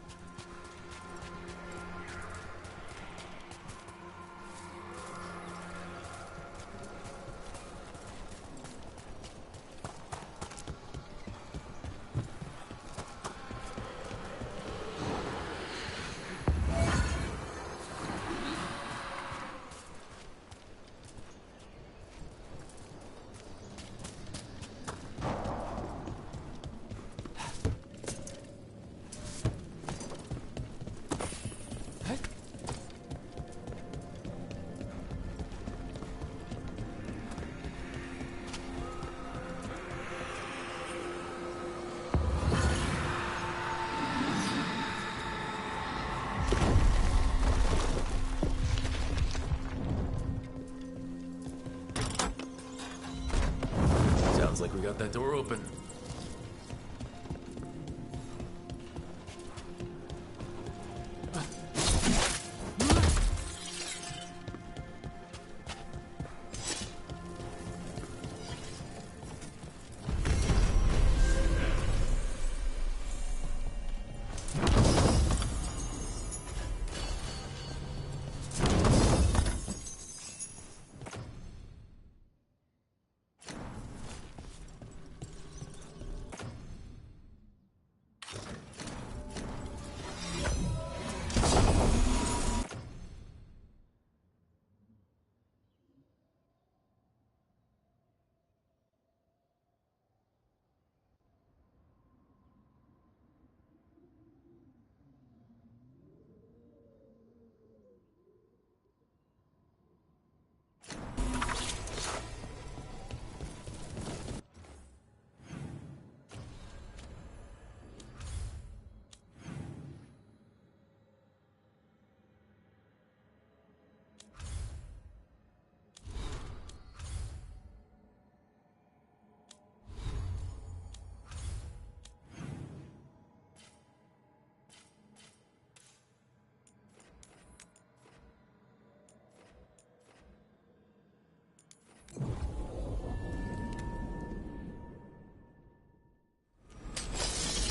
Sounds like we got that door open.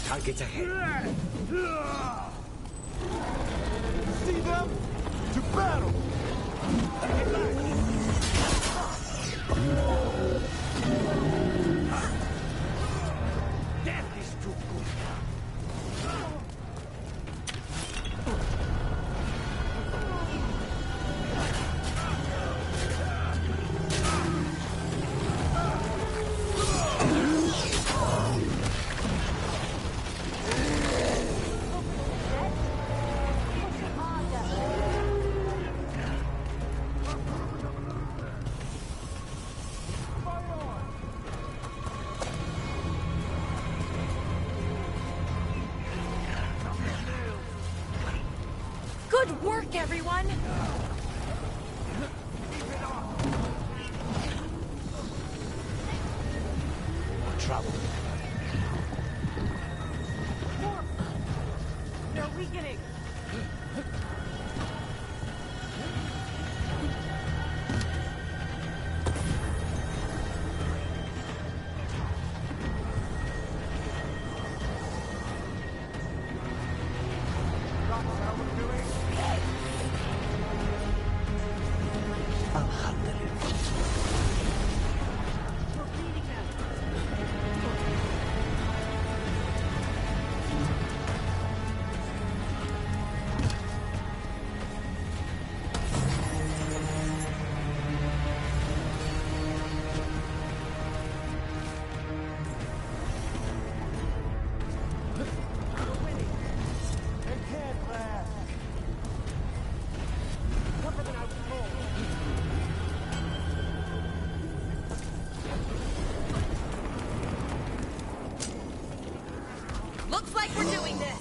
Targets ahead. See them? To battle! Death is too good. Good work, everyone! Trouble. They're weakening! Looks like we're doing this!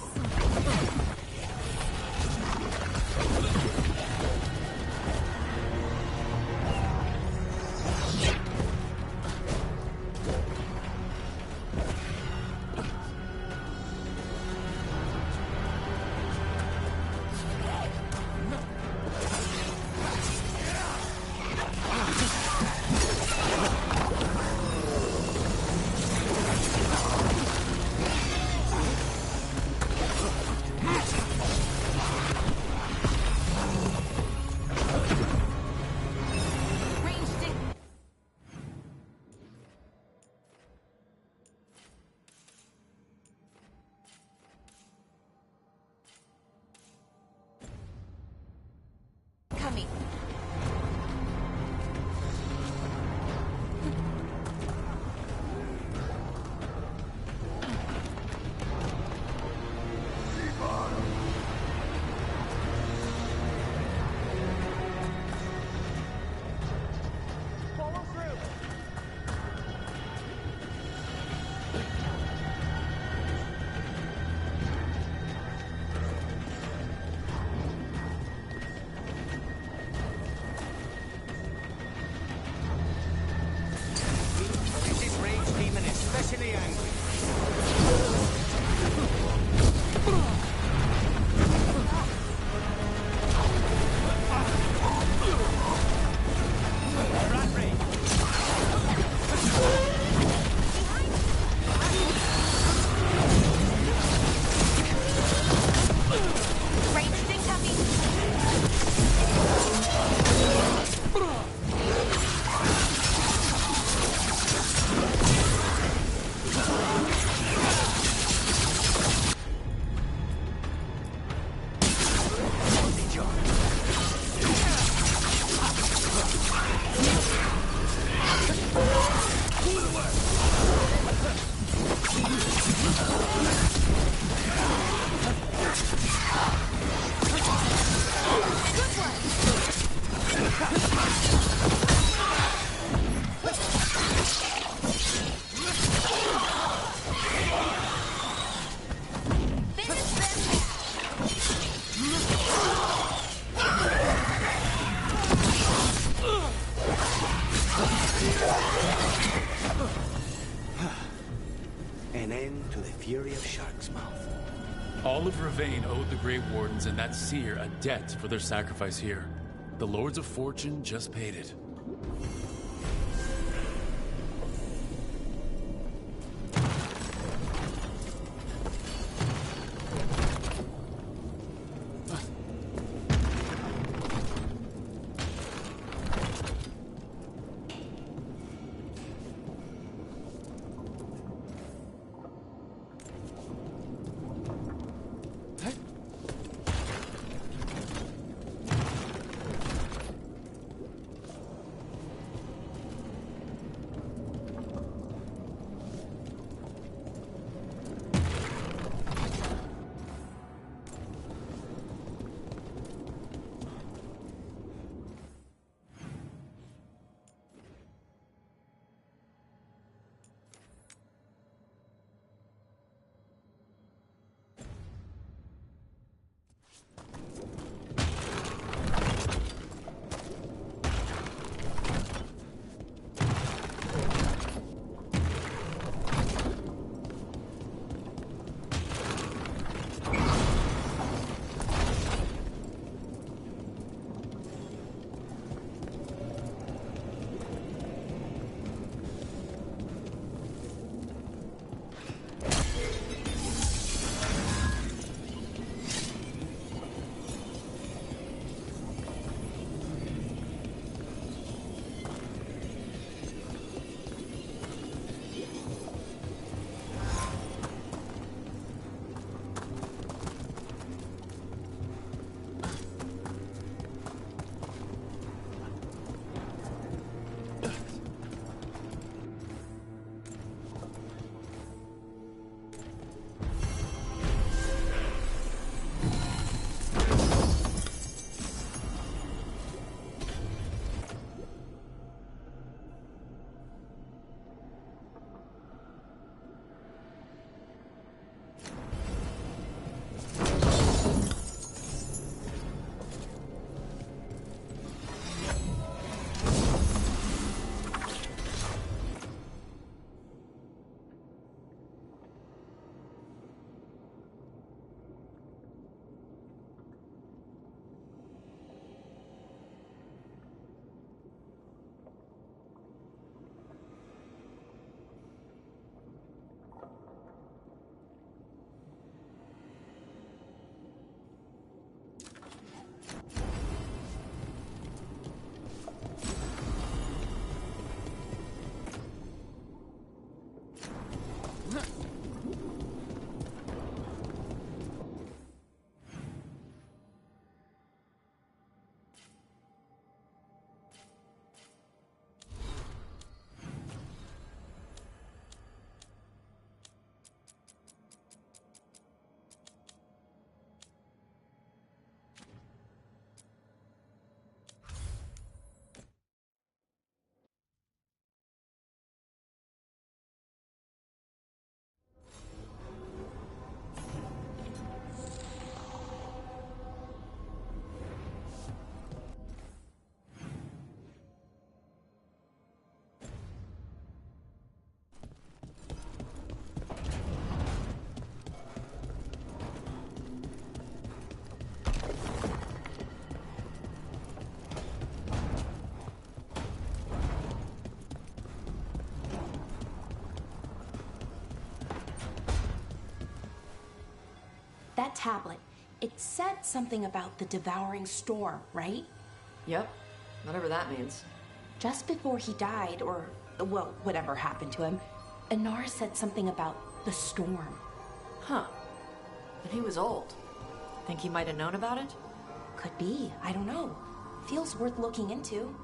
An end to the fury of Shark's Mouth. All of Ravane owed the Grey Wardens and that seer a debt for their sacrifice here. The Lords of Fortune just paid it. That tablet, it said something about the devouring storm, right? Yep, whatever that means. Just before he died, or, well, whatever happened to him, Anar said something about the storm. Huh. But he was old. Think he might have known about it? Could be. I don't know. Feels worth looking into.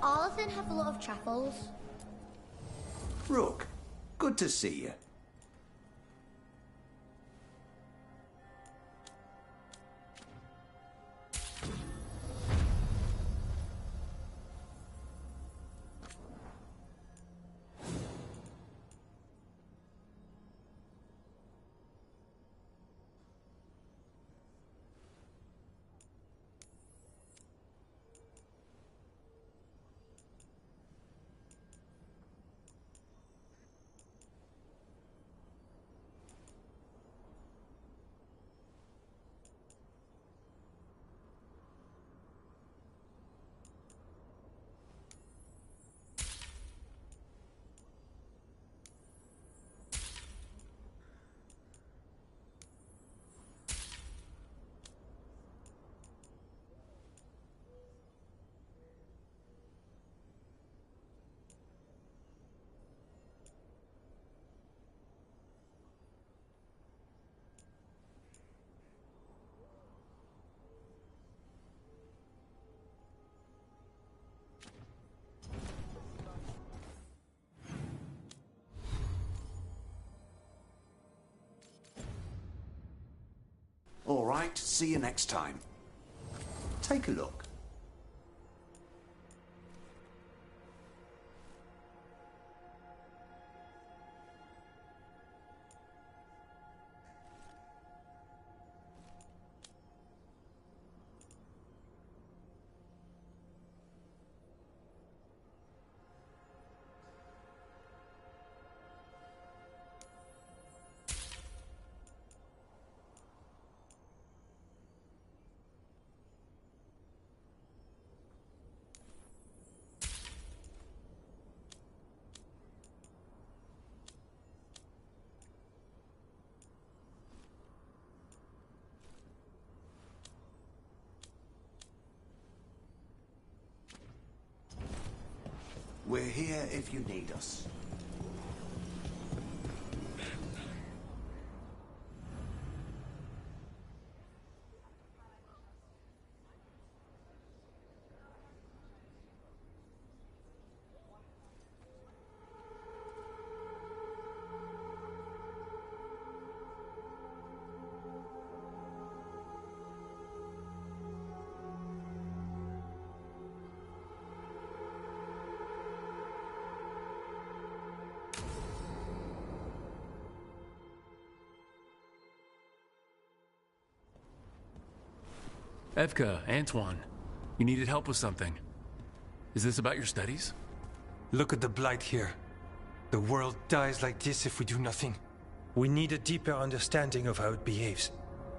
Arlington have a lot of truffles? Rook, good to see you. All right, see you next time. Take a look. We're here if you need us. Evka, Antoine, you needed help with something. Is this about your studies? Look at the blight here. The world dies like this if we do nothing. We need a deeper understanding of how it behaves.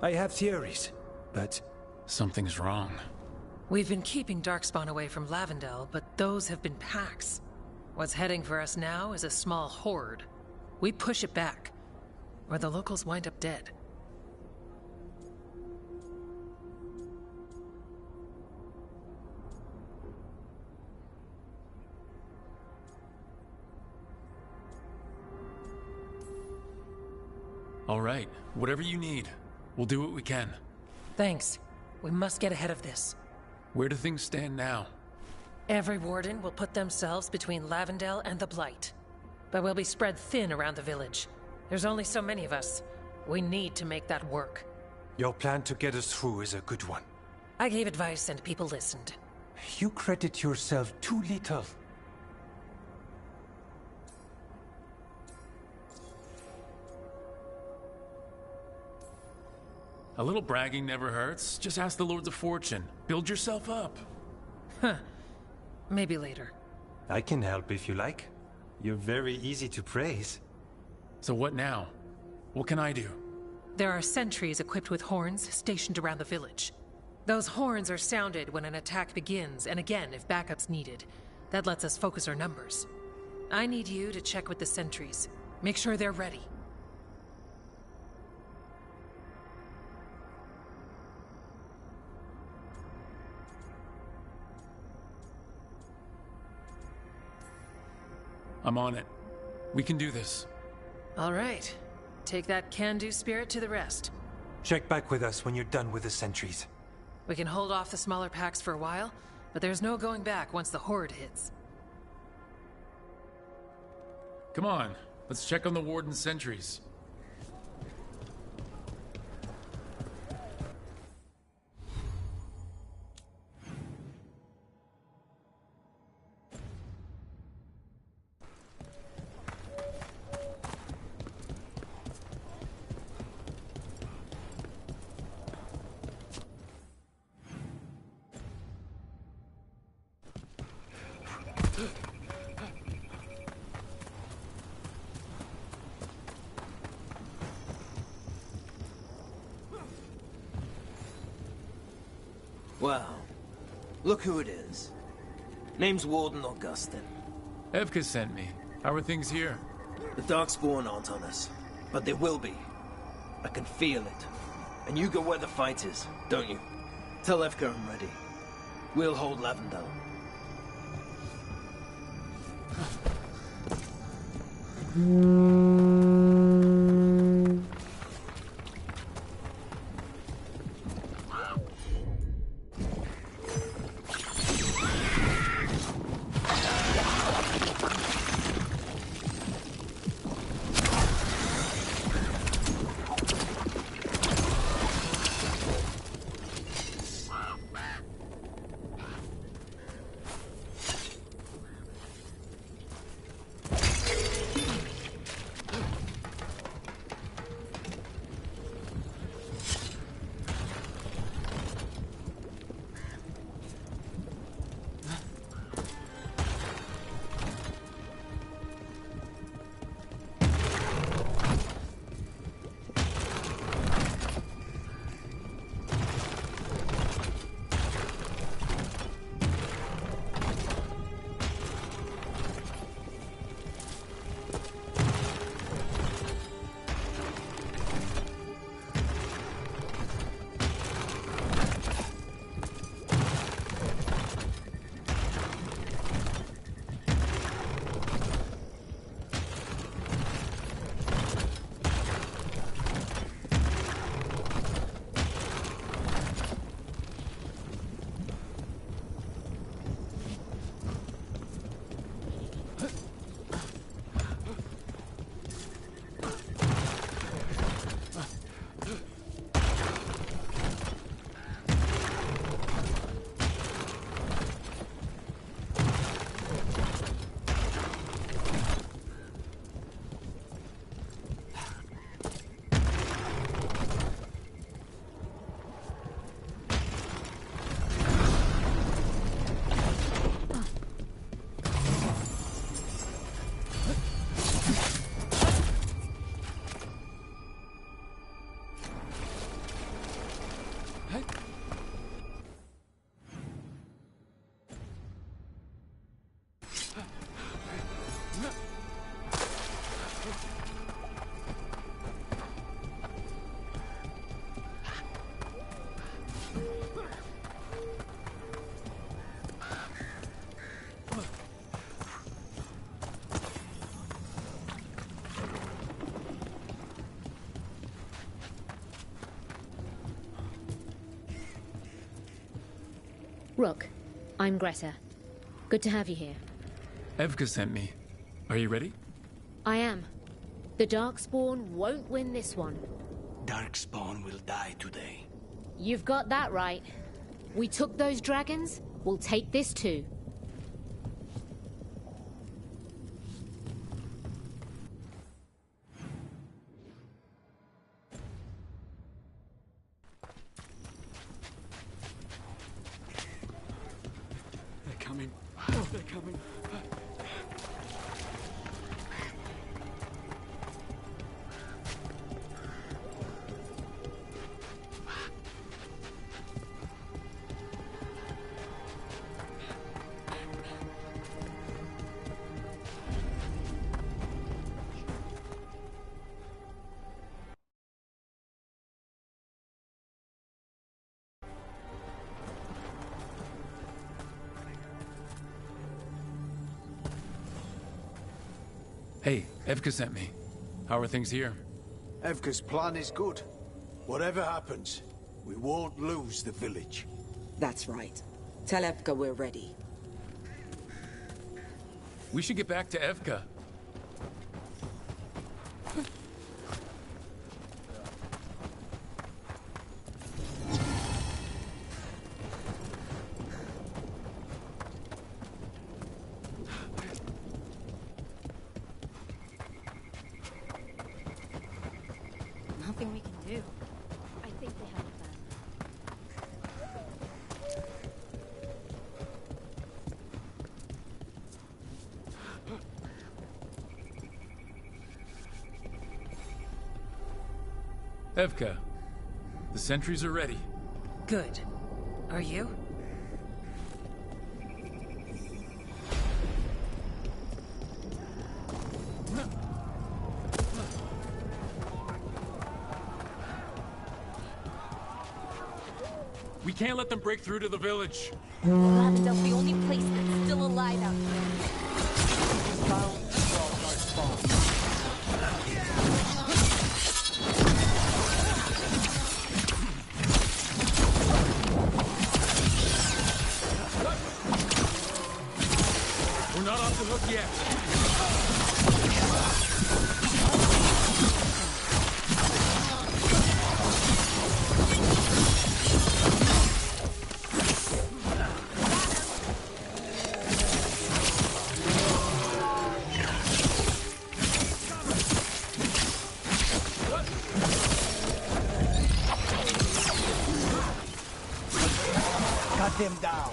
I have theories, but... Something's wrong. We've been keeping Darkspawn away from Lavendel, but those have been packs. What's heading for us now is a small horde. We push it back, or the locals wind up dead. All right, whatever you need. We'll do what we can. Thanks. We must get ahead of this. Where do things stand now? Every warden will put themselves between Lavendel and the Blight. But we'll be spread thin around the village. There's only so many of us. We need to make that work. Your plan to get us through is a good one. I gave advice and people listened. You credit yourself too little. A little bragging never hurts. Just ask the Lords of Fortune. Build yourself up. Huh. Maybe later. I can help if you like. You're very easy to praise. So what now? What can I do? There are sentries equipped with horns stationed around the village. Those horns are sounded when an attack begins, and again if backup's needed. That lets us focus our numbers. I need you to check with the sentries. Make sure they're ready. I'm on it. We can do this. All right. Take that can-do spirit to the rest. Check back with us when you're done with the sentries. We can hold off the smaller packs for a while, but there's no going back once the horde hits. Come on, let's check on the Warden's sentries. Well, look who it is. Name's Warden Augustin. Evka sent me. How are things here? The Darkspawn aren't on us, but they will be. I can feel it. And you go where the fight is, don't you? Tell Evka I'm ready. We'll hold Lavendale. Rook, I'm Greta. Good to have you here. Evka sent me. Are you ready? I am. The Darkspawn won't win this one. Darkspawn will die today. You've got that right. We took those dragons, we'll take this too. They're coming. Oh, they're coming. Hey, Evka sent me. How are things here? Evka's plan is good. Whatever happens, we won't lose the village. That's right. Tell Evka we're ready. We should get back to Evka. Nothing we can do. I think they have a plan. Evka, the sentries are ready. Good. Are you? We can't let them break through to the village. Lavendel's the only place that's still alive out here. We're not off the hook yet. Cut them down.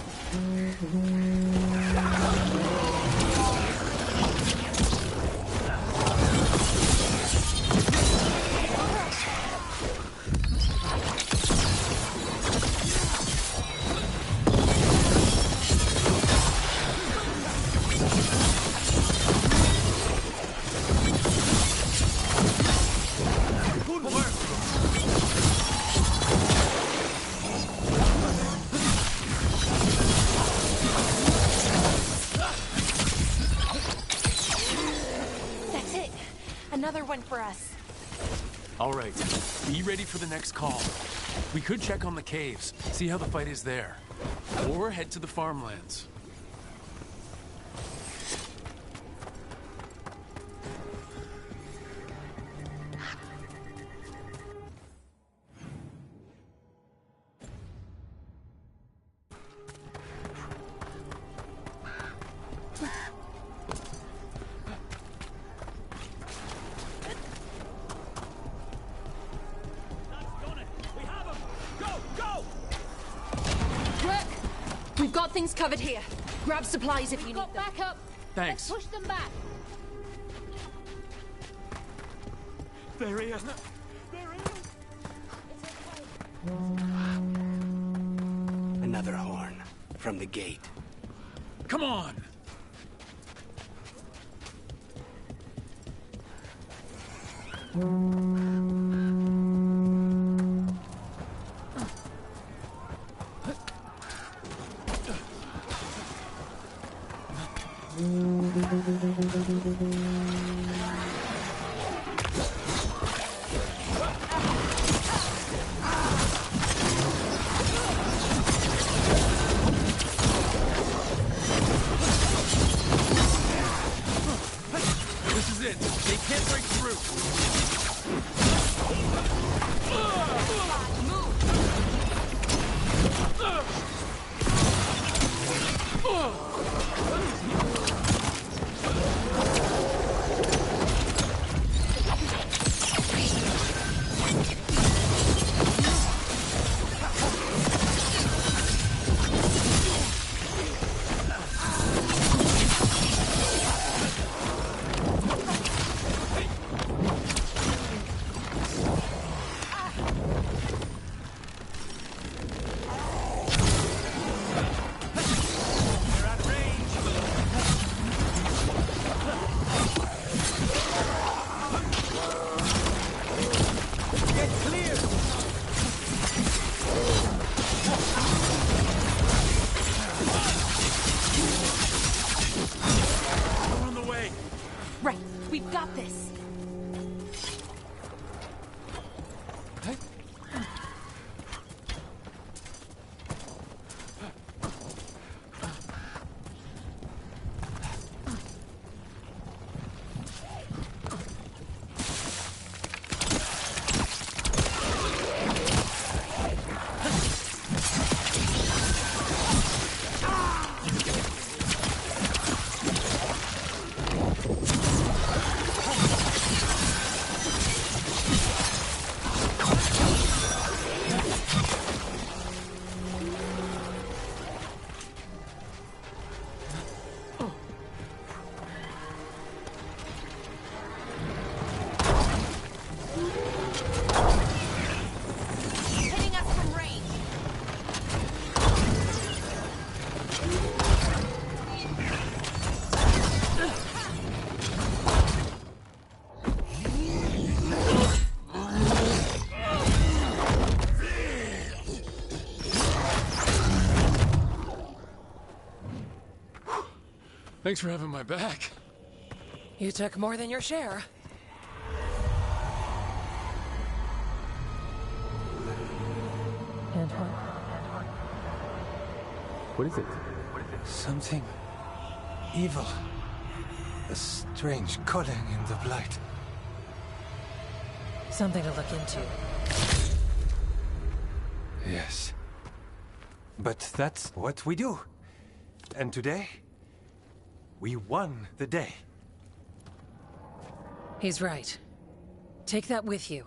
That's it. Another one for us. All right, be ready for the next call. We could check on the caves, see how the fight is there. Or head to the farmlands. We've got things covered here. Grab supplies if you need them. Back up. Thanks. Let's push them back. There he is. Another horn from the gate. Come on! This is it. They can't break through. Thanks for having my back. You took more than your share. Antoine? What is it? Something evil. A strange calling in the blight. Something to look into. Yes. But that's what we do. And today, we won the day. He's right. Take that with you.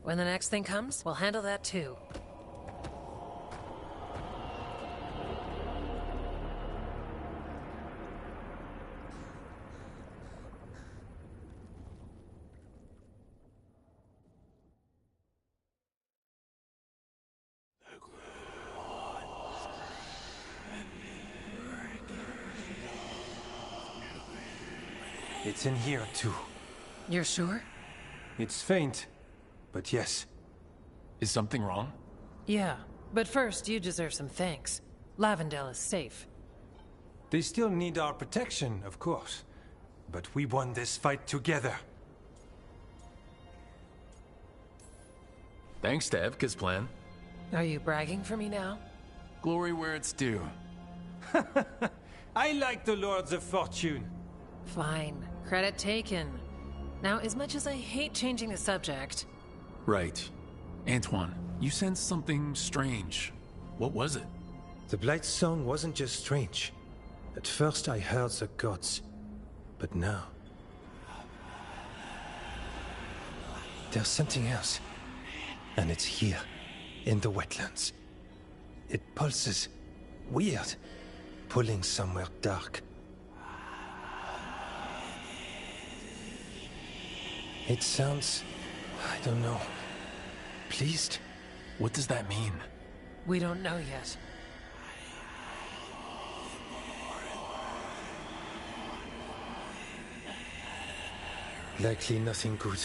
When the next thing comes, we'll handle that too. It's in here, too. You're sure? It's faint, but yes. Is something wrong? Yeah, but first you deserve some thanks. Lavendale is safe. They still need our protection, of course. But we won this fight together. Thanks to Evka's plan. Are you bragging for me now? Glory where it's due. I like the Lords of Fortune. Fine. Credit taken. Now, as much as I hate changing the subject... Right. Antoine, you sensed something strange. What was it? The Blight's song wasn't just strange. At first I heard the gods. But now... there's something else. And it's here, in the wetlands. It pulses. Weird. Pulling somewhere dark. It sounds... I don't know. Pleased? What does that mean? We don't know yet. Likely nothing good.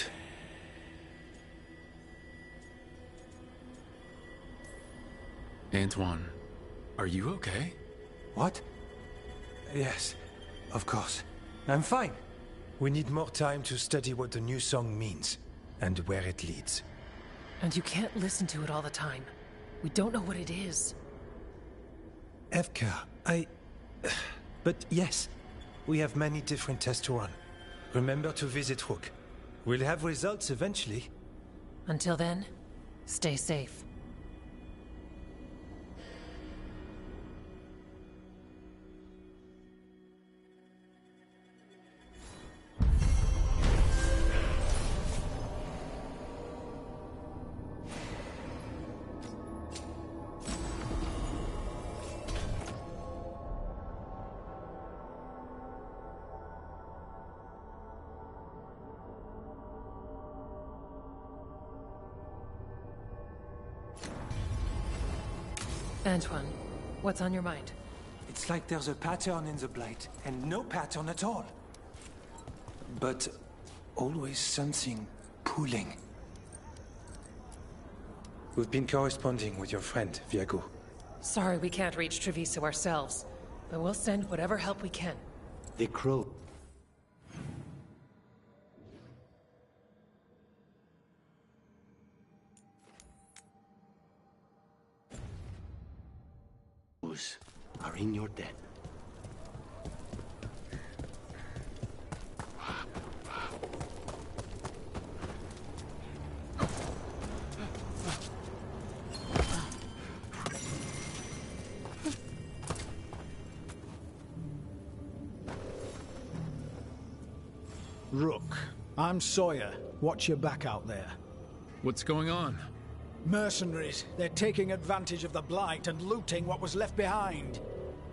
Antoine, are you okay? What? Yes, of course. I'm fine. We need more time to study what the new song means, and where it leads. And you can't listen to it all the time. We don't know what it is. Evka, But yes, we have many different tests to run. Remember to visit Rook. We'll have results eventually. Until then, stay safe. Antoine, what's on your mind? It's like there's a pattern in the Blight, and no pattern at all. But always something pulling. We've been corresponding with your friend, Viago. Sorry we can't reach Treviso ourselves, but we'll send whatever help we can. The crow. Are in your debt. Rook, I'm Sawyer. Watch your back out there. What's going on? Mercenaries. They're taking advantage of the Blight and looting what was left behind.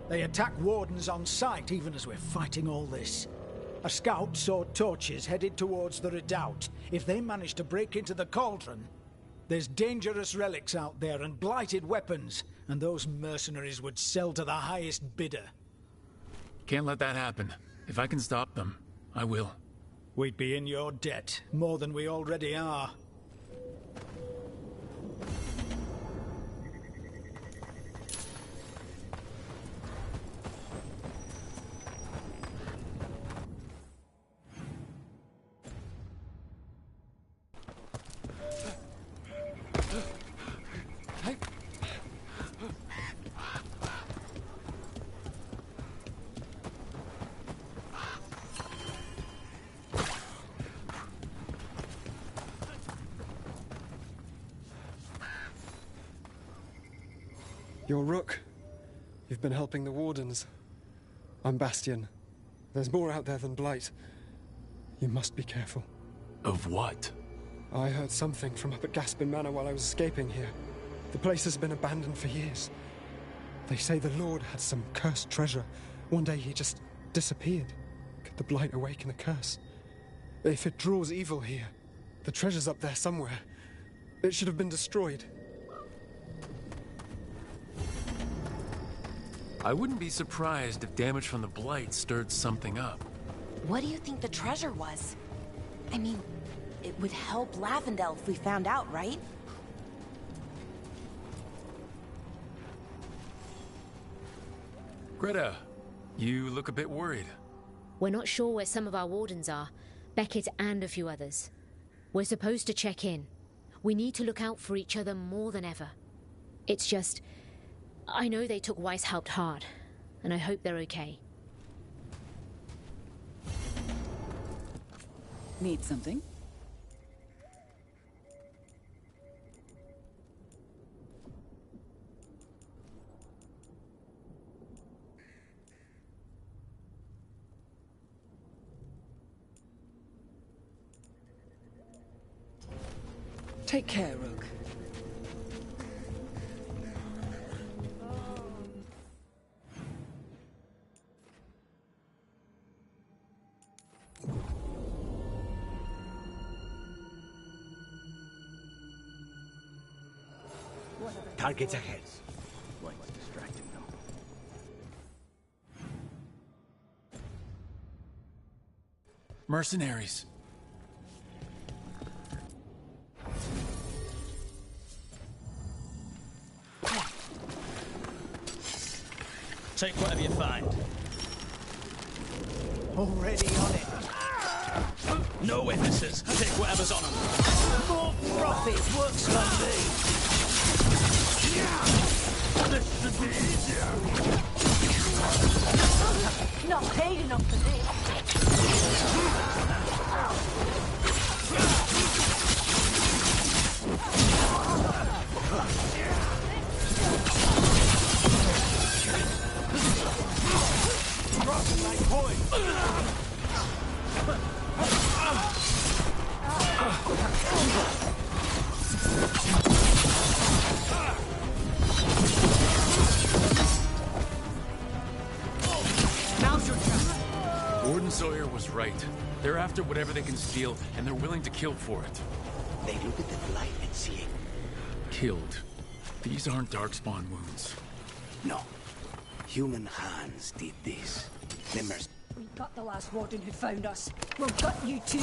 They attack wardens on sight even as we're fighting all this. A scout saw torches headed towards the redoubt. If they manage to break into the cauldron, there's dangerous relics out there and blighted weapons, and those mercenaries would sell to the highest bidder. Can't let that happen. If I can stop them, I will. We'd be in your debt, more than we already are. You're Rook. You've been helping the Wardens. I'm Bastion. There's more out there than Blight. You must be careful. Of what? I heard something from up at Gaspin Manor while I was escaping here. The place has been abandoned for years. They say the Lord had some cursed treasure. One day he just disappeared. Could the Blight awaken the curse? If it draws evil here, the treasure's up there somewhere. It should have been destroyed. I wouldn't be surprised if damage from the Blight stirred something up. What do you think the treasure was? I mean, it would help Lavendel if we found out, right? Greta, you look a bit worried. We're not sure where some of our wardens are. Beckett and a few others. We're supposed to check in. We need to look out for each other more than ever. It's just... I know they took Weishaupt hard, and I hope they're okay. Need something? Take care, Rook. Targets ahead. What's distracting them? Mercenaries. Take whatever you find. Already on it. No witnesses. Take whatever's on them. More profit works like me. This should be easier. Not paid enough for this. Crossing my point. Warden Sawyer was right. They're after whatever they can steal, and they're willing to kill for it. They look at the Blight and see it. Killed. These aren't Darkspawn wounds. No. Human hands did this. The We got the last warden who found us. We'll gut you too.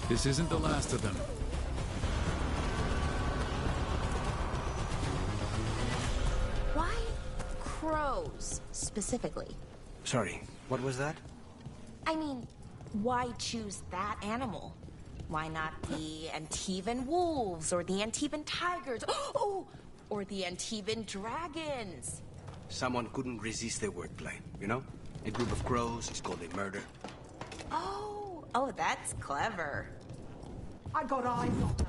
This isn't the last of them. Why crows, specifically? Sorry, what was that? I mean, why choose that animal? Why not the Antivan wolves, or the Antivan tigers, oh, or the Antivan dragons? Someone couldn't resist the wordplay, you know? A group of crows is called a murder. Oh, that's clever. I got eyes on her.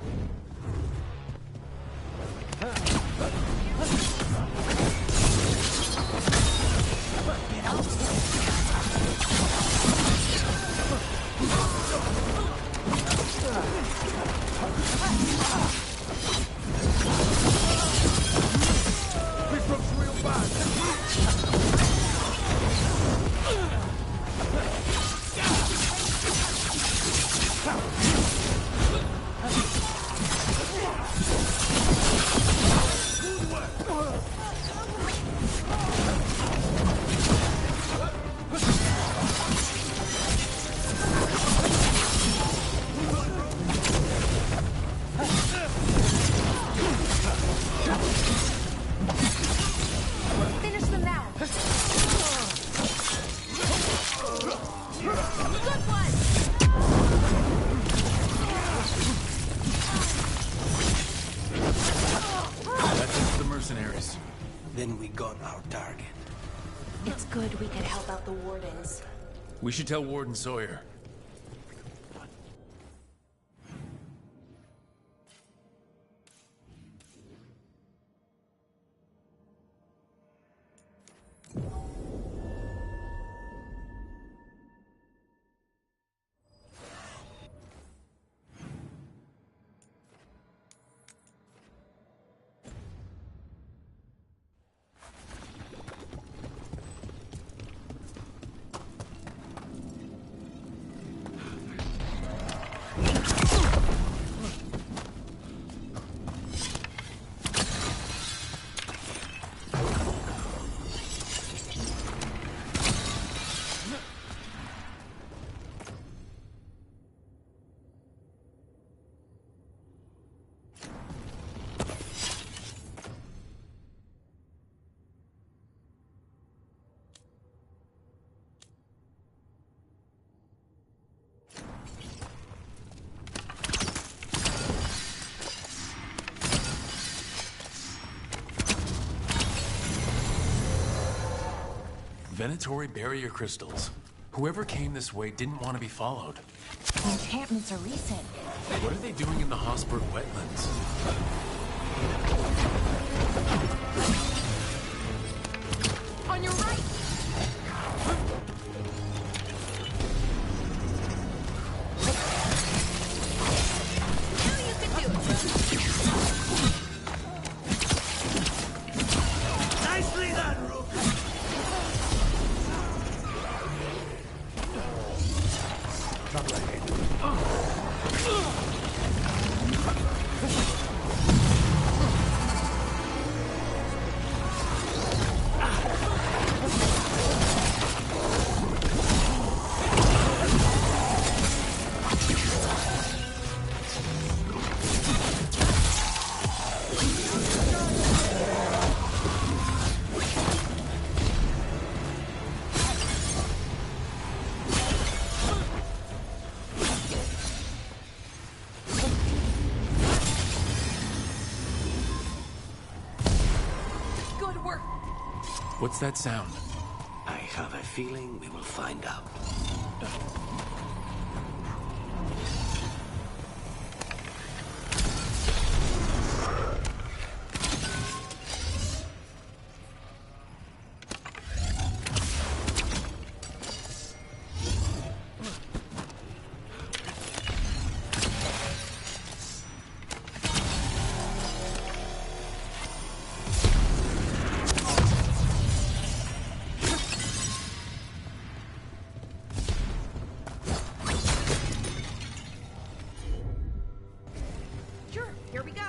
This looks real bad. Good, we could help out the wardens. We should tell Warden Sawyer. Venatory barrier crystals. Whoever came this way didn't want to be followed. The enchantments are recent. What are they doing in the Hosburg wetlands? On your right! Now you can do it! Nicely done, Rook! What's that sound? I have a feeling we will find out. Here we go.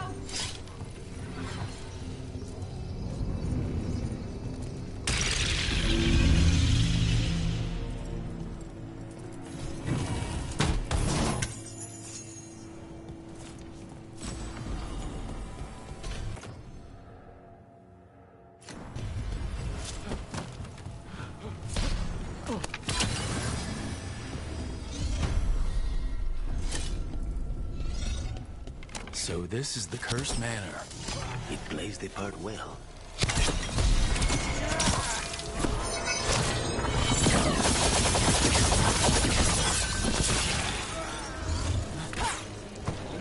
So this is the Cursed Manor. It plays the part well.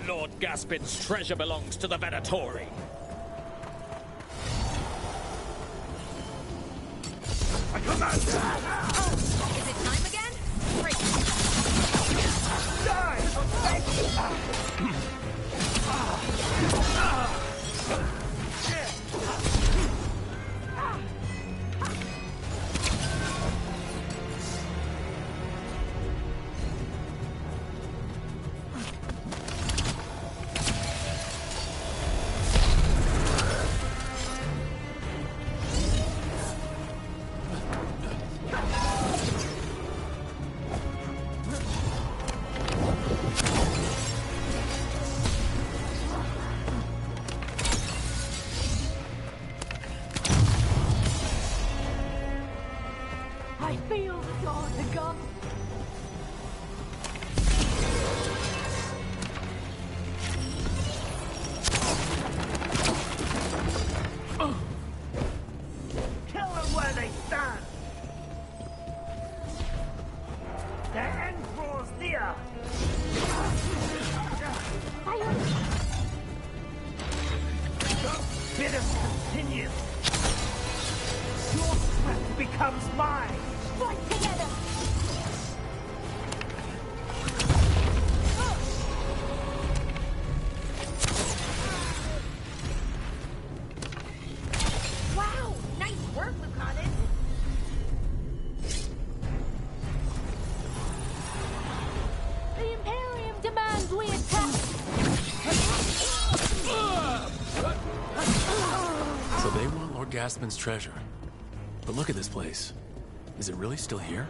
Lord Gaspin's treasure belongs to the Venatori. I command! Is it time again? Great. I feel the dawn to come. Tell them where they stand! Fight together! Wow! Nice work, Lucanus! The Imperium demands we attack! So they want Lord Gaspin's treasure. But look at this place. Is it really still here?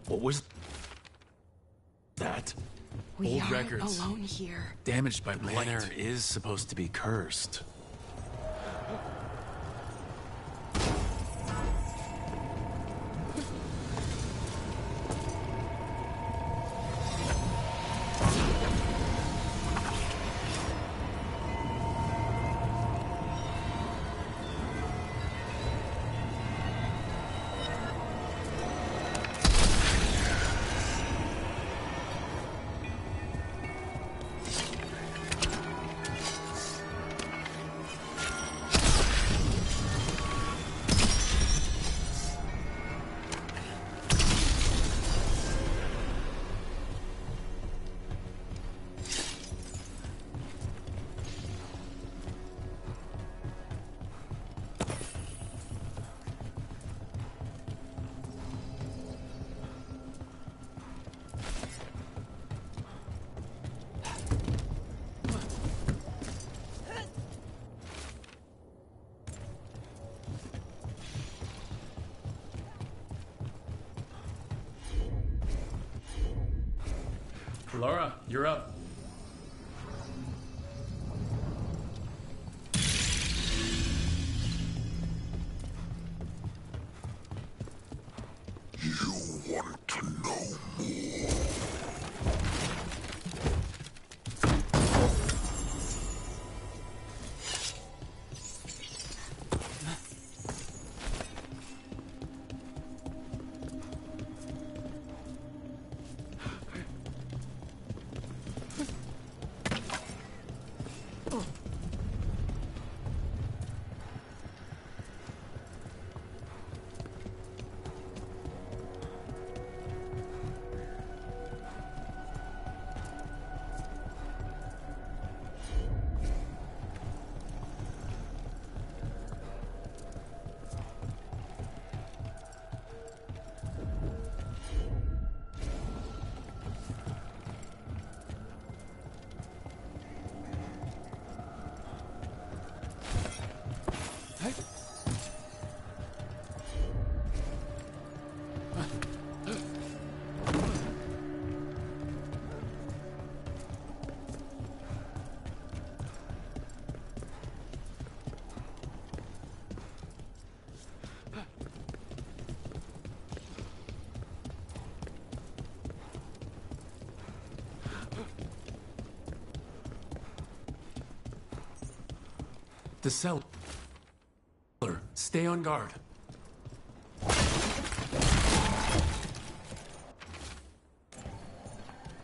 What was that? We Old aren't records. alone here. Damaged by blight. Manor is supposed to be cursed. Laura, you're up. You want to know more? The cellar. Stay on guard.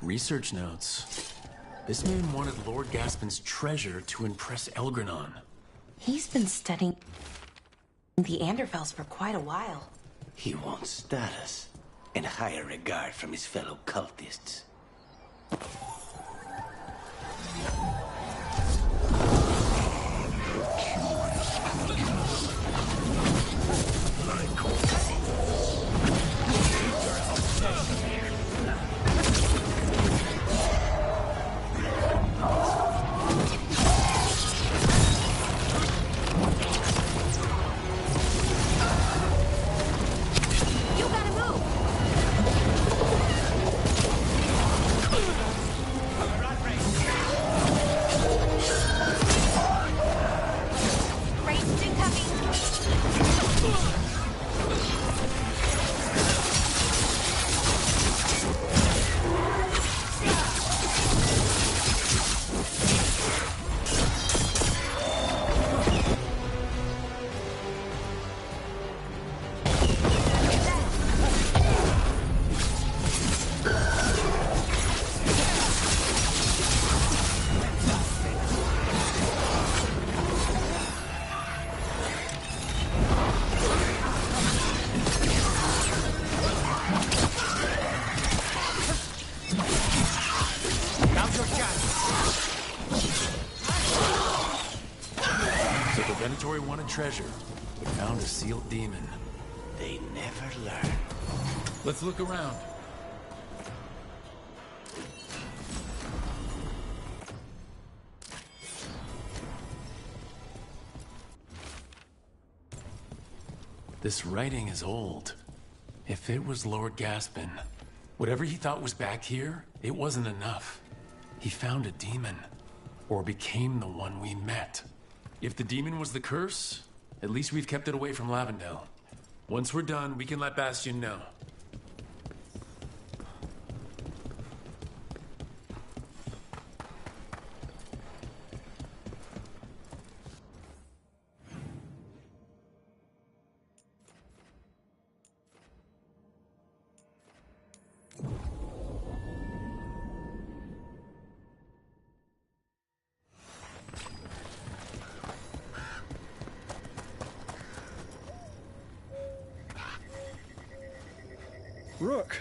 Research notes. This man wanted Lord Gaspin's treasure to impress Elgranon. He's been studying the Anderfels for quite a while. He wants status and higher regard from his fellow cultists. You gotta move! Venatori wanted treasure, but found a sealed demon. They never learn. Let's look around. This writing is old. If it was Lord Gaspin, whatever he thought was back here, it wasn't enough. He found a demon, or became the one we met. If the demon was the curse, at least we've kept it away from Lavendel. Once we're done, we can let Bastion know. Rook!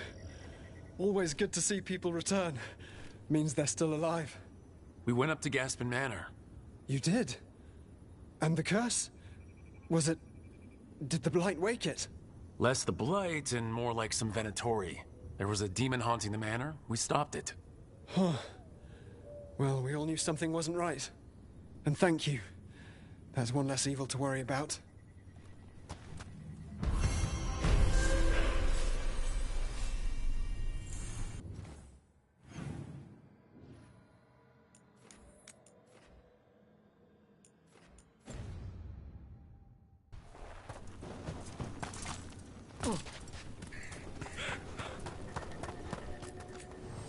Always good to see people return. Means they're still alive. We went up to Gaspin Manor. You did? And the curse? Was it... Did the Blight wake it? Less the Blight and more like some Venatori. There was a demon haunting the manor. We stopped it. Huh. Well, we all knew something wasn't right. And thank you. There's one less evil to worry about.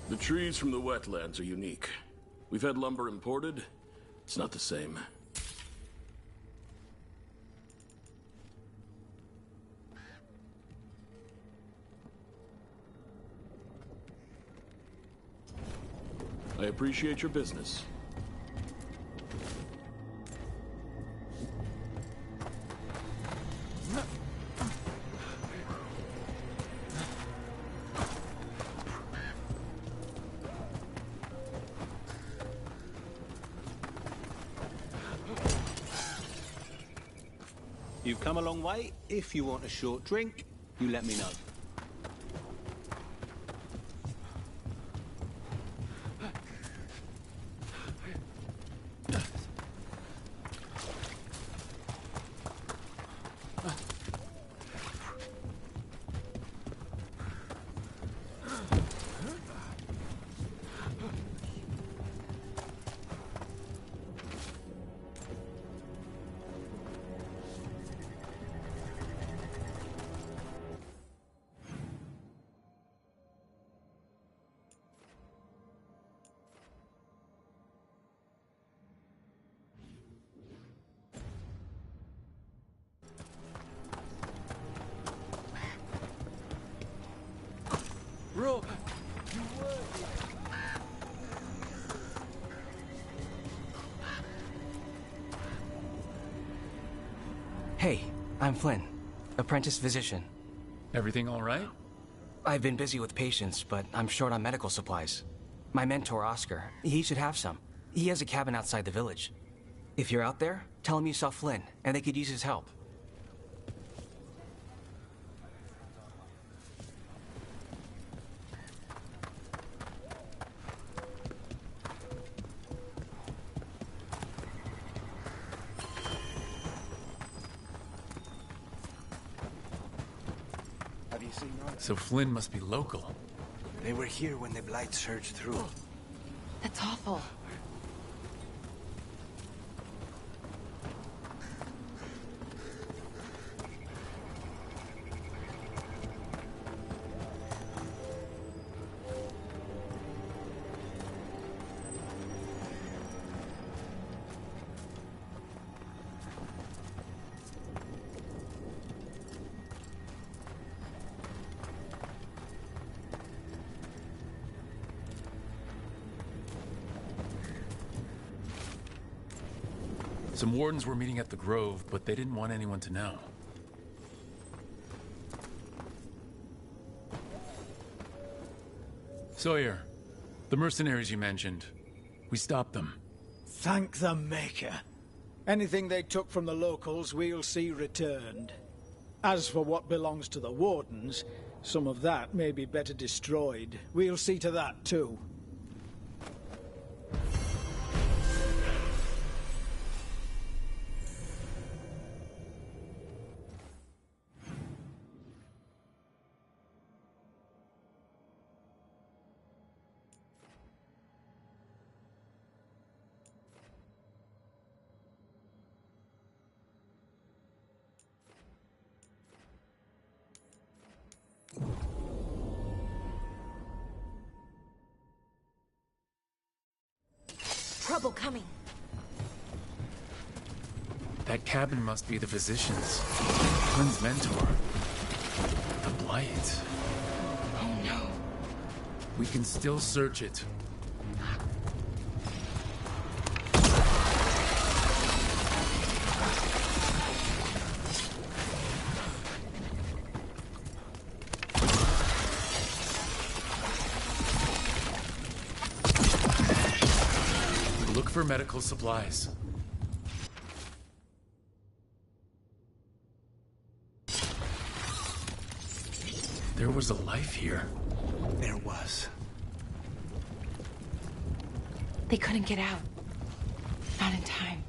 The trees from the wetlands are unique. We've had lumber imported. It's not the same. I appreciate your business. You've come a long way. If you want a short drink, you let me know. Rook! Hey, I'm Flynn, apprentice physician. Everything all right? I've been busy with patients, but I'm short on medical supplies. My mentor, Oscar, he should have some. He has a cabin outside the village. If you're out there, tell him you saw Flynn, and they could use his help. So Flynn must be local. They were here when the Blight surged through. That's awful. Some wardens were meeting at the Grove, but they didn't want anyone to know. Sawyer, the mercenaries you mentioned, we stopped them. Thank the Maker. Anything they took from the locals, we'll see returned. As for what belongs to the Wardens, some of that may be better destroyed. We'll see to that, too. Trouble coming. That cabin must be the physician's. Flynn's mentor. The Blight. Oh no. We can still search it. Look for medical supplies. There was a life here. There was. They couldn't get out. Not in time.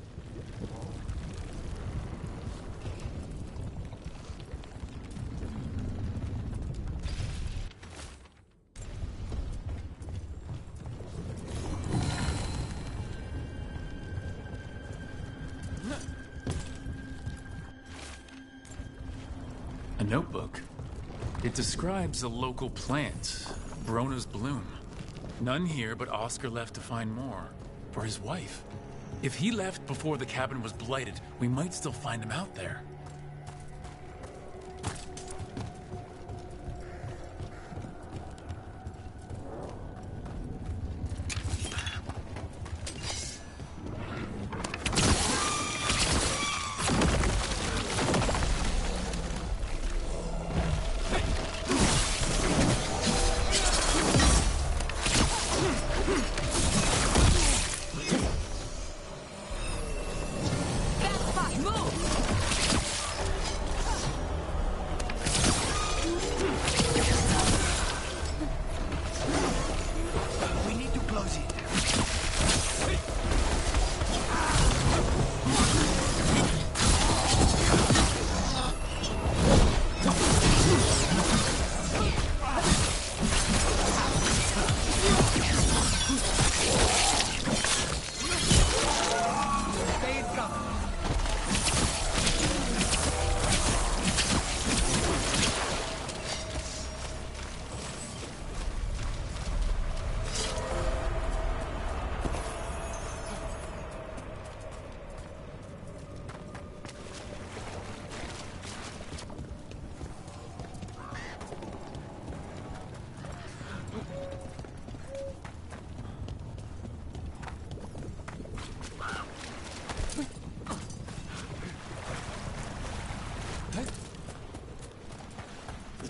A notebook. It describes a local plant, Brona's bloom. None here, but Oscar left to find more. For his wife. If he left before the cabin was blighted, we might still find him out there.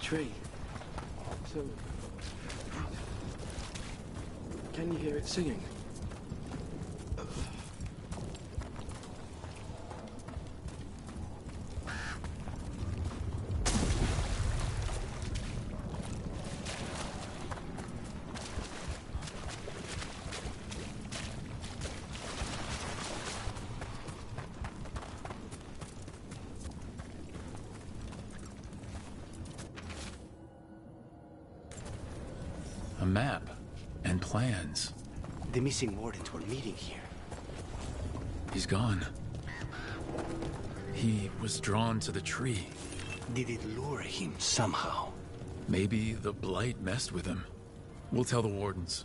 Tree. So, can you hear it singing? A map and plans. The missing wardens were meeting here. He's gone. He was drawn to the tree. Did it lure him somehow? Maybe the Blight messed with him. We'll tell the wardens.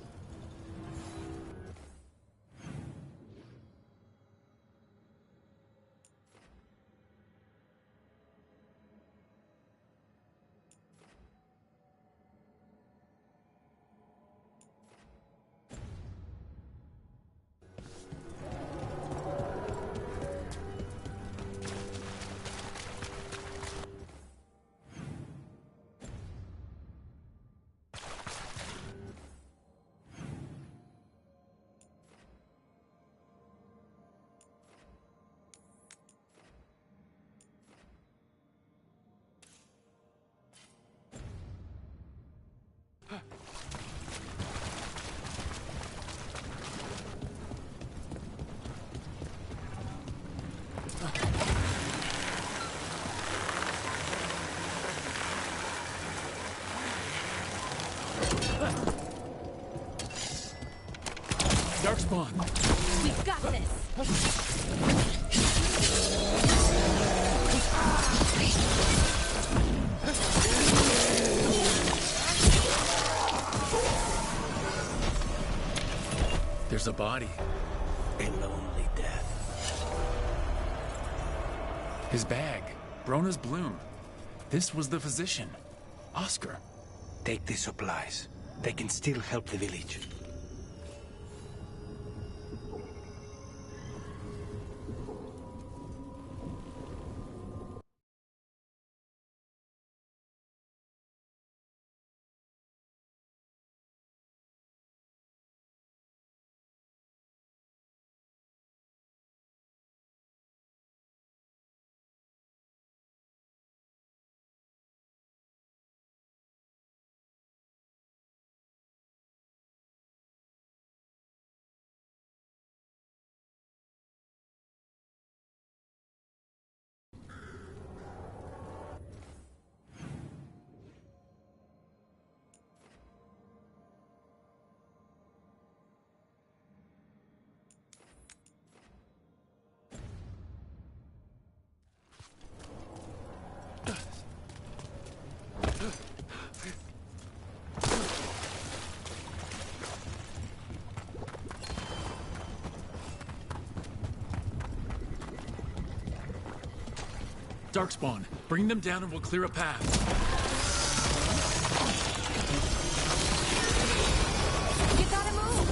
Darkspawn! We've got this! There's a body. A lonely death. His bag. Brona's bloom. This was the physician. Oscar. Take the supplies. They can still help the village. Darkspawn, bring them down and we'll clear a path. You gotta move!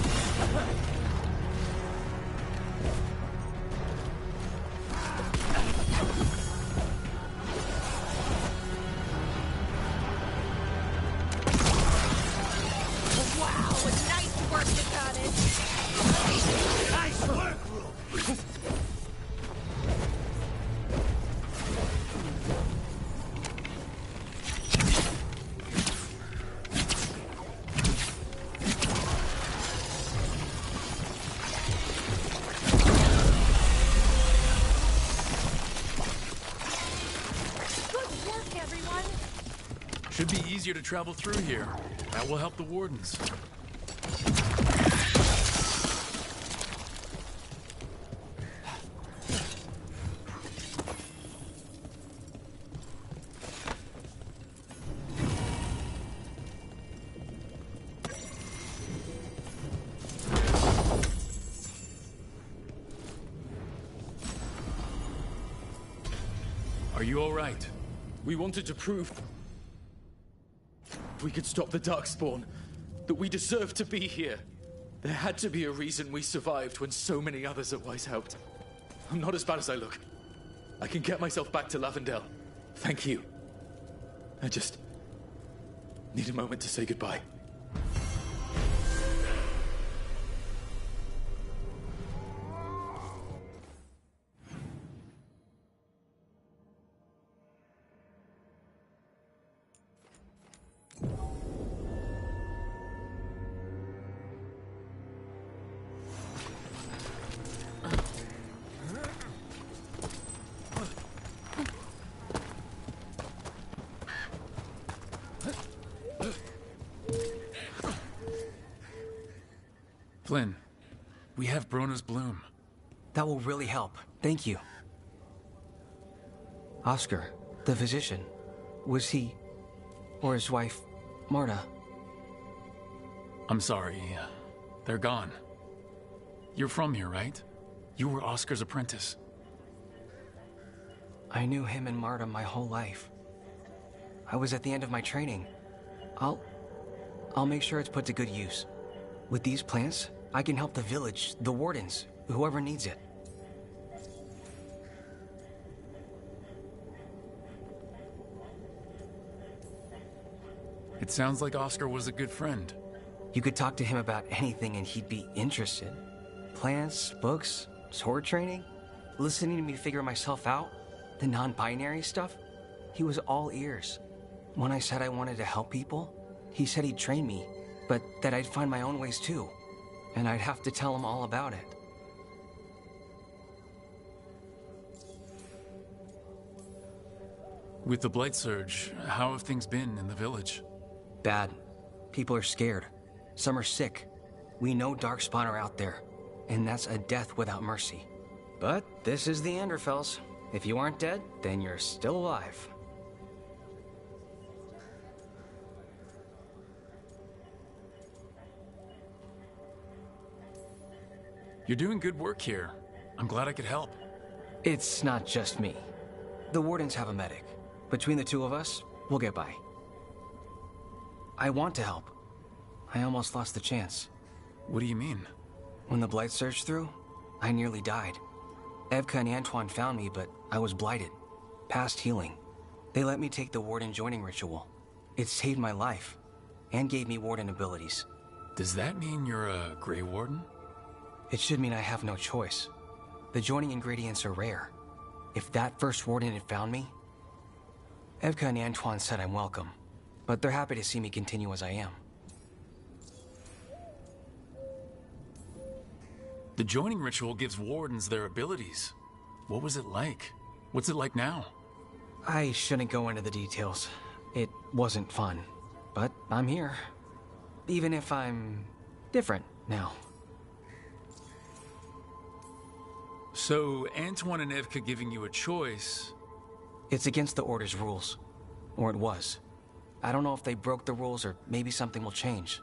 Wow, nice work, Cottage! Nice work, Rook! Should be easier to travel through here. That will help the wardens. Are you all right? We wanted to prove we could stop the Darkspawn, that we deserve to be here. There had to be a reason we survived when so many others otherwise helped. I'm not as bad as I look. I can get myself back to Lavendel. Thank you. I just need a moment to say goodbye. Flynn, we have Brona's bloom. That will really help. Thank you. Oscar, the physician, was he, or his wife, Marta? I'm sorry. They're gone. You're from here, right? You were Oscar's apprentice. I knew him and Marta my whole life. I was at the end of my training. I'll make sure it's put to good use. With these plants, I can help the village, the wardens, whoever needs it. It sounds like Oscar was a good friend. You could talk to him about anything and he'd be interested. Plants, books, sword training, listening to me figure myself out, the non-binary stuff. He was all ears. When I said I wanted to help people, he said he'd train me, but that I'd find my own ways too. And I'd have to tell him all about it. With the Blight Surge, how have things been in the village? Bad. People are scared. Some are sick. We know Darkspawn are out there, and that's a death without mercy. But this is the Anderfells. If you aren't dead, then you're still alive. You're doing good work here. I'm glad I could help. It's not just me. The wardens have a medic. Between the two of us, we'll get by. I want to help. I almost lost the chance. What do you mean? When the blight surged through, I nearly died. Evka and Antoine found me, but I was blighted. Past healing. They let me take the warden joining ritual. It saved my life, and gave me warden abilities. Does that mean you're a Grey Warden? It should mean I have no choice. The joining ingredients are rare. If that first warden had found me... Evka and Antoine said I'm welcome, but they're happy to see me continue as I am. The joining ritual gives wardens their abilities. What was it like? What's it like now? I shouldn't go into the details. It wasn't fun, but I'm here. Even if I'm different now. So, Antoine and Evka giving you a choice... It's against the Order's rules. Or it was. I don't know if they broke the rules or maybe something will change.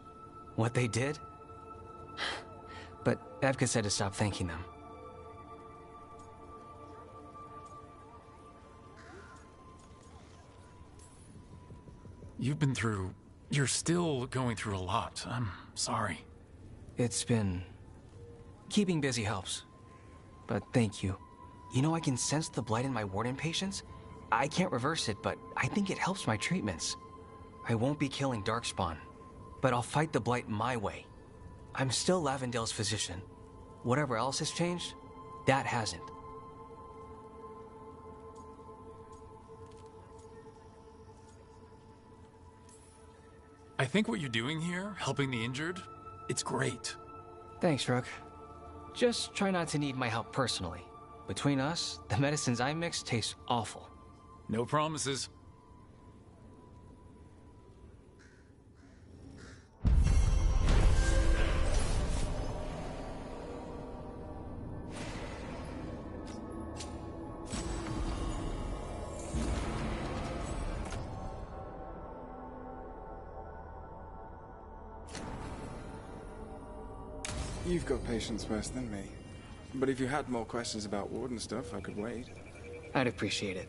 What they did? But Evka said to stop thanking them. You've been through... You're still going through a lot. I'm sorry. It's been... Keeping busy helps. But thank you. You know, I can sense the blight in my warden patients. I can't reverse it, but I think it helps my treatments. I won't be killing Darkspawn, but I'll fight the blight my way. I'm still Lavendale's physician. Whatever else has changed, that hasn't. I think what you're doing here, helping the injured, it's great. Thanks, Rook. Just try not to need my help personally. Between us, the medicines I mix taste awful. No promises. You've got patience worse than me. But if you had more questions about Warden stuff, I could wait. I'd appreciate it.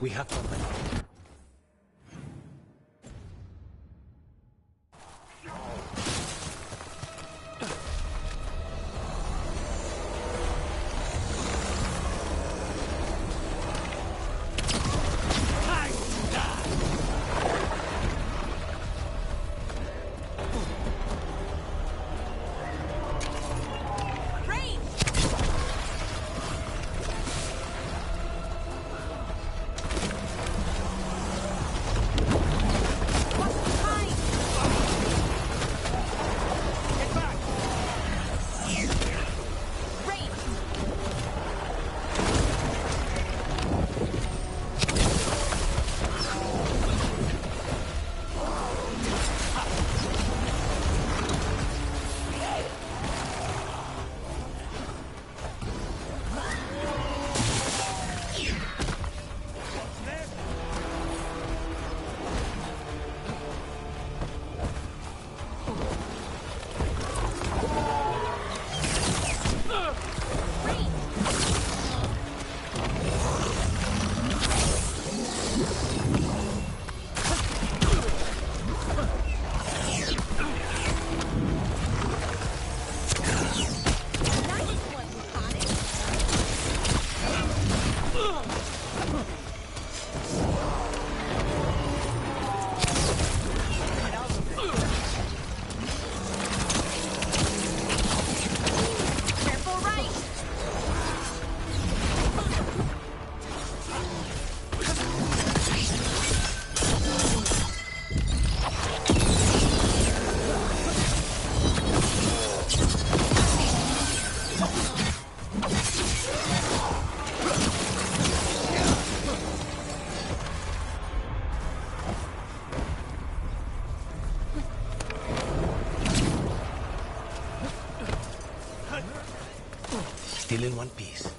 We have company. Still in one piece.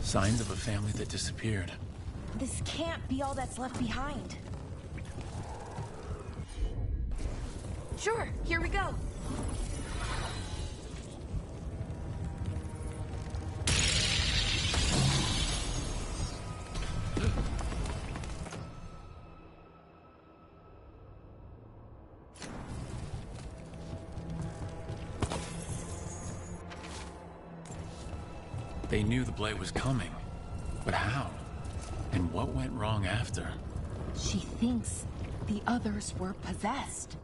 Signs of a family that disappeared. This can't be all that's left behind. Sure, here we go. They knew the blade was coming, but how? And what went wrong after? She thinks the others were possessed.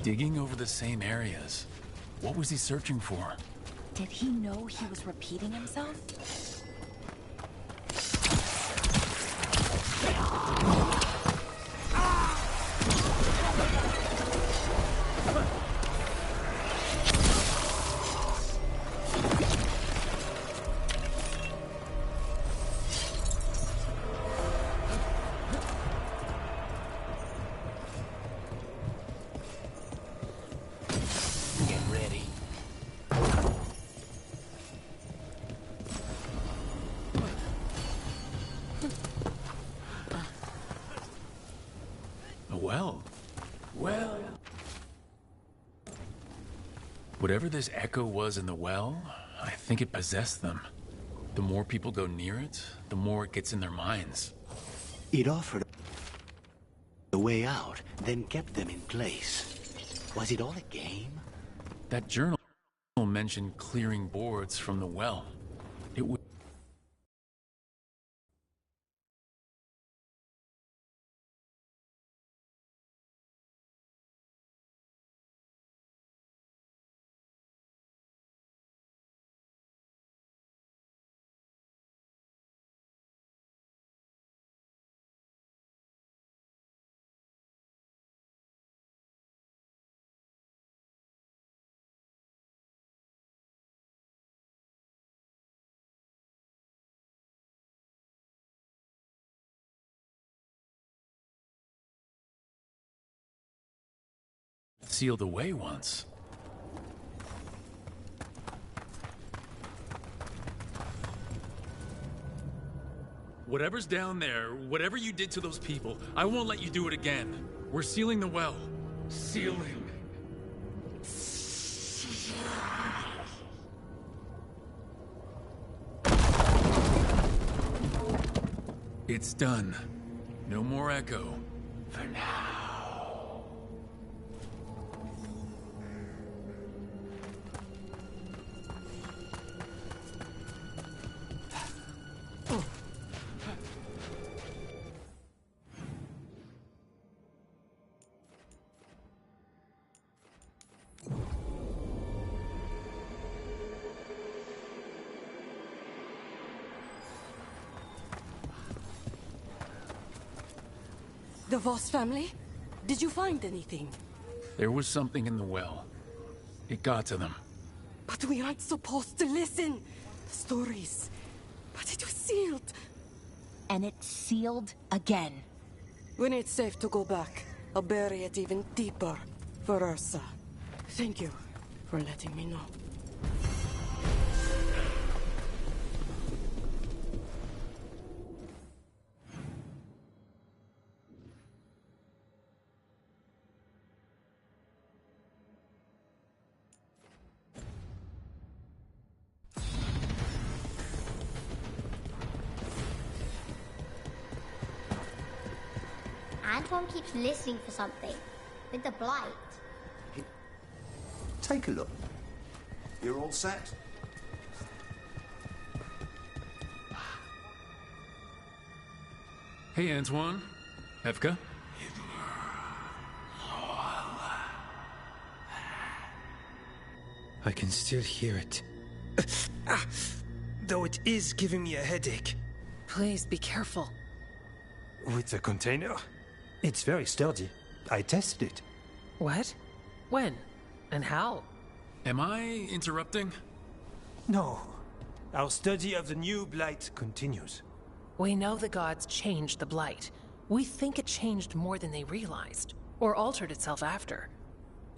Digging over the same areas. What was he searching for? Did he know he was repeating himself? Whatever this echo was in the well, I think it possessed them. The more people go near it, the more it gets in their minds. It offered a way out, then kept them in place. Was it all a game? That journal mentioned clearing boards from the well. It would... sealed away once. Whatever's down there, whatever you did to those people, I won't let you do it again. We're sealing the well. Sealing. It's done. No more echo. For now. The Voss family? Did you find anything? There was something in the well. It got to them. But we aren't supposed to listen. The stories. But it was sealed. And it's sealed again. When it's safe to go back, I'll bury it even deeper for Ursa. Thank you for letting me know. Antoine keeps listening for something. With the blight. Take a look. You're all set? Hey, Antoine. Evka? I can still hear it. Though it is giving me a headache. Please be careful. With the container? It's very sturdy. I tested it. What? When? And how? Am I interrupting? No. Our study of the new blight continues. We know the gods changed the blight. We think it changed more than they realized, or altered itself after.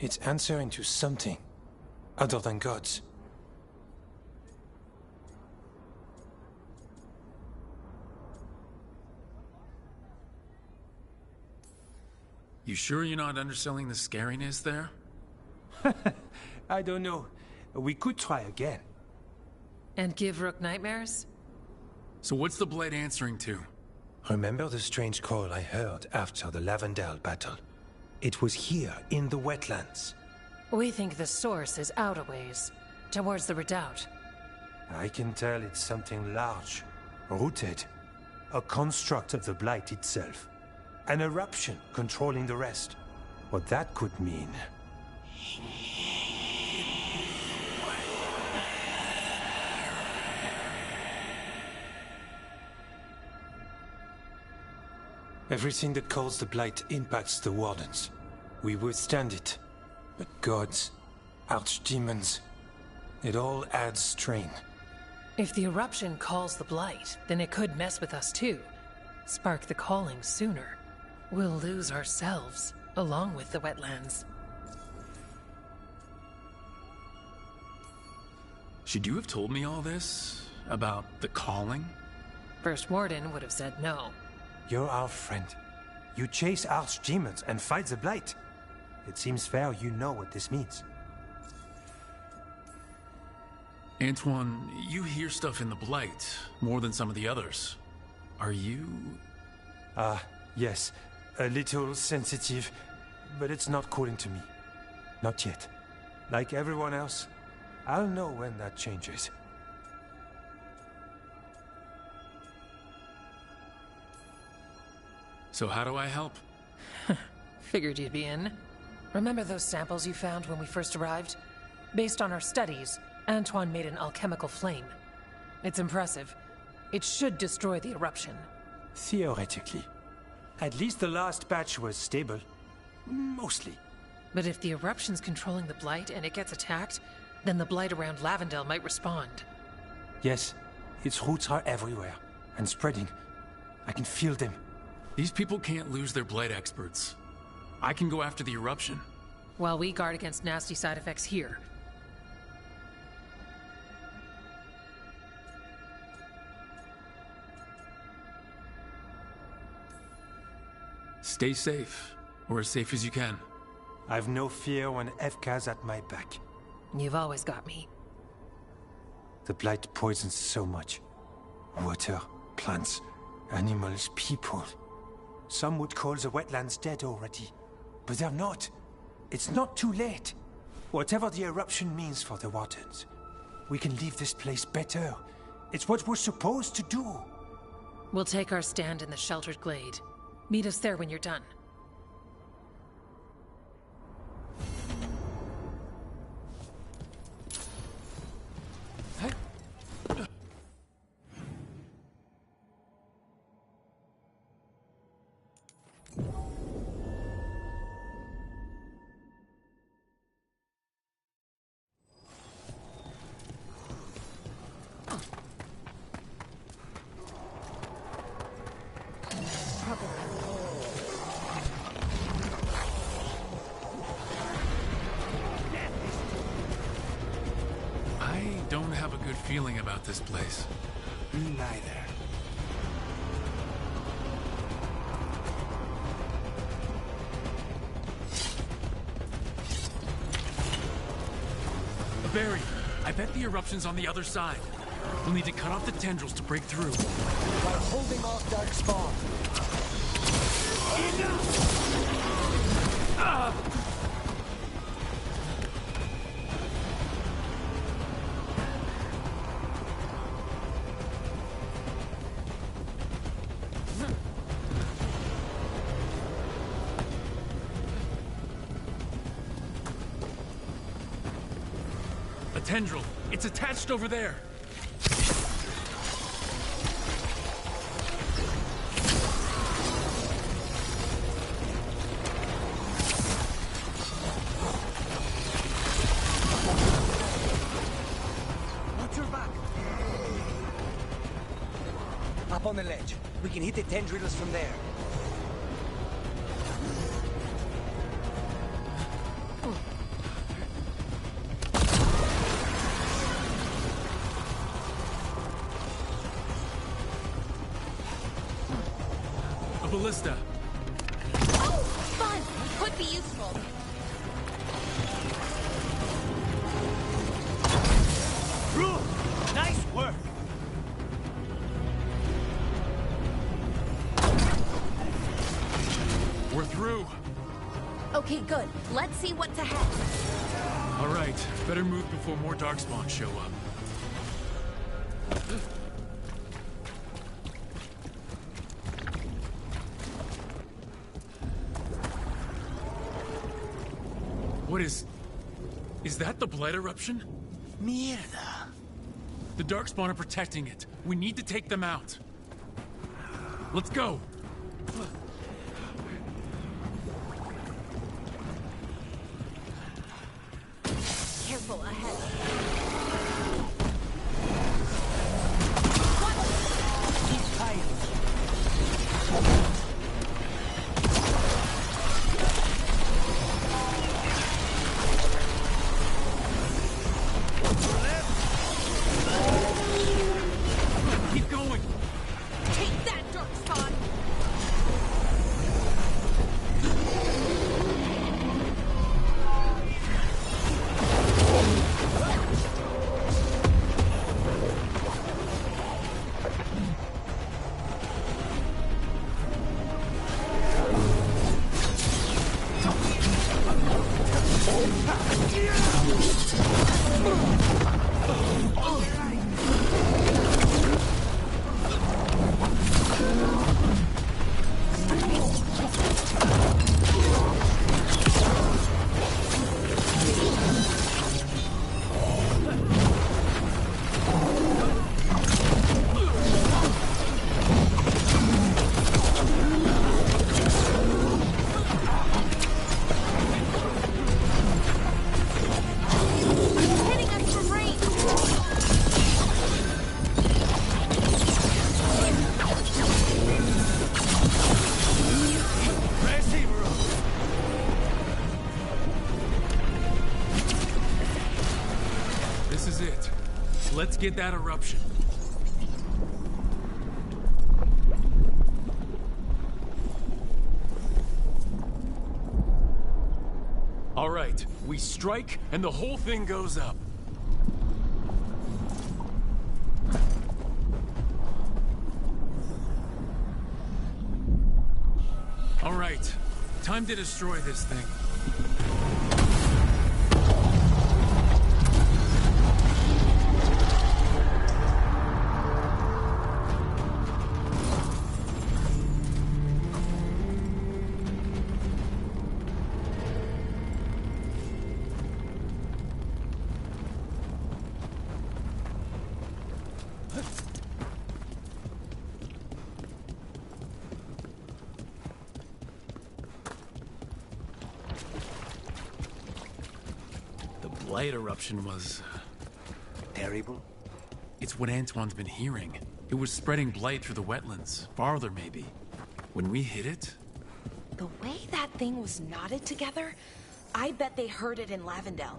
It's answering to something other than gods. You sure you're not underselling the scariness there? I don't know. We could try again. And give Rook nightmares? So what's the blight answering to? Remember the strange call I heard after the Lavendale battle? It was here, in the wetlands. We think the source is out a ways, towards the redoubt. I can tell it's something large, rooted. A construct of the blight itself. An eruption controlling the rest. What that could mean. Everything that calls the blight impacts the Wardens. We withstand it. But gods, archdemons, it all adds strain. If the eruption calls the blight, then it could mess with us too. Spark the calling sooner. We'll lose ourselves, along with the wetlands. Should you have told me all this? About the calling? First Warden would have said no. You're our friend. You chase archdemons and fight the blight. It seems fair you know what this means. Antoine, you hear stuff in the blight, more than some of the others. Are you... Yes. A little sensitive, but it's not calling to me. Not yet. Like everyone else, I'll know when that changes. So how do I help? Figured you'd be in. Remember those samples you found when we first arrived? Based on our studies, Antoine made an alchemical flame. It's impressive. It should destroy the eruption. Theoretically. At least the last batch was stable. Mostly. But if the eruption's controlling the blight and it gets attacked, then the blight around Lavendale might respond. Yes. Its roots are everywhere. And spreading. I can feel them. These people can't lose their blight experts. I can go after the eruption. While we guard against nasty side effects here. Stay safe, or as safe as you can. I've no fear when Evka's at my back. You've always got me. The blight poisons so much. Water, plants, animals, people. Some would call the wetlands dead already. But they're not. It's not too late. Whatever the eruption means for the Wardens, we can leave this place better. It's what we're supposed to do. We'll take our stand in the sheltered glade. Meet us there when you're done. Don't have a good feeling about this place. Me neither. Barry, I bet the eruption's on the other side. We'll need to cut off the tendrils to break through. By holding off dark spawn. A tendril. It's attached over there. Watch your back. Up on the ledge. We can hit the tendrils from there. A ballista. Oh, fun! Could be useful. Nice work! We're through. Okay, good. Let's see what's ahead. All right, better move before more darkspawn show up. What is that the Blight eruption? Mierda. The Darkspawn are protecting it. We need to take them out. Let's go. Careful ahead. Keep tight. Keep going. Take that, Darkspawn! This is it. Let's get that eruption. All right, we strike and the whole thing goes up. All right, time to destroy this thing. Blight eruption was... terrible? It's what Antoine's been hearing. It was spreading blight through the wetlands. Farther, maybe. When we hit it... The way that thing was knotted together, I bet they heard it in Lavendel.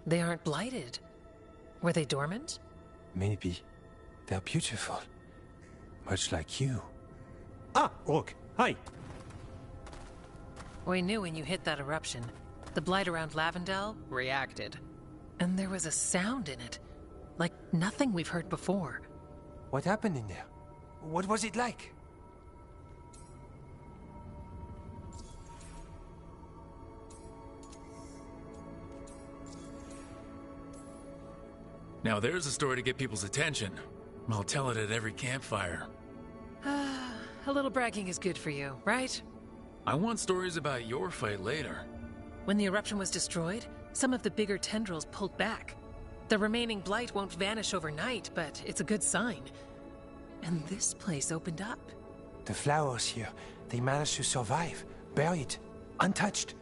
They aren't blighted. Were they dormant? Maybe. They're beautiful. Much like you. Ah, Rook, hi! We knew when you hit that eruption. The blight around Lavendel reacted. And there was a sound in it. Like nothing we've heard before. What happened in there? What was it like? Now there's a story to get people's attention. I'll tell it at every campfire. A little bragging is good for you, right? I want stories about your fight later. When the eruption was destroyed, some of the bigger tendrils pulled back. The remaining blight won't vanish overnight, but it's a good sign. And this place opened up. The flowers here, they managed to survive, buried, untouched.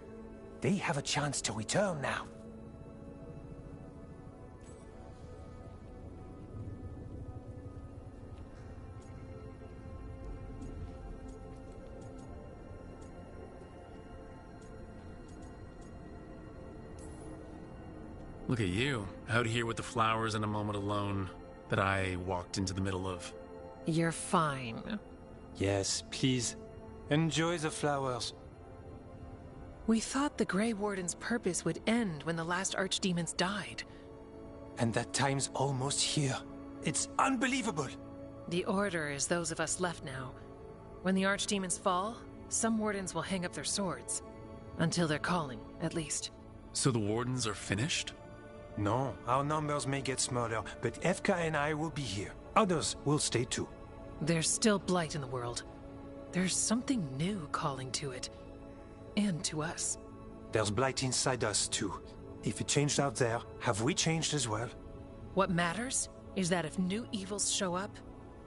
They have a chance to return now. Look at you, out here with the flowers and a moment alone that I walked into the middle of. You're fine. Yes, please. Enjoy the flowers. We thought the Grey Warden's purpose would end when the last archdemons died. And that time's almost here. It's unbelievable. The Order is those of us left now. When the archdemons fall, some wardens will hang up their swords. Until they're calling, at least. So the wardens are finished? No, our numbers may get smaller, but Efka and I will be here. Others will stay too. There's still blight in the world. There's something new calling to it. And to us. There's blight inside us too. If it changed out there, have we changed as well? What matters is that if new evils show up,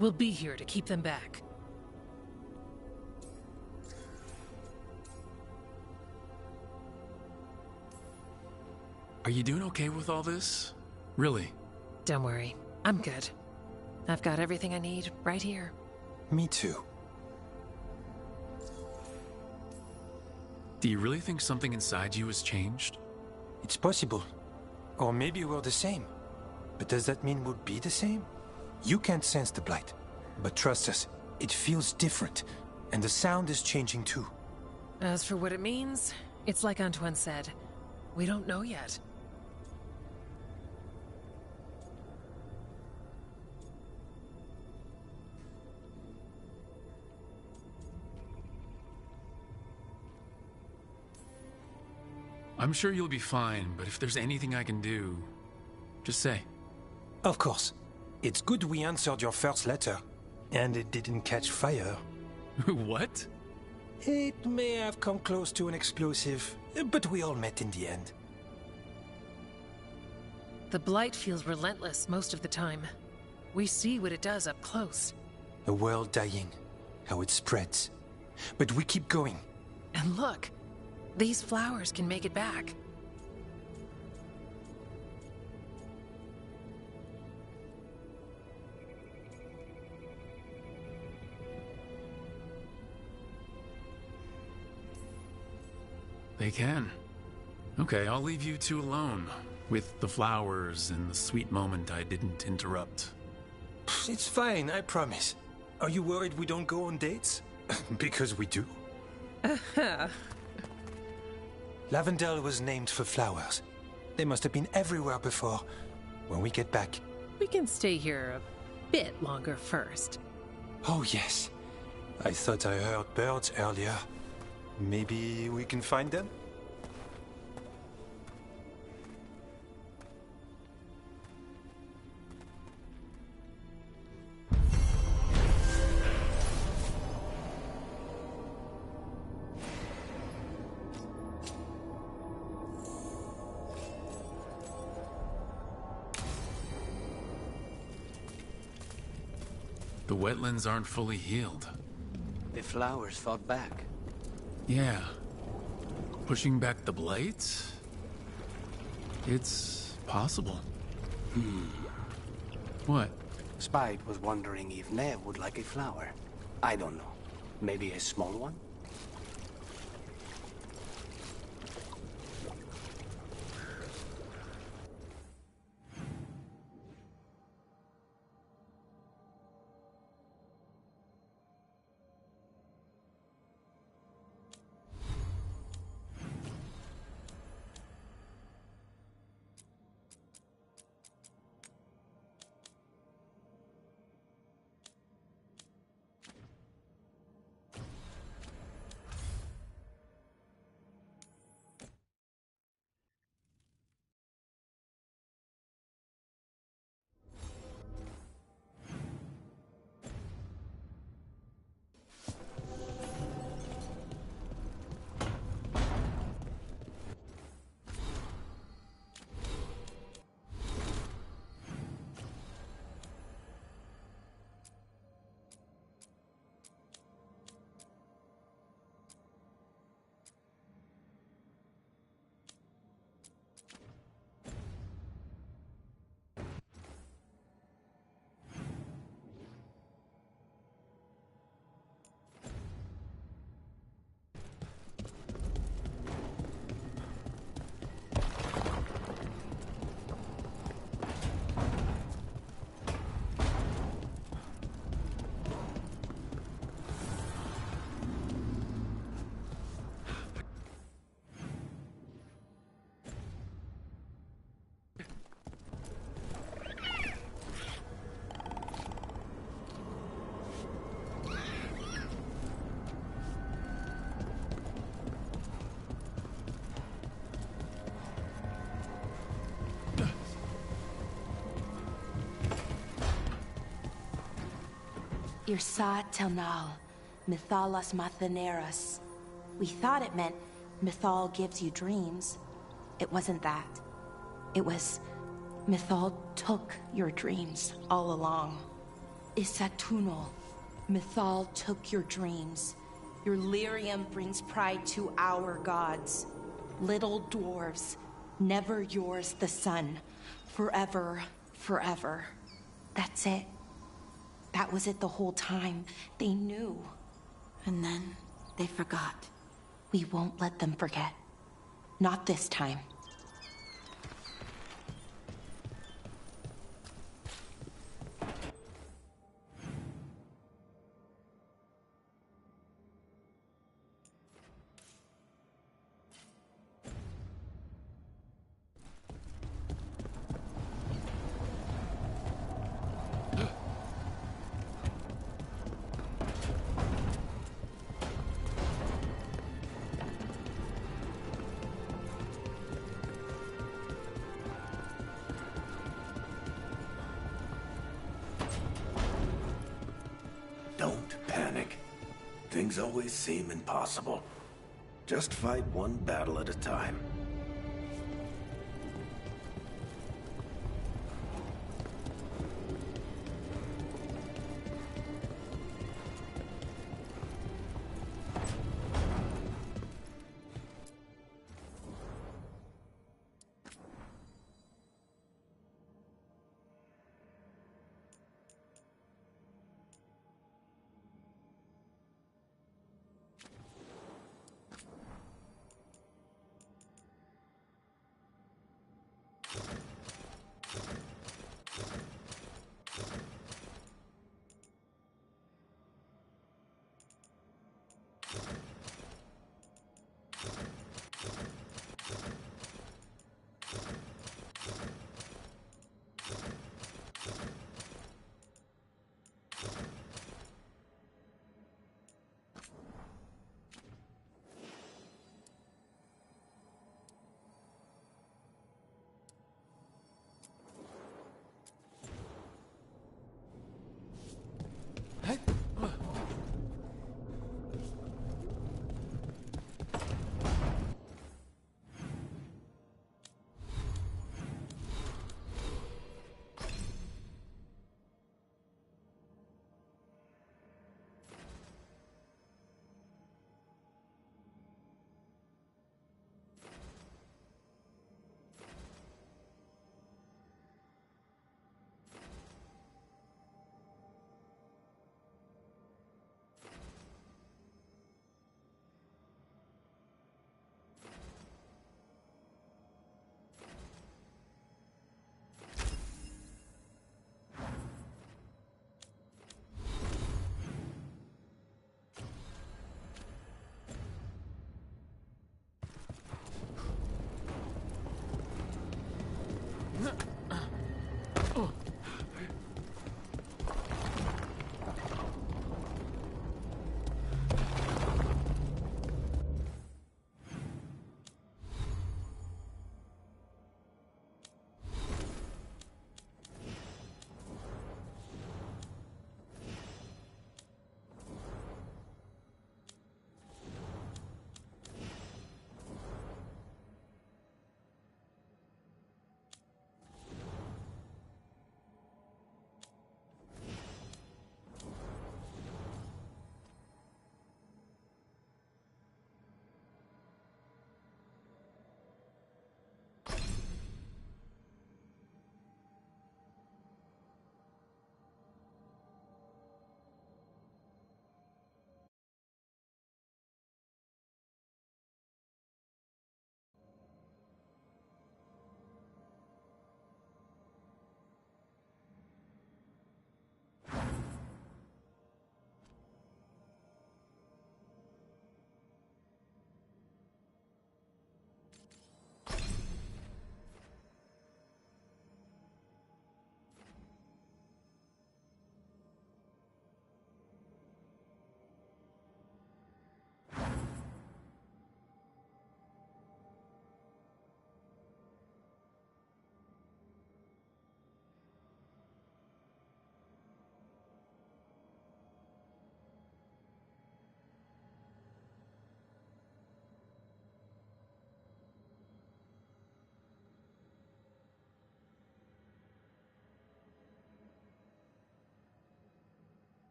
we'll be here to keep them back. Are you doing okay with all this? Really? Don't worry, I'm good. I've got everything I need right here. Me too. Do you really think something inside you has changed? It's possible. Or maybe we're the same. But does that mean we'll be the same? You can't sense the blight. But trust us, it feels different. And the sound is changing too. As for what it means, it's like Antoine said. We don't know yet. I'm sure you'll be fine, but if there's anything I can do, just say. Of course. It's good we answered your first letter. And it didn't catch fire. What? It may have come close to an explosive, but we all met in the end. The blight feels relentless most of the time. We see what it does up close. A world dying, how it spreads. But we keep going. And look, these flowers can make it back. They can. Okay, I'll leave you two alone, with the flowers and the sweet moment I didn't interrupt. It's fine, I promise. Are you worried we don't go on dates? Because we do. Lavendel was named for flowers. They must have been everywhere before. When we get back... We can stay here a bit longer first. Oh, yes. I thought I heard birds earlier. Maybe we can find them? The wetlands aren't fully healed. The flowers fought back. Yeah. Pushing back the blight? It's possible. What? Spite was wondering if Nev would like a flower. I don't know. Maybe a small one? Irsa Telnal, Mythalas Mathaneras. We thought it meant Mythal gives you dreams. It wasn't that. It was Mythal took your dreams all along. Isatunal, Mythal took your dreams. Your lyrium brings pride to our gods. Little dwarves, never yours the sun. Forever, forever. That's it. That was it the whole time. They knew. And then they forgot. We won't let them forget. Not this time. Don't panic. Things always seem impossible. Just fight one battle at a time.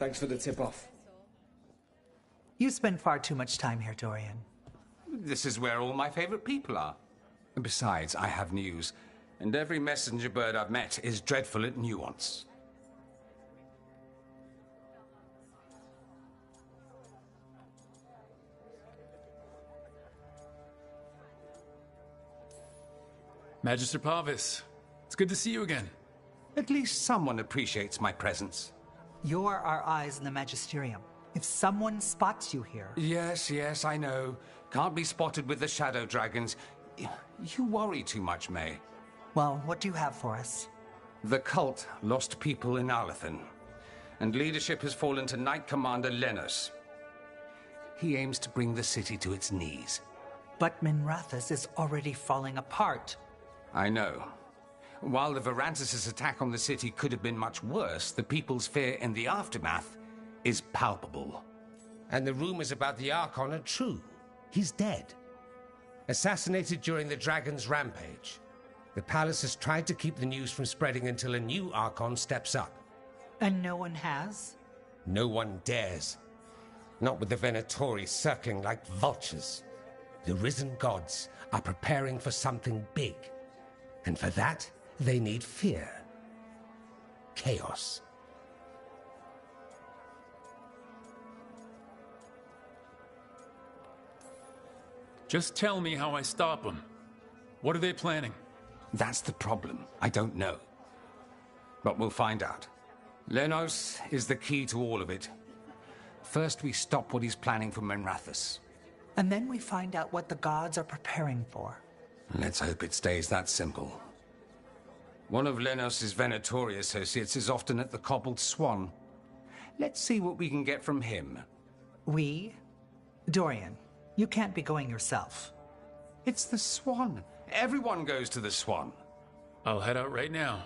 Thanks for the tip-off. You spend far too much time here, Dorian. This is where all my favorite people are. Besides, I have news, and every messenger bird I've met is dreadful at nuance. Magister Pavis, it's good to see you again. At least someone appreciates my presence. You're our eyes in the Magisterium. If someone spots you here... Yes, I know. Can't be spotted with the Shadow Dragons. You worry too much, May. Well, what do you have for us? The cult lost people in Alathan, and leadership has fallen to Knight Commander Lenos. He aims to bring the city to its knees. But Minrathous is already falling apart. I know. While the Varantis' attack on the city could have been much worse, the people's fear in the aftermath is palpable. And the rumors about the Archon are true. He's dead. Assassinated during the Dragon's rampage. The palace has tried to keep the news from spreading until a new Archon steps up. And no one has? No one dares. Not with the Venatori circling like vultures. The risen gods are preparing for something big. And for that, they need fear. Chaos. Just tell me how I stop them. What are they planning? That's the problem. I don't know. But we'll find out. Lenos is the key to all of it. First, we stop what he's planning for Minrathous. And then we find out what the gods are preparing for. Let's hope it stays that simple. One of Lenos' Venatori associates is often at the Cobbled Swan. Let's see what we can get from him. We? Dorian, you can't be going yourself. It's the Swan. Everyone goes to the Swan. I'll head out right now.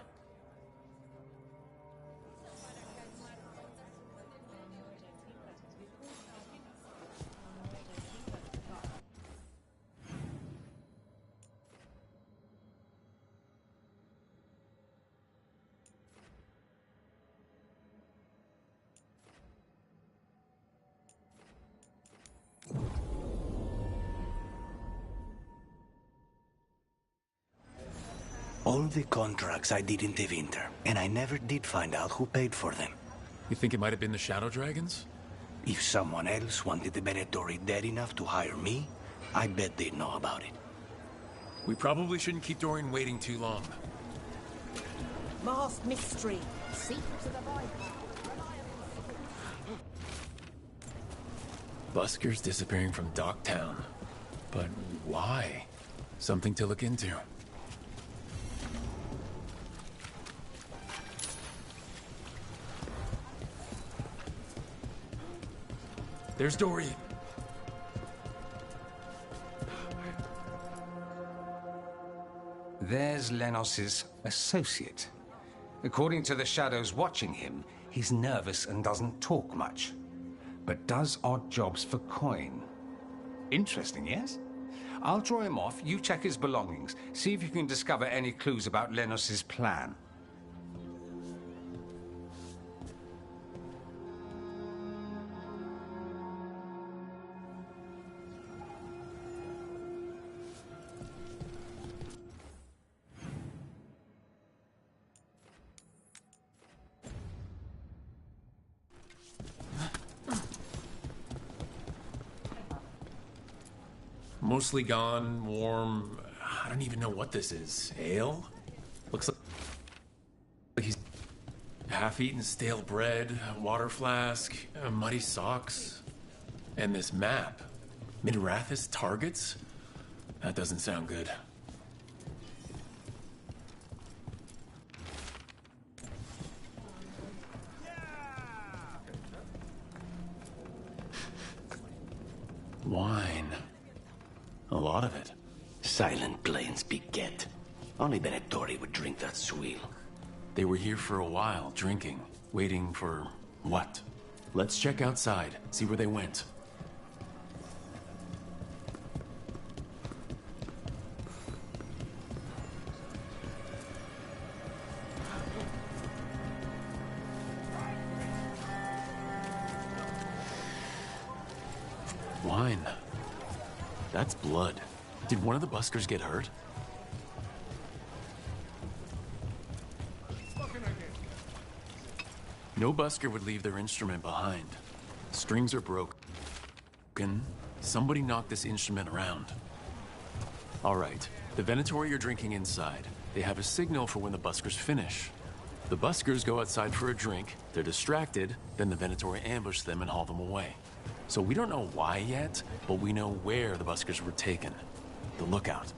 All the contracts I did in Tevinter, and I never did find out who paid for them. You think it might have been the Shadow Dragons? If someone else wanted the Venatori dead enough to hire me, I bet they'd know about it. We probably shouldn't keep Dorian waiting too long. Masked mystery. Secrets of the Veilguard. Buskers disappearing from Docktown. But why? Something to look into. There's Dorian. There's Lenos' associate. According to the shadows watching him, he's nervous and doesn't talk much, but does odd jobs for coin. Interesting, yes? I'll draw him off, you check his belongings, see if you can discover any clues about Lenos' plan. Mostly gone, warm. I don't even know what this is. Ale? Looks like he's half-eaten stale bread, a water flask, muddy socks, and this map. Minrathous targets? That doesn't sound good. Wine. A lot of it. Silent Plains beget. Only Venatori would drink that swill. They were here for a while, drinking, waiting for what? Let's check outside, see where they went. fine. That's blood. Did one of the buskers get hurt? No busker would leave their instrument behind. Strings are broken. Somebody knocked this instrument around. All right, the Venatori are drinking inside. They have a signal for when the buskers finish. The buskers go outside for a drink, they're distracted, then the Venatori ambush them and haul them away. So we don't know why yet, but we know where the buskers were taken. The lookout.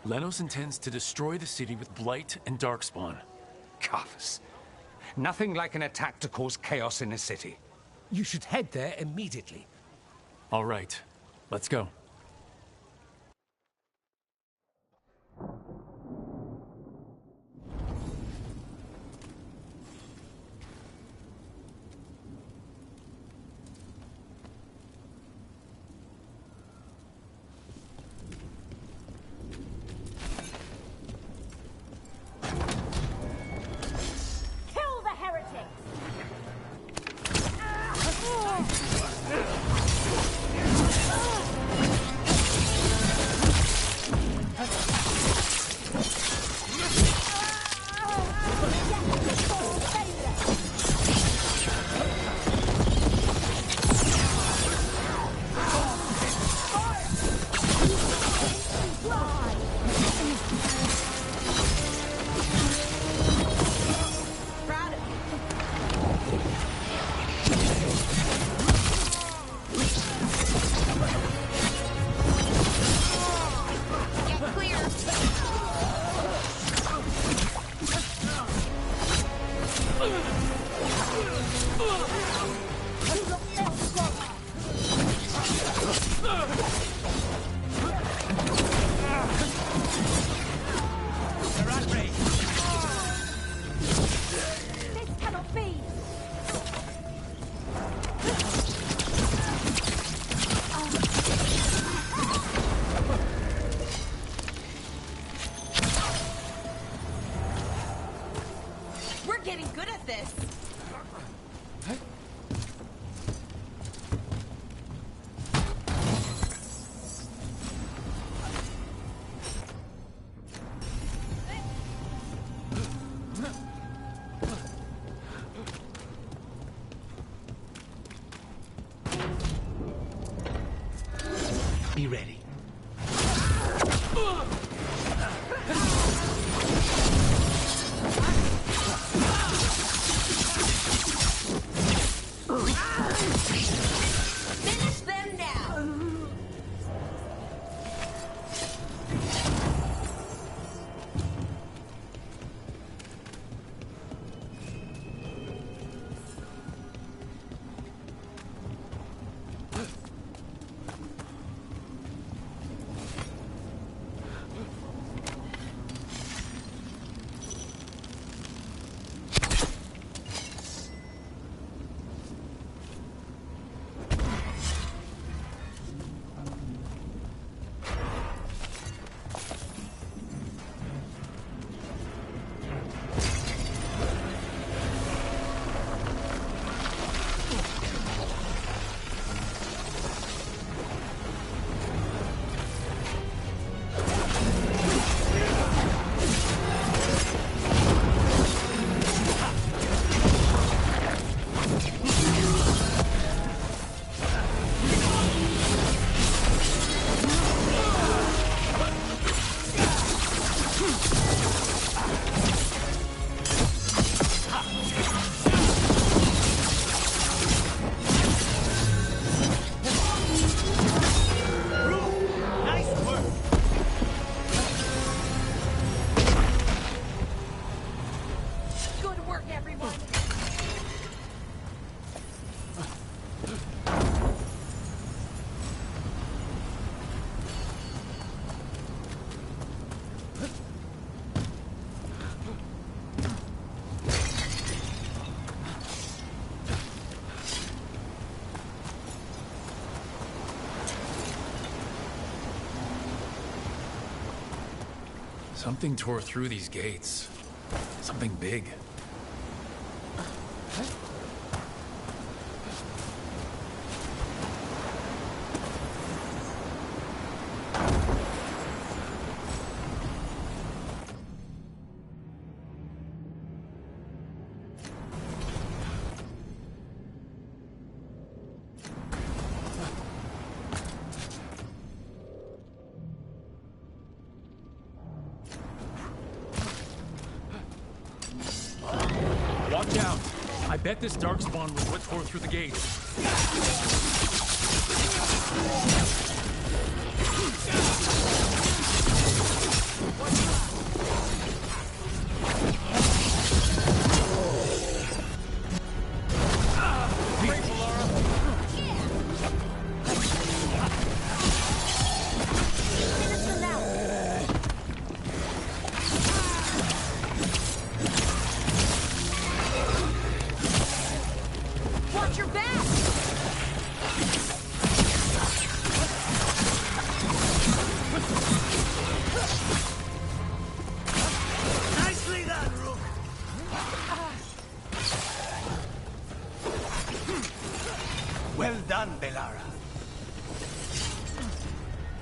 Lenos intends to destroy the city with Blight and Darkspawn. Carthus. Nothing like an attack to cause chaos in a city. You should head there immediately. All right, let's go. Kill the heretics! This cannot be! We're getting good at this. Be ready. Finish them now. Good work, everyone! Something tore through these gates. Something big. Watch out! I bet this darkspawn was what tore through the gate. Watch your back! Nicely done, Rook. Well done, Veilguard.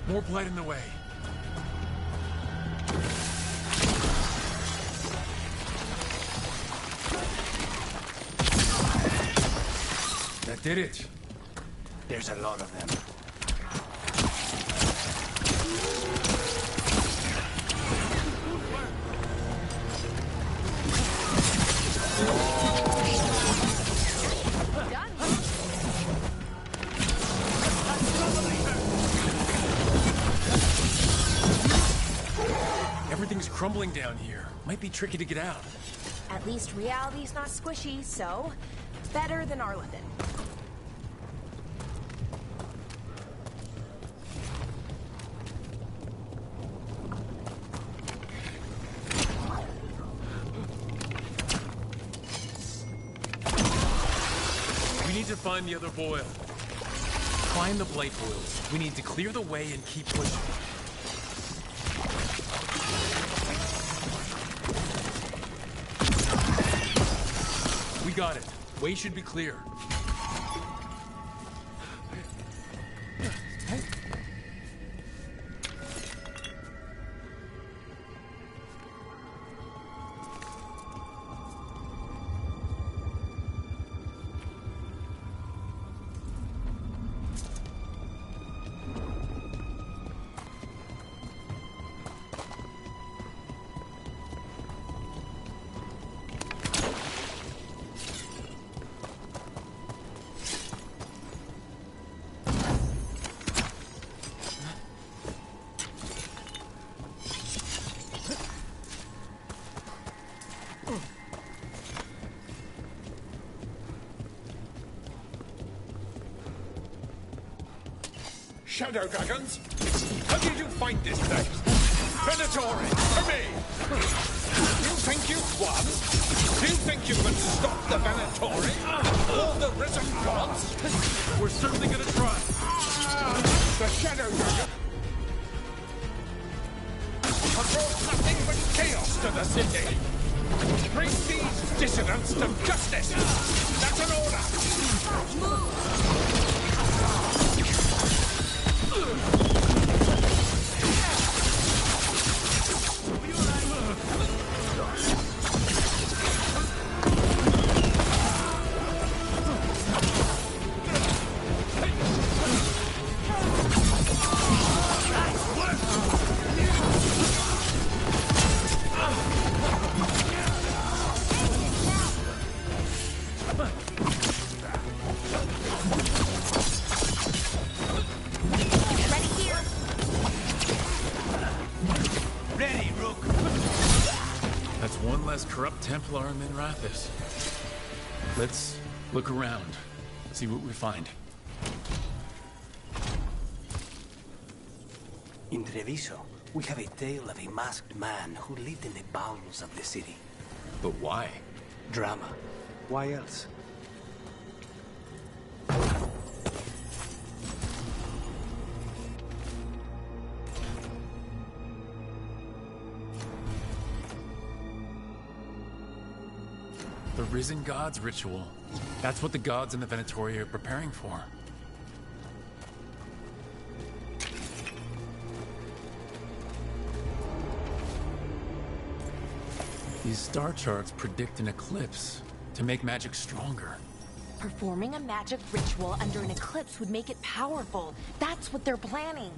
More blight in the way. That did it. There's a lot of them. Everything's crumbling down here. Might be tricky to get out. At least reality's not squishy, so better than our London. We need to find the other boil. Find the blight boils. We need to clear the way and keep pushing. We got it. Way should be clear. Shadow dragons? How did you find this place? Venatori, for me! You think you've won? Do you think you can stop the Venatori? Or the risen gods? We're certainly gonna try. The Shadow Dragon have brought nothing but chaos to the city. Bring these dissidents to justice. That's an order. Move! Corrupt Templar in Minrathis. Let's look around, see what we find. In Treviso, we have a tale of a masked man who lived in the bowels of the city. But why? Drama. Why else? The Risen Gods ritual. That's what the gods in the Venatori are preparing for. These star charts predict an eclipse to make magic stronger. Performing a magic ritual under an eclipse would make it powerful. That's what they're planning.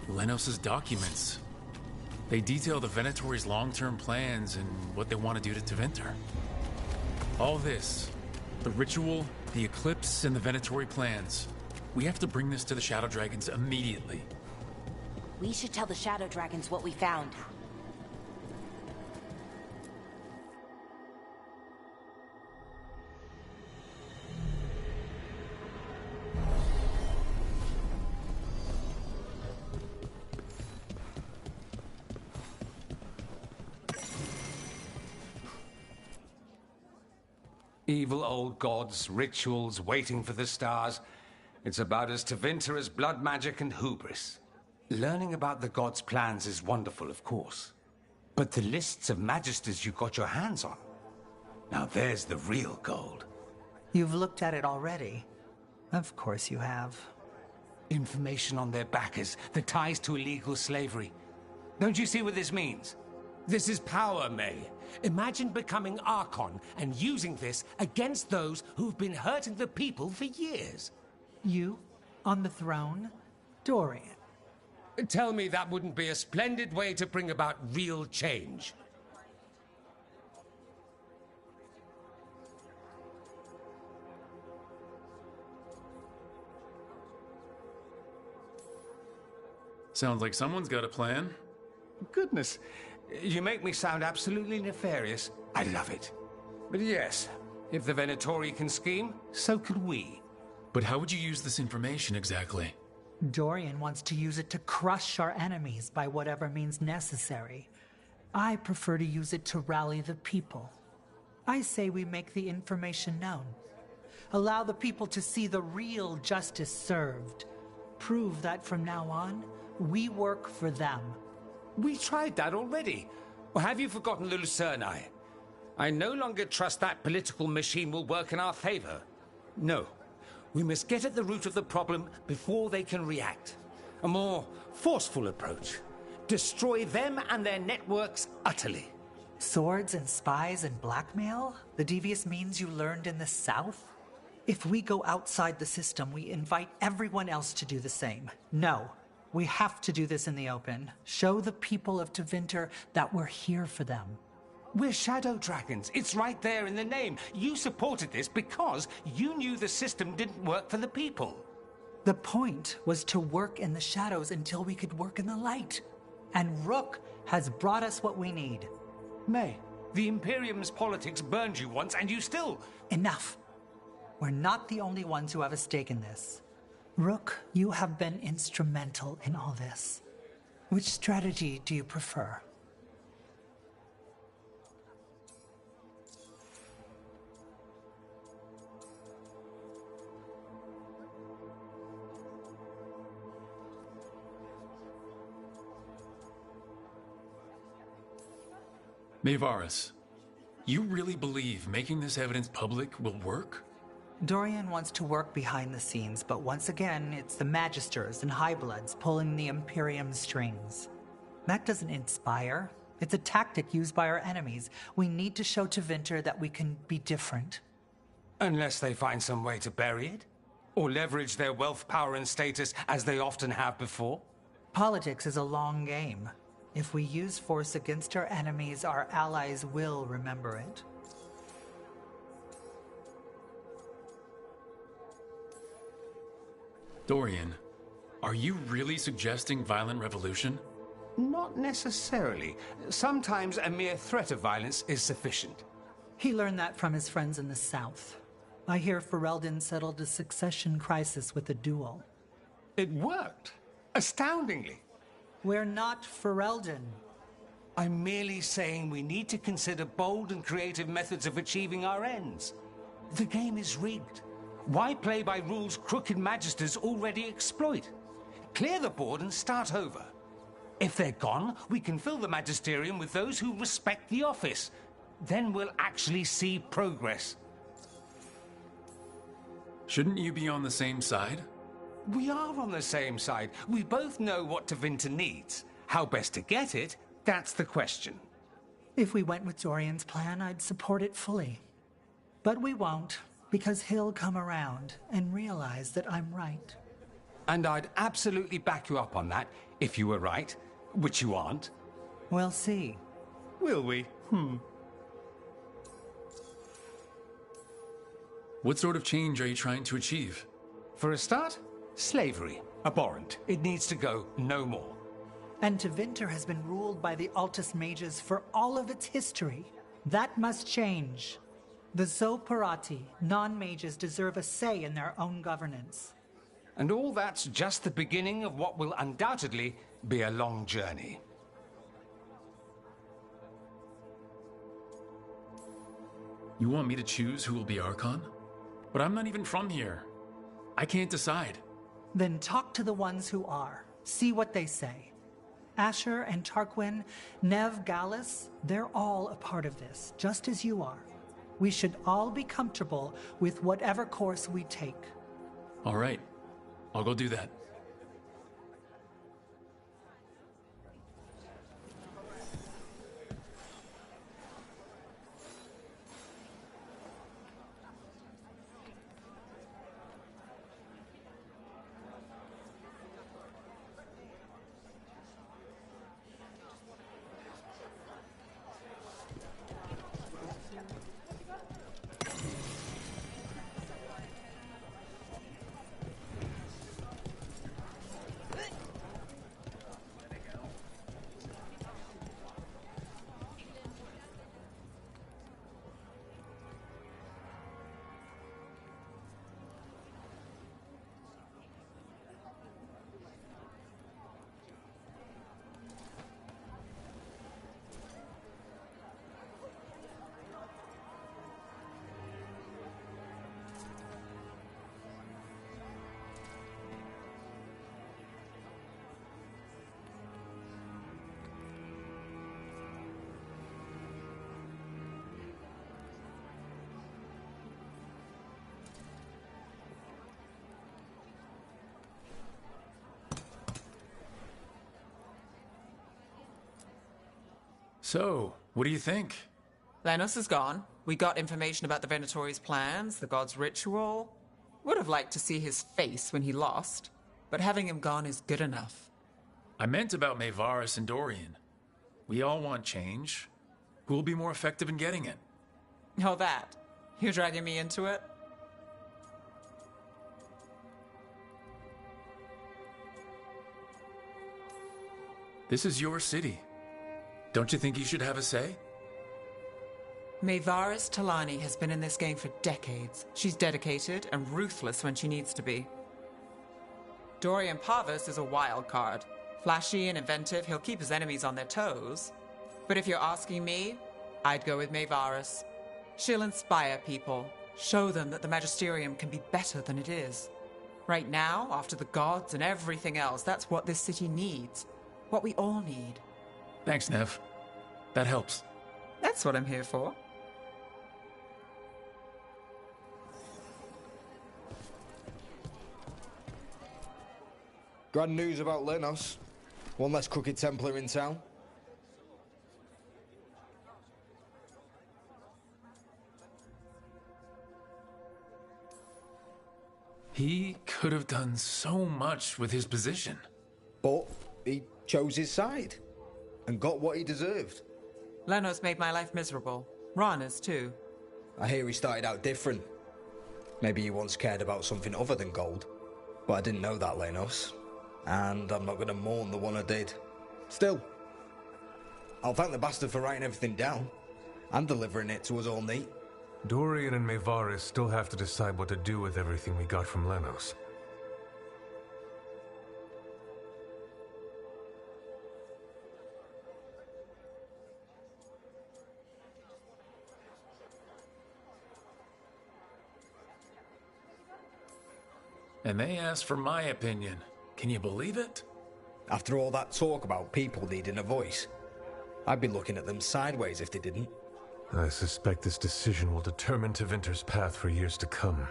Lenos's documents. They detail the Venatori's long-term plans and what they want to do to Tevinter. All this, the ritual, the eclipse, and the Venatori plans. We have to bring this to the Shadow Dragons immediately. We should tell the Shadow Dragons what we found. Evil old gods, rituals, waiting for the stars. It's about as Tevinter as blood magic and hubris. Learning about the gods' plans is wonderful, of course. But the lists of magisters you got your hands on, now there's the real gold. You've looked at it already. Of course you have. Information on their backers, the ties to illegal slavery. Don't you see what this means? This is power, May. Imagine becoming Archon and using this against those who've been hurting the people for years. You? On the throne? Dorian. Tell me that wouldn't be a splendid way to bring about real change. Sounds like someone's got a plan. Goodness, you make me sound absolutely nefarious. I love it. But yes, if the Venatori can scheme, so can we. But how would you use this information exactly? Dorian wants to use it to crush our enemies by whatever means necessary. I prefer to use it to rally the people. I say we make the information known. Allow the people to see the real justice served. Prove that from now on, we work for them. We tried that already. Or have you forgotten the Lucerni? I no longer trust that political machine will work in our favor. No. We must get at the root of the problem before they can react. A more forceful approach. Destroy them and their networks utterly. Swords and spies and blackmail? The devious means you learned in the South? If we go outside the system, we invite everyone else to do the same. No. We have to do this in the open. Show the people of Tevinter that we're here for them. We're Shadow Dragons. It's right there in the name. You supported this because you knew the system didn't work for the people. The point was to work in the shadows until we could work in the light. And Rook has brought us what we need. May, the Imperium's politics burned you once and you still... Enough. We're not the only ones who have a stake in this. Rook, you have been instrumental in all this. Which strategy do you prefer? Mayvaris, You really believe making this evidence public will work? Dorian wants to work behind the scenes, but once again, it's the Magisters and Highbloods pulling the Imperium's strings. That doesn't inspire. It's a tactic used by our enemies. We need to show to Winter that we can be different. Unless they find some way to bury it? Or leverage their wealth, power, and status as they often have before? Politics is a long game. If we use force against our enemies, our allies will remember it. Dorian, are you really suggesting violent revolution? Not necessarily. Sometimes a mere threat of violence is sufficient. He learned that from his friends in the South. I hear Ferelden settled a succession crisis with a duel. It worked. Astoundingly. We're not Ferelden. I'm merely saying we need to consider bold and creative methods of achieving our ends. The game is rigged. Why play by rules crooked magisters already exploit? Clear the board and start over. If they're gone, we can fill the magisterium with those who respect the office. Then we'll actually see progress. Shouldn't you be on the same side? We are on the same side. We both know what Tevinter needs. How best to get it, that's the question. If we went with Dorian's plan, I'd support it fully. But we won't, because he'll come around and realize that I'm right. And I'd absolutely back you up on that, if you were right, which you aren't. We'll see. Will we? What sort of change are you trying to achieve? For a start, slavery. Abhorrent. It needs to go no more. And Tevinter has been ruled by the Altus Mages for all of its history. That must change. The Zoparati, non-mages, deserve a say in their own governance. And all that's just the beginning of what will undoubtedly be a long journey. You want me to choose who will be Archon? But I'm not even from here. I can't decide. Then talk to the ones who are. See what they say. Asher and Tarquin, Nev, Gallus, they're all a part of this, just as you are. We should all be comfortable with whatever course we take. All right. I'll go do that. So, what do you think? Lenos is gone. We got information about the Venatori's plans, the god's ritual. Would have liked to see his face when he lost, but having him gone is good enough. I meant about Maevaris and Dorian. We all want change. Who will be more effective in getting it? Oh, that. You're dragging me into it? This is your city. Don't you think you should have a say? Maevaris Talani has been in this game for decades. She's dedicated and ruthless when she needs to be. Dorian Parvis is a wild card. Flashy and inventive, he'll keep his enemies on their toes. But if you're asking me, I'd go with Maevaris. She'll inspire people, show them that the Magisterium can be better than it is. Right now, after the gods and everything else, that's what this city needs. What we all need. Thanks, Nev. That helps. That's what I'm here for. Grand news about Lenos. One less crooked Templar in town. He could have done so much with his position. But he chose his side and got what he deserved. Lenos made my life miserable. Rana's too. I hear he started out different. Maybe he once cared about something other than gold. But I didn't know that, Lenos. And I'm not going to mourn the one I did. Still, I'll thank the bastard for writing everything down and delivering it to us all neat. Dorian and Maevaris still have to decide what to do with everything we got from Lenos. And they asked for my opinion. Can you believe it? After all that talk about people needing a voice, I'd be looking at them sideways if they didn't. I suspect this decision will determine Tevinter's path for years to come.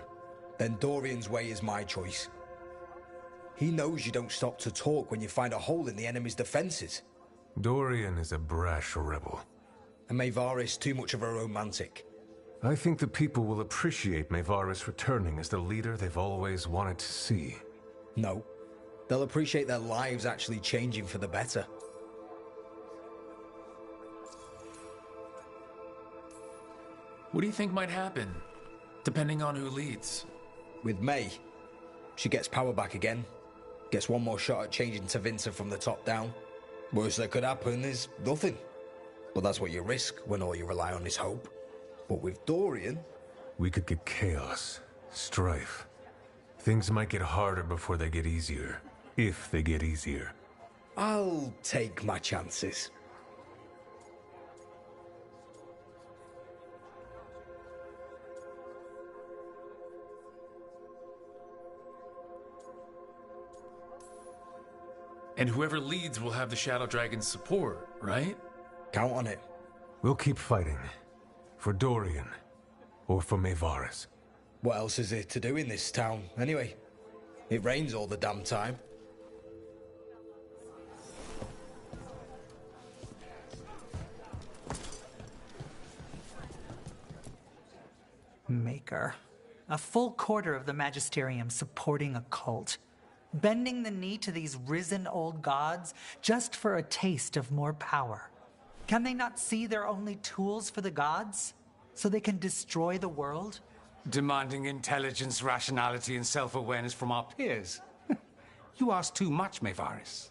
Then Dorian's way is my choice. He knows you don't stop to talk when you find a hole in the enemy's defenses. Dorian is a brash rebel. And Maevaris too much of a romantic. I think the people will appreciate Maevaris returning as the leader they've always wanted to see. No. They'll appreciate their lives actually changing for the better. What do you think might happen, depending on who leads? With May, she gets power back again. Gets one more shot at changing Tevinter from the top down. Worst that could happen is nothing. But that's what you risk when all you rely on is hope. But with Dorian... We could get chaos, strife. Things might get harder before they get easier. If they get easier. I'll take my chances. And whoever leads will have the Shadow Dragon's support, right? Count on it. We'll keep fighting. For Dorian. Or for Maevaris. What else is there to do in this town, anyway? It rains all the damn time. Maker. A full quarter of the Magisterium supporting a cult. Bending the knee to these risen old gods just for a taste of more power. Can they not see they're only tools for the gods? So they can destroy the world? Demanding intelligence, rationality, and self-awareness from our peers. You ask too much, Maevaris.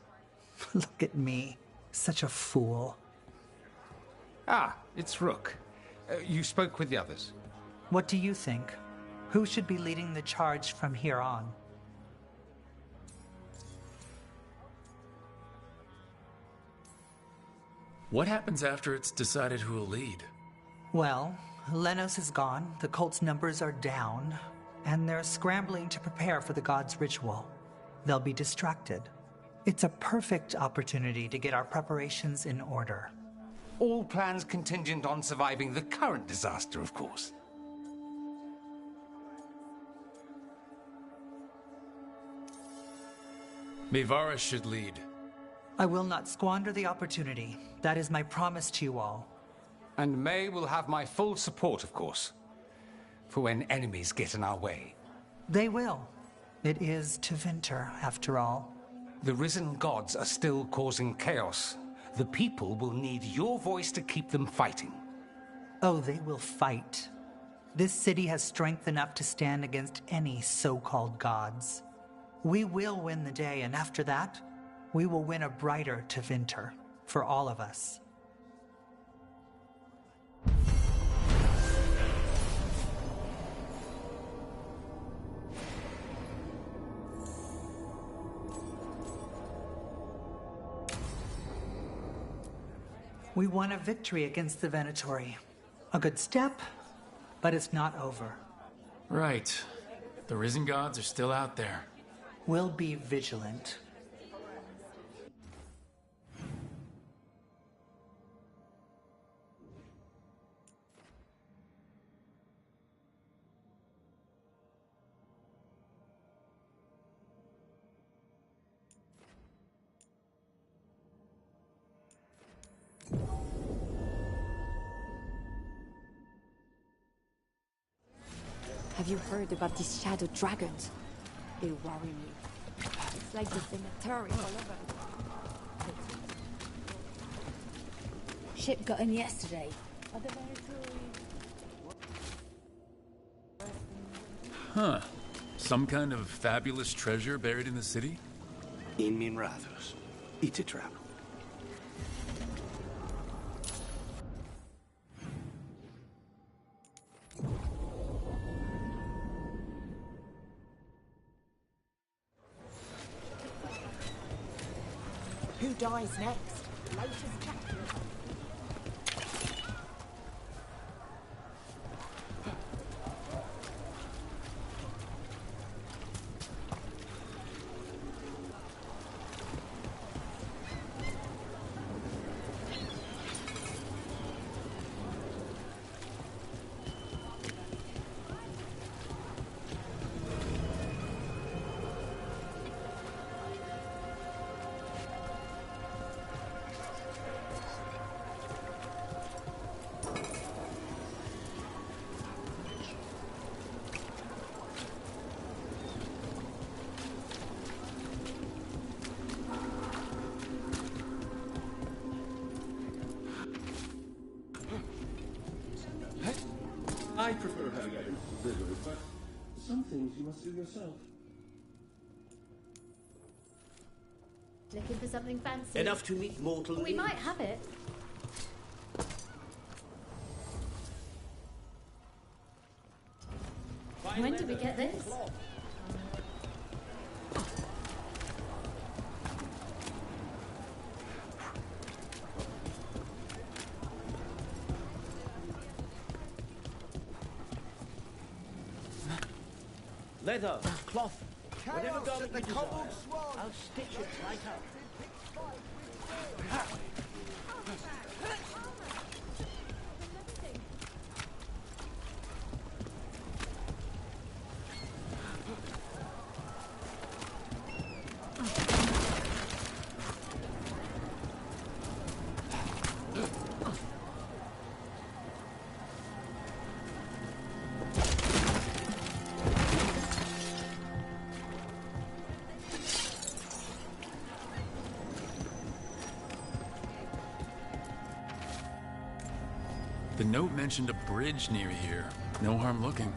Look at me. Such a fool. Ah, it's Rook. You spoke with the others. What do you think? Who should be leading the charge from here on? What happens after it's decided who will lead? Well, Lenos is gone, the cult's numbers are down, and they're scrambling to prepare for the god's ritual. They'll be distracted. It's a perfect opportunity to get our preparations in order. All plans contingent on surviving the current disaster, of course. Maevaris should lead. I will not squander the opportunity. That is my promise to you all. And May will have my full support, of course. For when enemies get in our way. They will. It is Tevinter, after all. The risen gods are still causing chaos. The people will need your voice to keep them fighting. Oh, they will fight. This city has strength enough to stand against any so-called gods. We will win the day, and after that, we will win a brighter Tevinter for all of us. We won a victory against the Venatori. A good step, but it's not over. Right. The risen gods are still out there. We'll be vigilant. Have you heard about these shadow dragons? They worry me. It's like the cemetery all over. Ship got in yesterday. Are the Huh. Some kind of fabulous treasure buried in the city? In Minrathos. It's a trap. Who dies next? Latest capture. I prefer having items delivered, but some things you must do yourself. Looking for something fancy? Enough to meet mortal We needs. might have it. When did we get this? Leather, cloth, whatever Chaos garment at the you desire. cobbled swan. I'll stitch it right up. The note mentioned a bridge near here. No harm looking.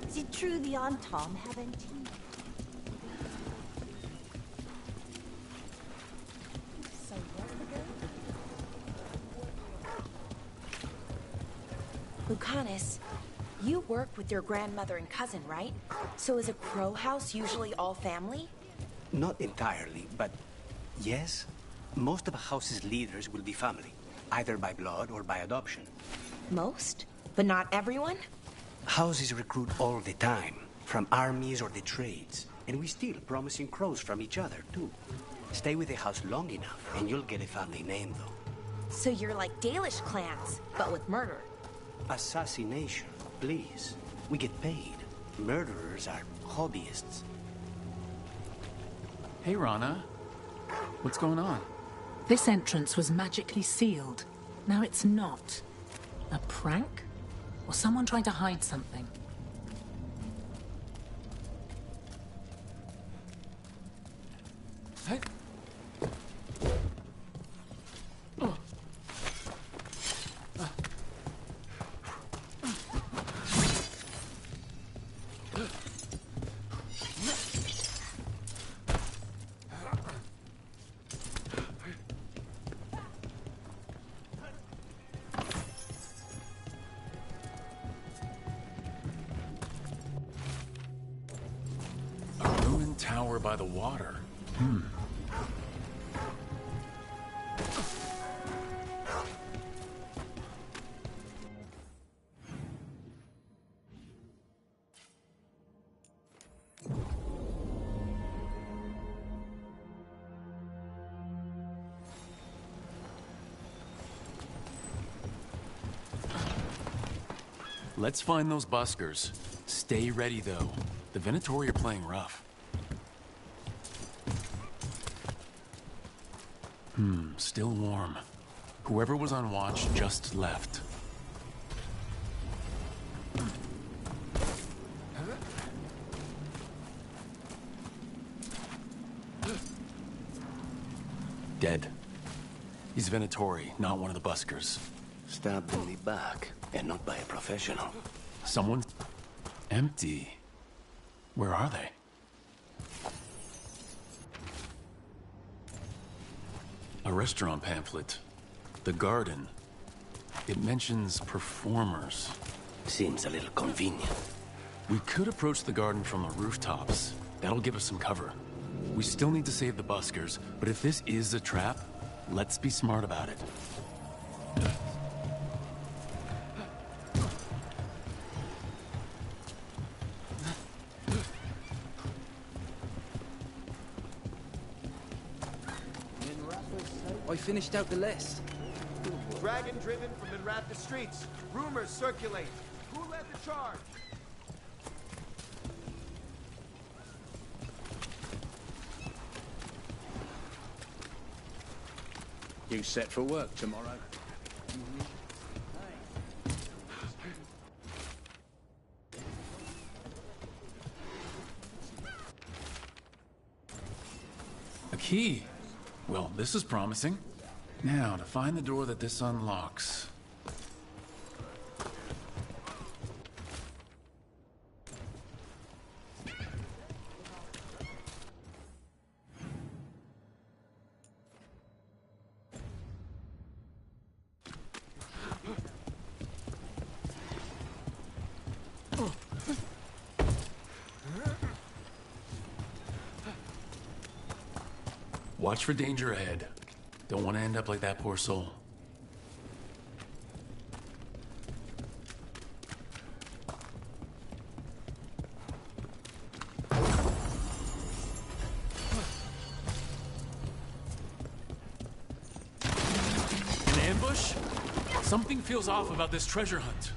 Is it true the Antom have antique? So Lucanus, you work with your grandmother and cousin, right? So is a crow house usually all family? Not entirely, but yes. Most of a house's leaders will be family, either by blood or by adoption. Most? But not everyone? Houses recruit all the time, from armies or the trades. And we steal promising crows from each other, too. Stay with the house long enough, and you'll get a family name, though. So you're like Dalish clans, but with murder. Assassination, please. We get paid. Murderers are hobbyists. Hey, Rana. What's going on? This entrance was magically sealed. Now it's not. A prank? Or someone trying to hide something? Hey. Tower by the water. Let's find those buskers. Stay ready, though. The Venatori are playing rough. Still warm. Whoever was on watch just left. Dead. He's Venatori, not one of the buskers. Stabbed in the back, and not by a professional. Someone... empty. Where are they? A restaurant pamphlet. The Garden. It mentions performers. Seems a little convenient. We could approach the garden from the rooftops. That'll give us some cover. We still need to save the buskers, but if this is a trap, let's be smart about it. I finished out the list. Dragon driven from Minrathous streets. Rumors circulate. Who led the charge? You set for work tomorrow? A key. Well, this is promising. Now, to find the door that this unlocks. Watch for danger ahead. Don't want to end up like that poor soul. An ambush? Something feels off about this treasure hunt.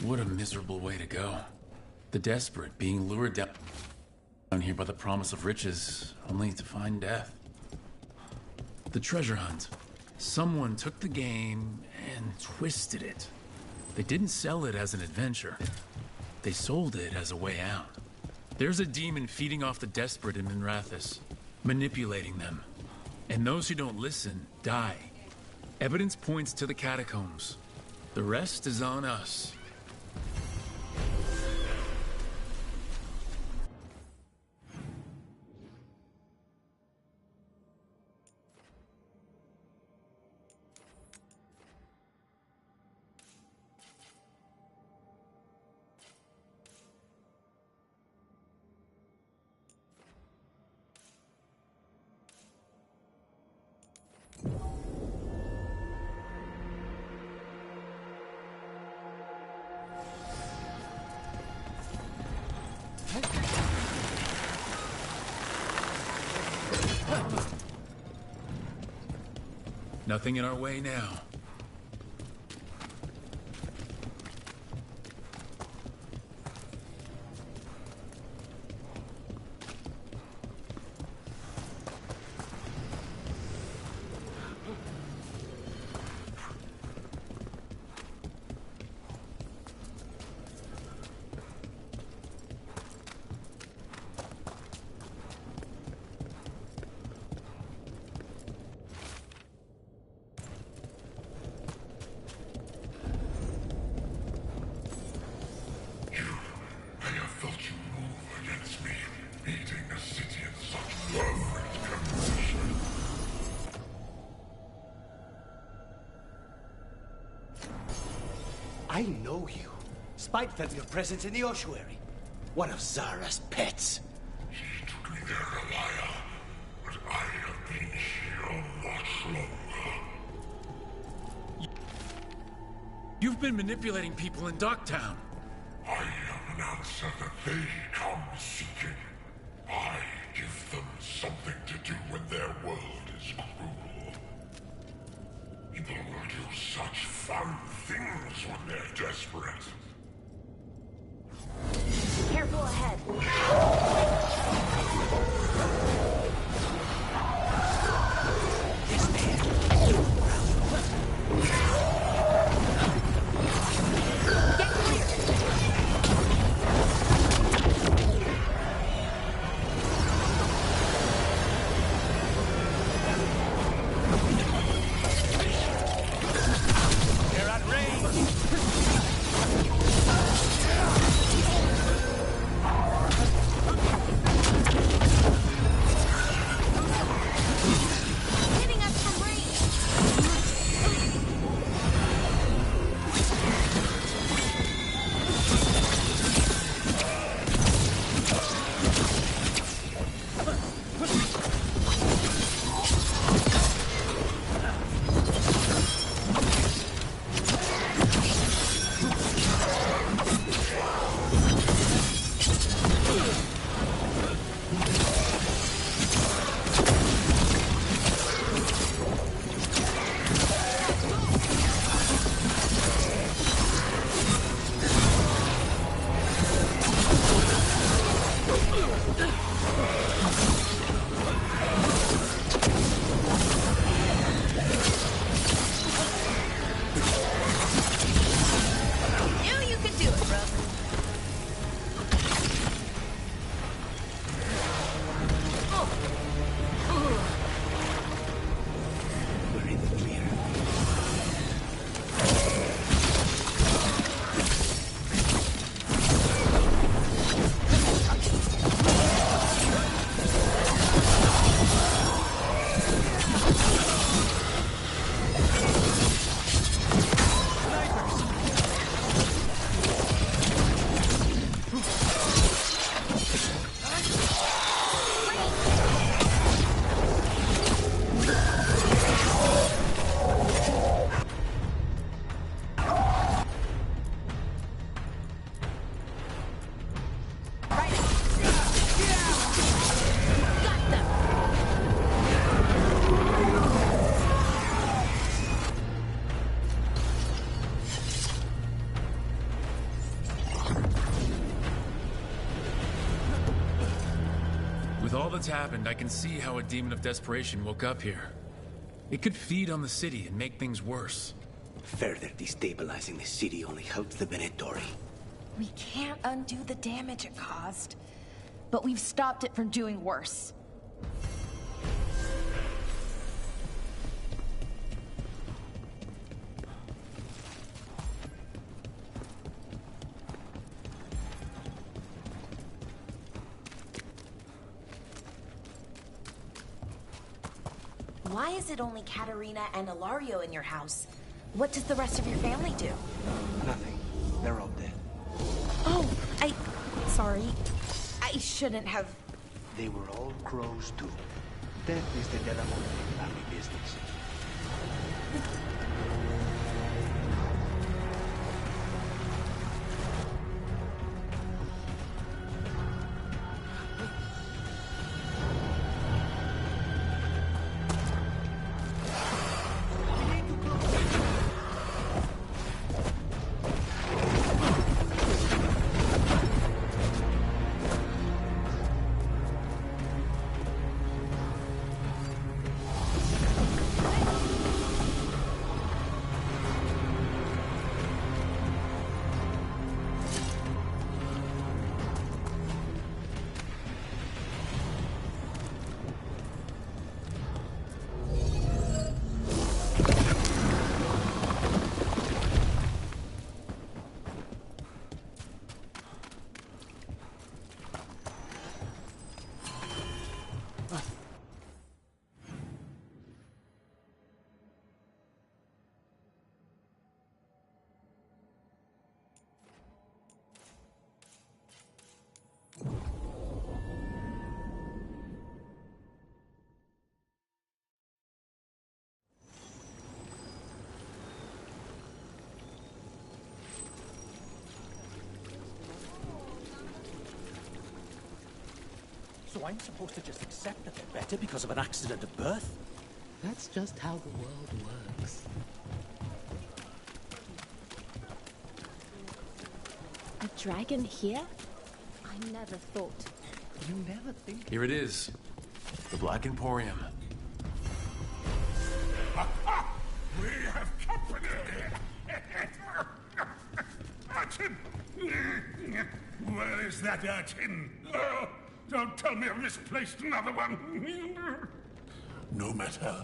What a miserable way to go. The desperate being lured down here by the promise of riches, only to find death. The treasure hunt. Someone took the game and twisted it. They didn't sell it as an adventure. They sold it as a way out. There's a demon feeding off the desperate in Minrathous, manipulating them. And those who don't listen die. Evidence points to the catacombs. The rest is on us. Nothing in our way now. I know you. Spite felt your presence in the ossuary. One of Zara's pets. She took me there a while, but I have been here much longer. You've been manipulating people in Docktown. I am an answer that they come seeking. I give them something to do when their world is cruel. People will do such fun things when they're desperate. Careful ahead. all that's happened, I can see how a demon of desperation woke up here. It could feed on the city and make things worse. Further destabilizing the city only helps the Venatori. We can't undo the damage it caused, but we've stopped it from doing worse. Why is it only Katerina and Ilario in your house? What does the rest of your family do? Nothing. They're all dead. Oh, sorry. I shouldn't have... They were all crows too. Death is the Delamonte family business. So I'm supposed to just accept that they're better because of an accident at birth? That's just how the world works. A dragon here? I never thought. You never think. Here it is. The Black Emporium. We have company! Urchin! Where is that urchin? Oh, don't tell me I've misplaced another one! No matter.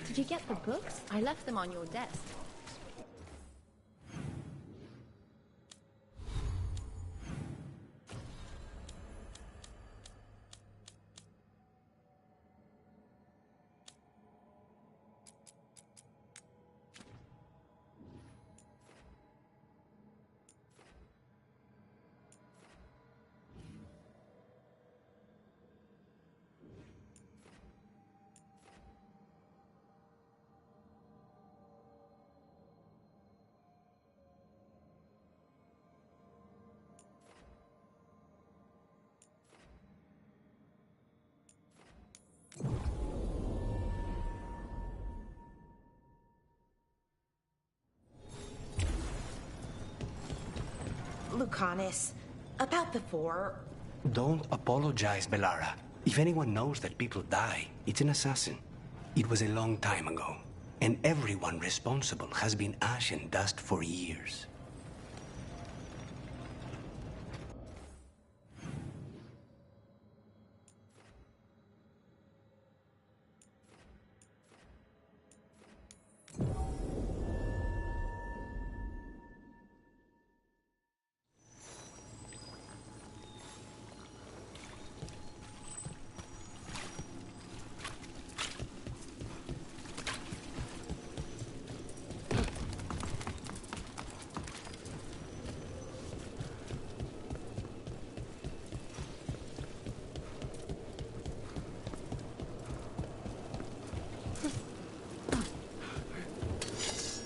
Did you get the books? I left them on your desk. Lucanus, about the four. Don't apologize, Bellara. If anyone knows that people die, it's an assassin. It was a long time ago, and everyone responsible has been ash and dust for years.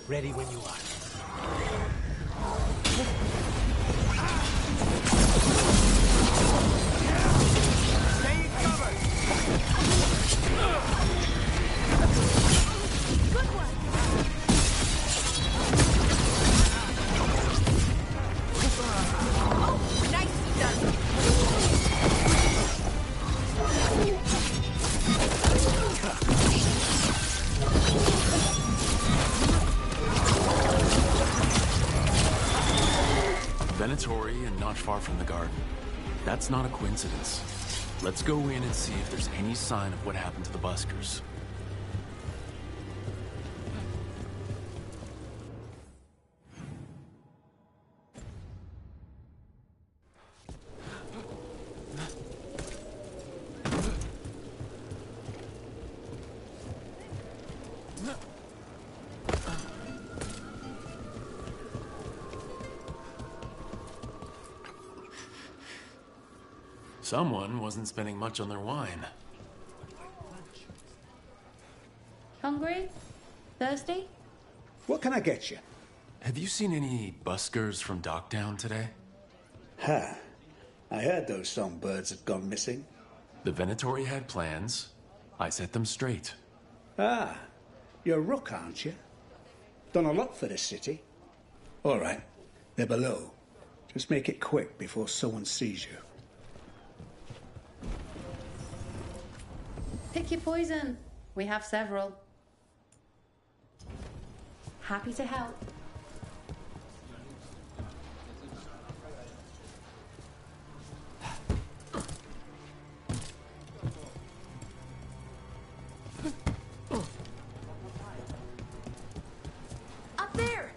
Ready when you are. Stay covered! Good one! Oh, nicely done! Venatori and not far from the garden. That's not a coincidence. Let's go in and see if there's any sign of what happened to the buskers. Someone wasn't spending much on their wine. Hungry? Thirsty? What can I get you? Have you seen any buskers from Docktown today? Ha! I heard those songbirds had gone missing. The Venatori had plans. I set them straight. Ah, you're a rook, aren't you? Done a lot for this city. All right, they're below. Just make it quick before someone sees you. Pick your poison. We have several. Happy to help. Up there!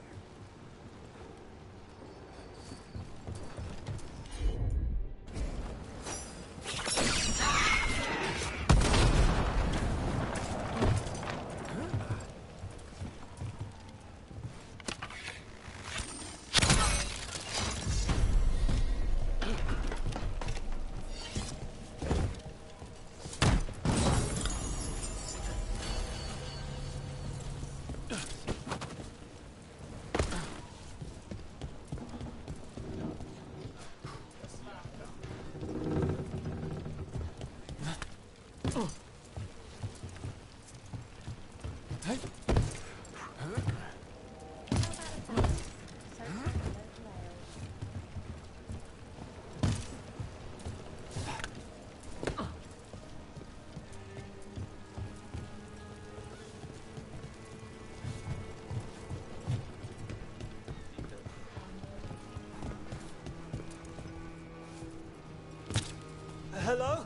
Hello?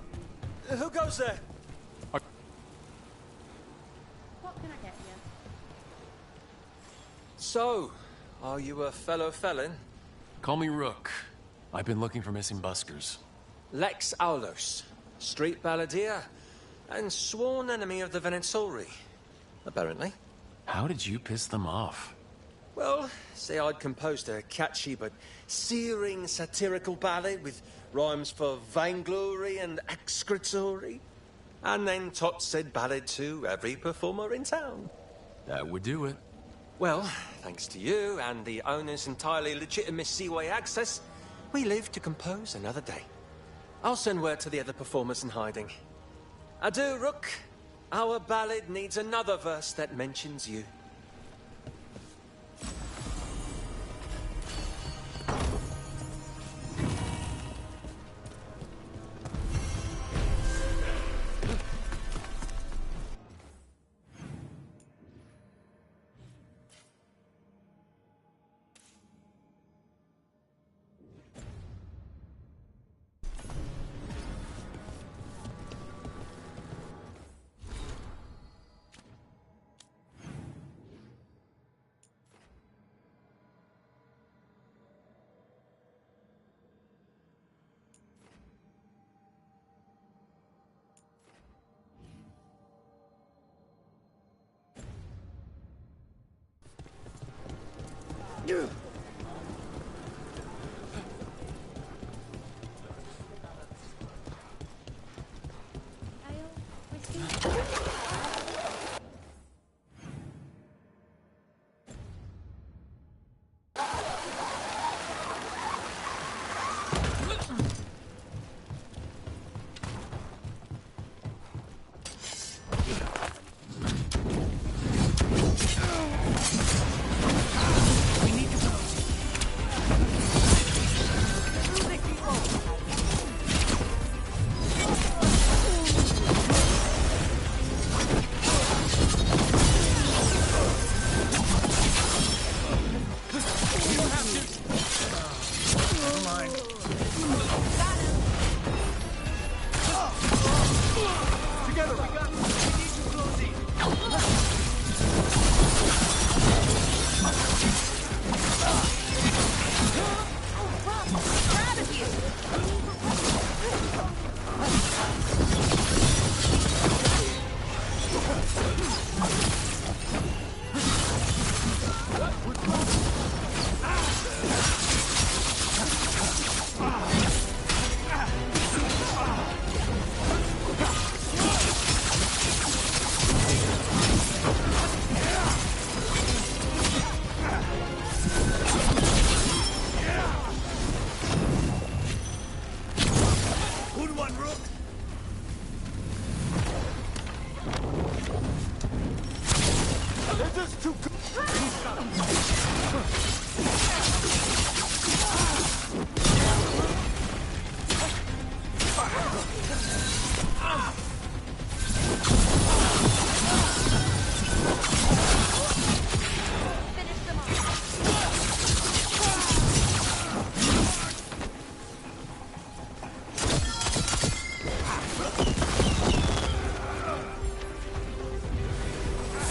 Who goes there? So, are you a fellow felon? Call me Rook. I've been looking for missing buskers. Lex Aulos, street balladeer, and sworn enemy of the Venatori, apparently. How did you piss them off? Well, say I'd composed a catchy but searing satirical ballad with rhymes for vainglory and excretory. And then Tot said ballad to every performer in town. That would do it. Well, thanks to you and the owner's entirely legitimate Seaway access, we live to compose another day. I'll send word to the other performers in hiding. Adieu, Rook. Our ballad needs another verse that mentions you.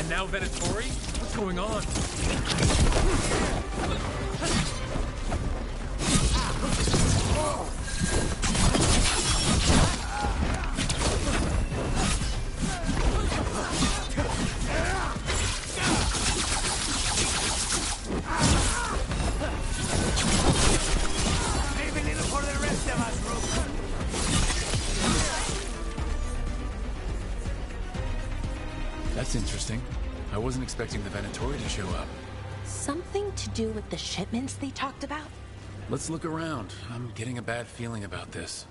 Now Venatori? What's going on? Leave a little for the rest of us, Rook. That's interesting. I wasn't expecting the Venatori to show up. Something to do with the shipments they talked about? Let's look around. I'm getting a bad feeling about this.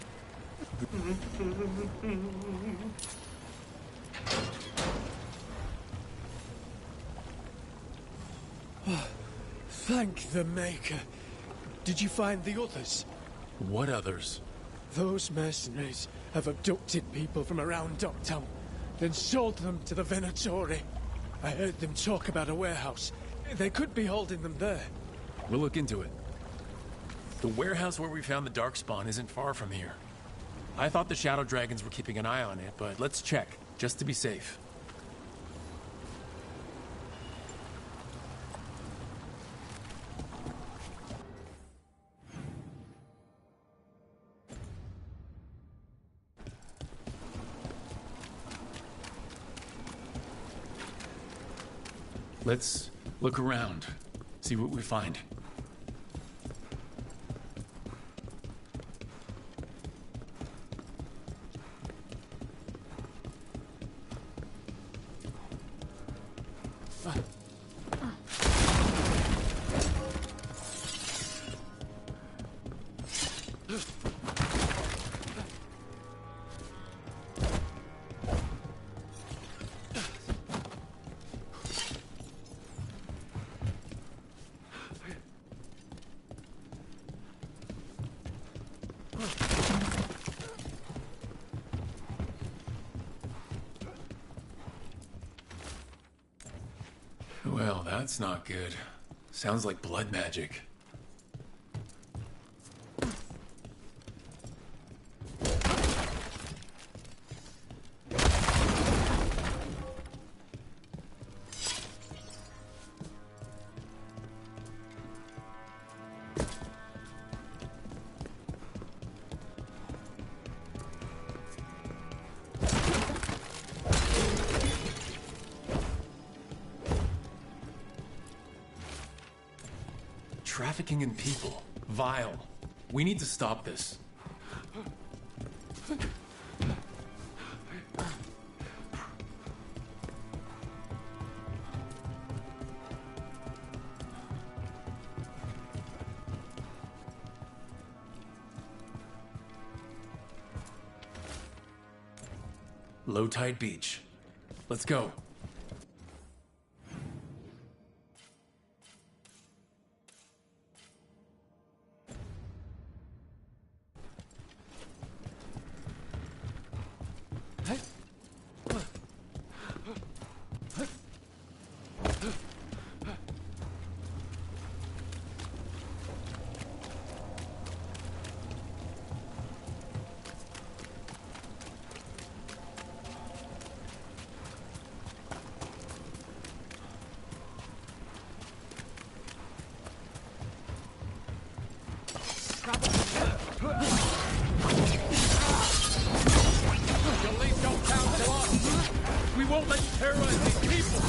Thank the Maker. Did you find the others? What others? Those mercenaries have abducted people from around Docktown, then sold them to the Venatori. I heard them talk about a warehouse. They could be holding them there. We'll look into it. The warehouse where we found the Darkspawn isn't far from here. I thought the Shadow Dragons were keeping an eye on it, but let's check, just to be safe. Let's look around, see what we find. Well, that's not good. Sounds like blood magic. Trafficking in people. Vile. We need to stop this. Low tide beach. Let's go. We won't let you terrorize these people!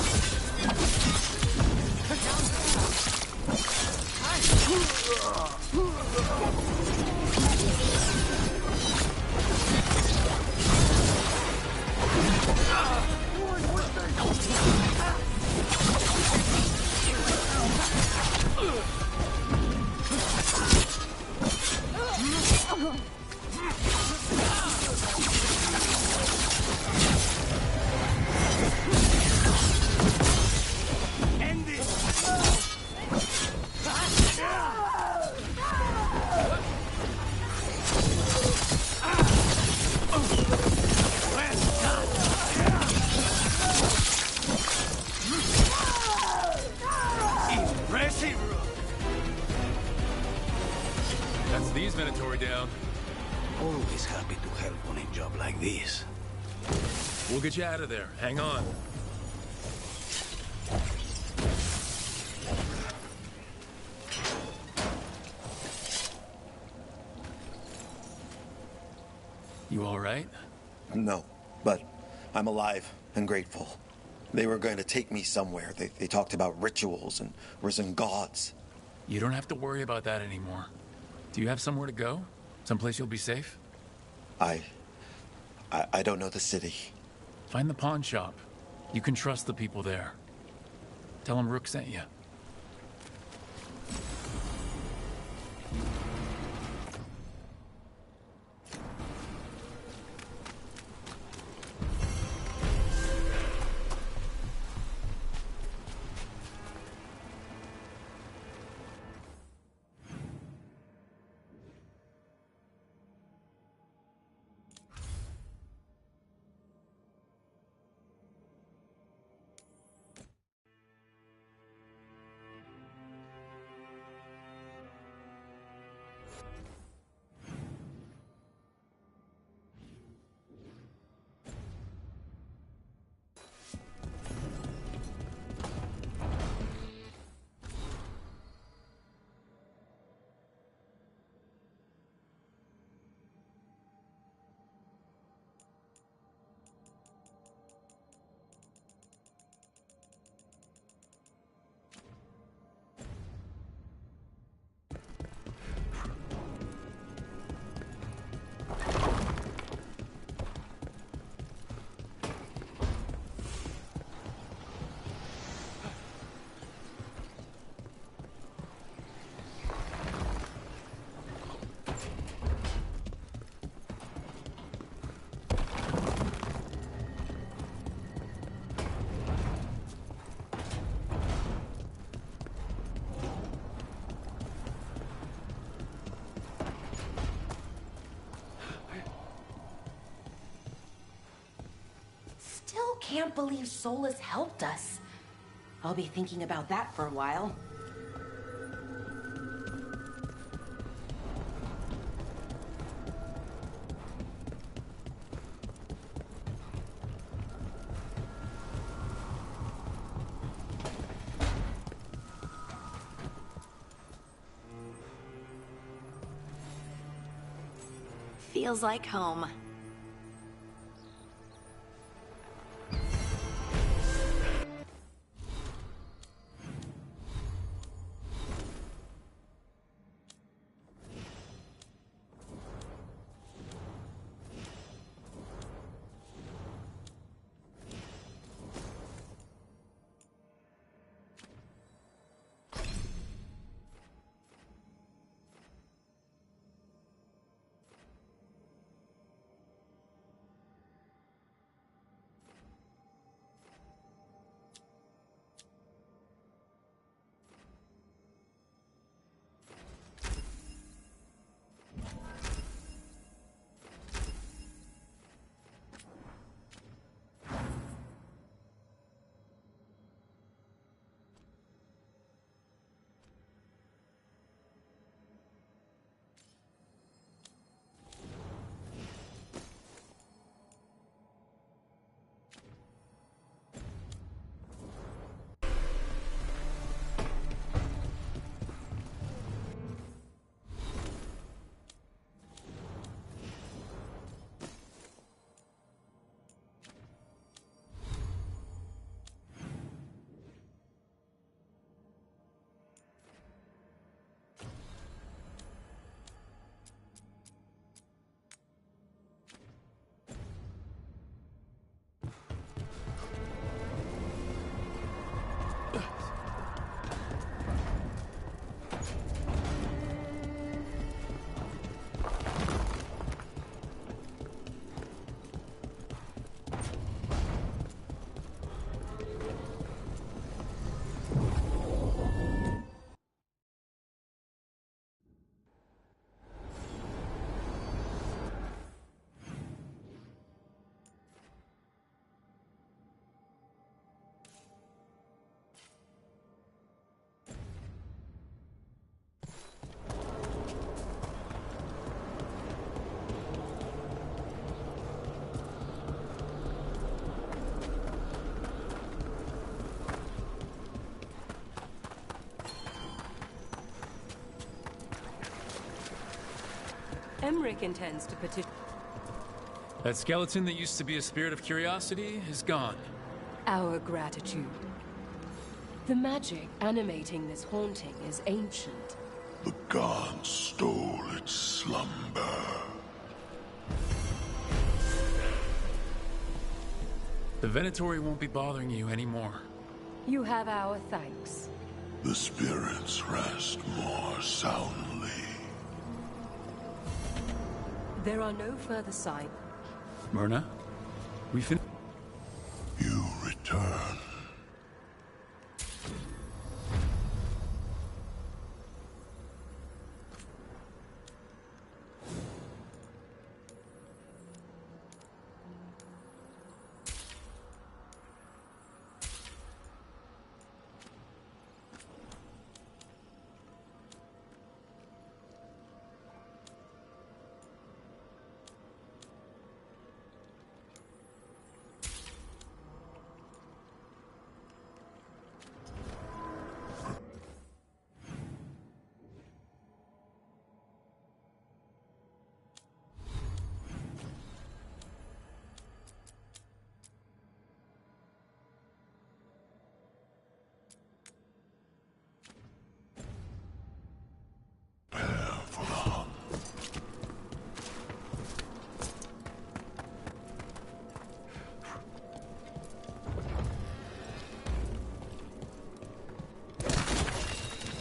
That's these Minotauri down. Always happy to help on a job like this. We'll get you out of there. Hang on. You all right? No, but I'm alive and grateful. They were going to take me somewhere. They talked about rituals and risen gods. You don't have to worry about that anymore. Do you have somewhere to go? Someplace you'll be safe? I don't know the city. Find the pawn shop. You can trust the people there. Tell them Rook sent you. still can't believe Solus helped us. I'll be thinking about that for a while. Feels like home. Emmerich intends to petition. That skeleton that used to be a spirit of curiosity is gone. Our gratitude. The magic animating this haunting is ancient. The gods stole its slumber. The Venatori won't be bothering you anymore. You have our thanks. The spirits rest more soundly. There are no further signs. Myrna, we fin- You return.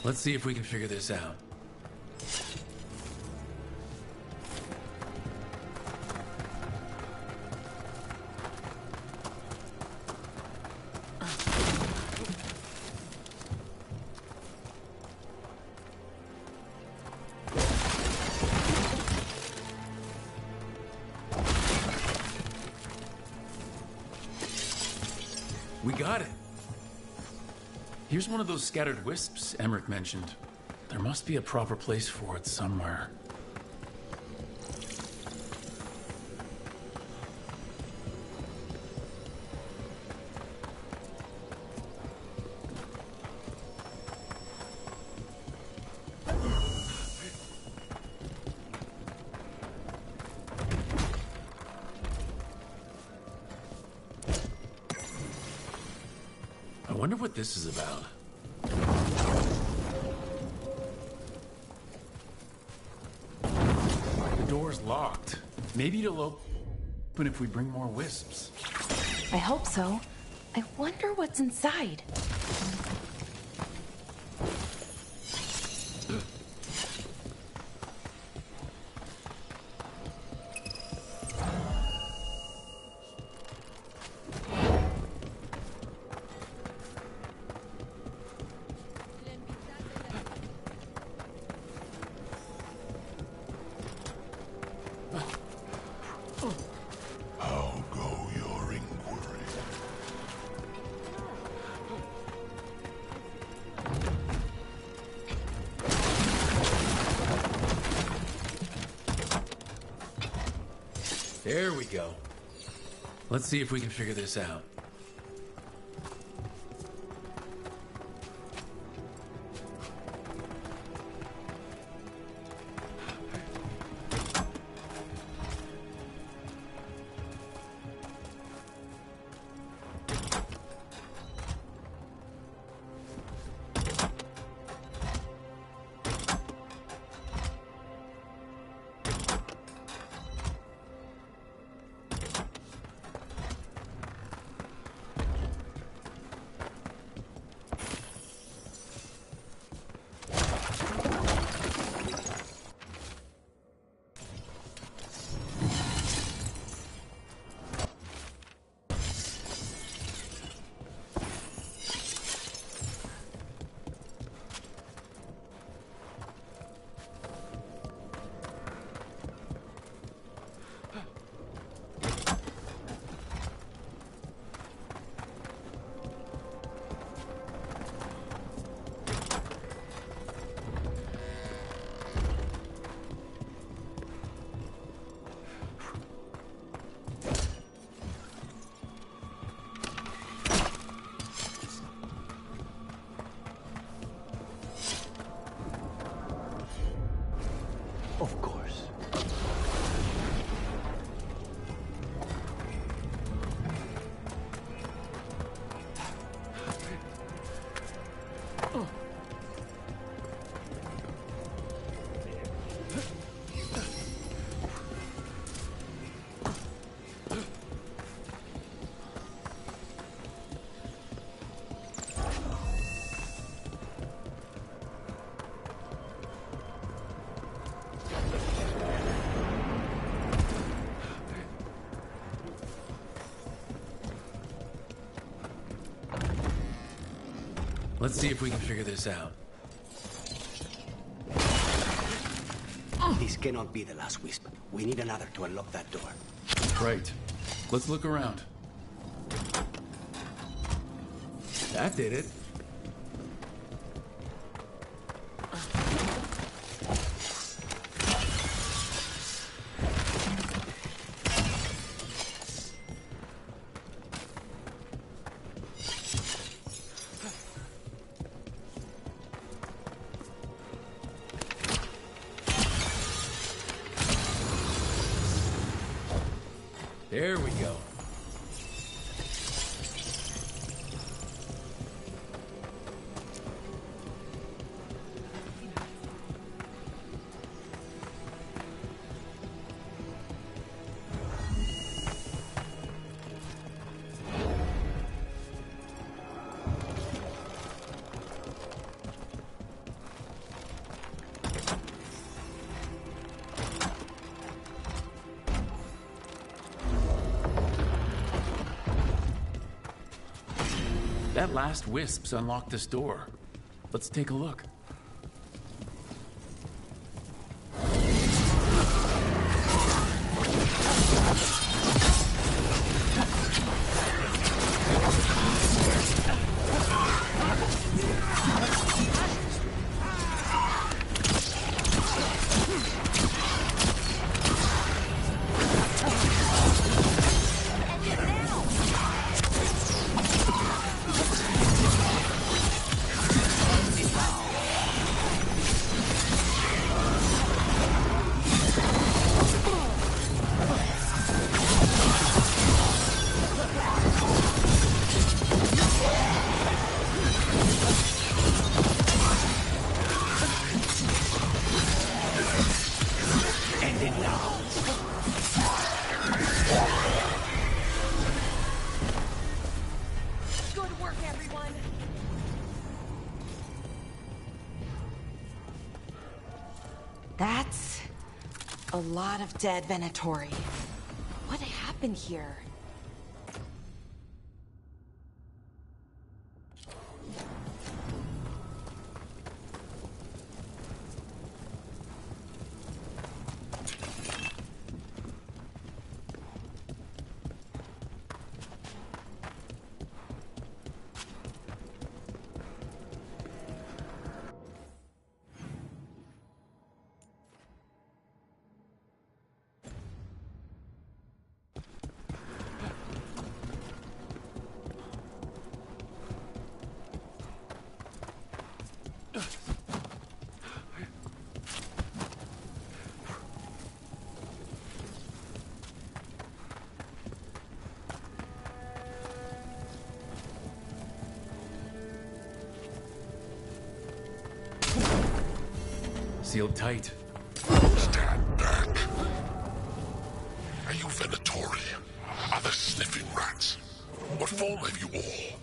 Let's see if we can figure this out. We got it. Here's one of those scattered wisps Emmerich mentioned. There must be a proper place for it somewhere. I wonder what this is about. The door's locked. Maybe it'll open if we bring more wisps. I hope so. I wonder what's inside. How go your inquiry? There we go. Let's see if we can figure this out. Of course. Let's see if we can figure this out. This cannot be the last wisp. We need another to unlock that door. Right. Let's look around. That did it. There we go. That last wisp's unlocked this door. Let's take a look. That's a lot of dead Venatori. What happened here? Sealed tight. Stand back. Are you Venatori? Other sniffing rats? What form have you all?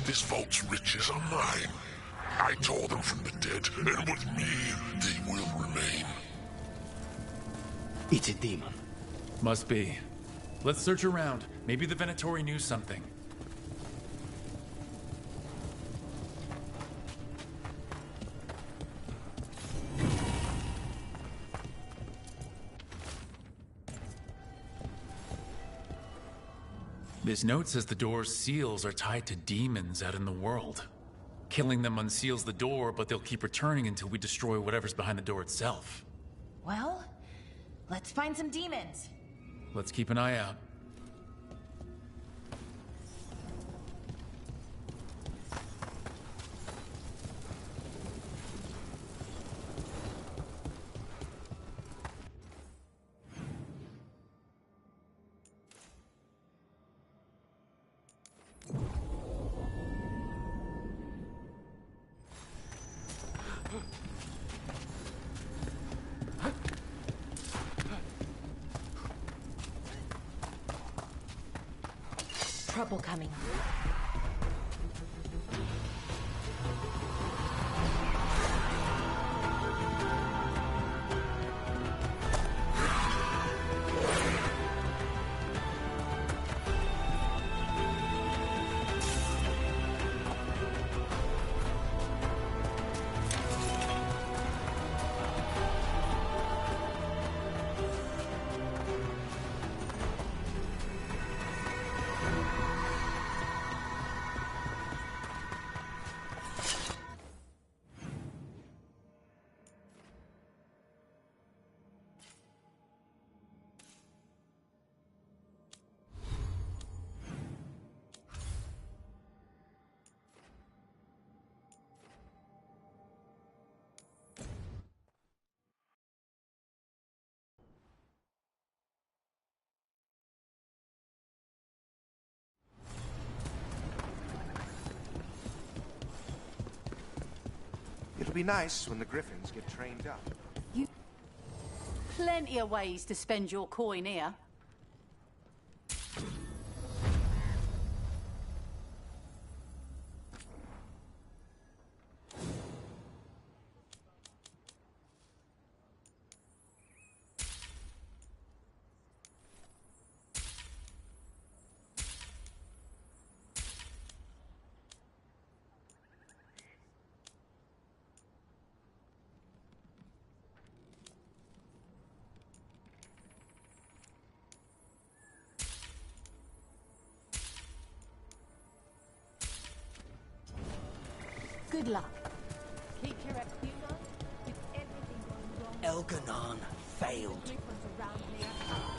This vault's riches are mine. I tore them from the dead, and with me, they will remain. It's a demon. Must be. Let's search around. Maybe the Venatori knew something. This note says the door's seals are tied to demons out in the world. Killing them unseals the door, but they'll keep returning until we destroy whatever's behind the door itself. Well, let's find some demons. Let's keep an eye out. Trouble coming. It'll be nice when the griffins get trained up. Plenty of ways to spend your coin here. Good luck. Keep your With everything going wrong. Elganon failed. Griffins around here.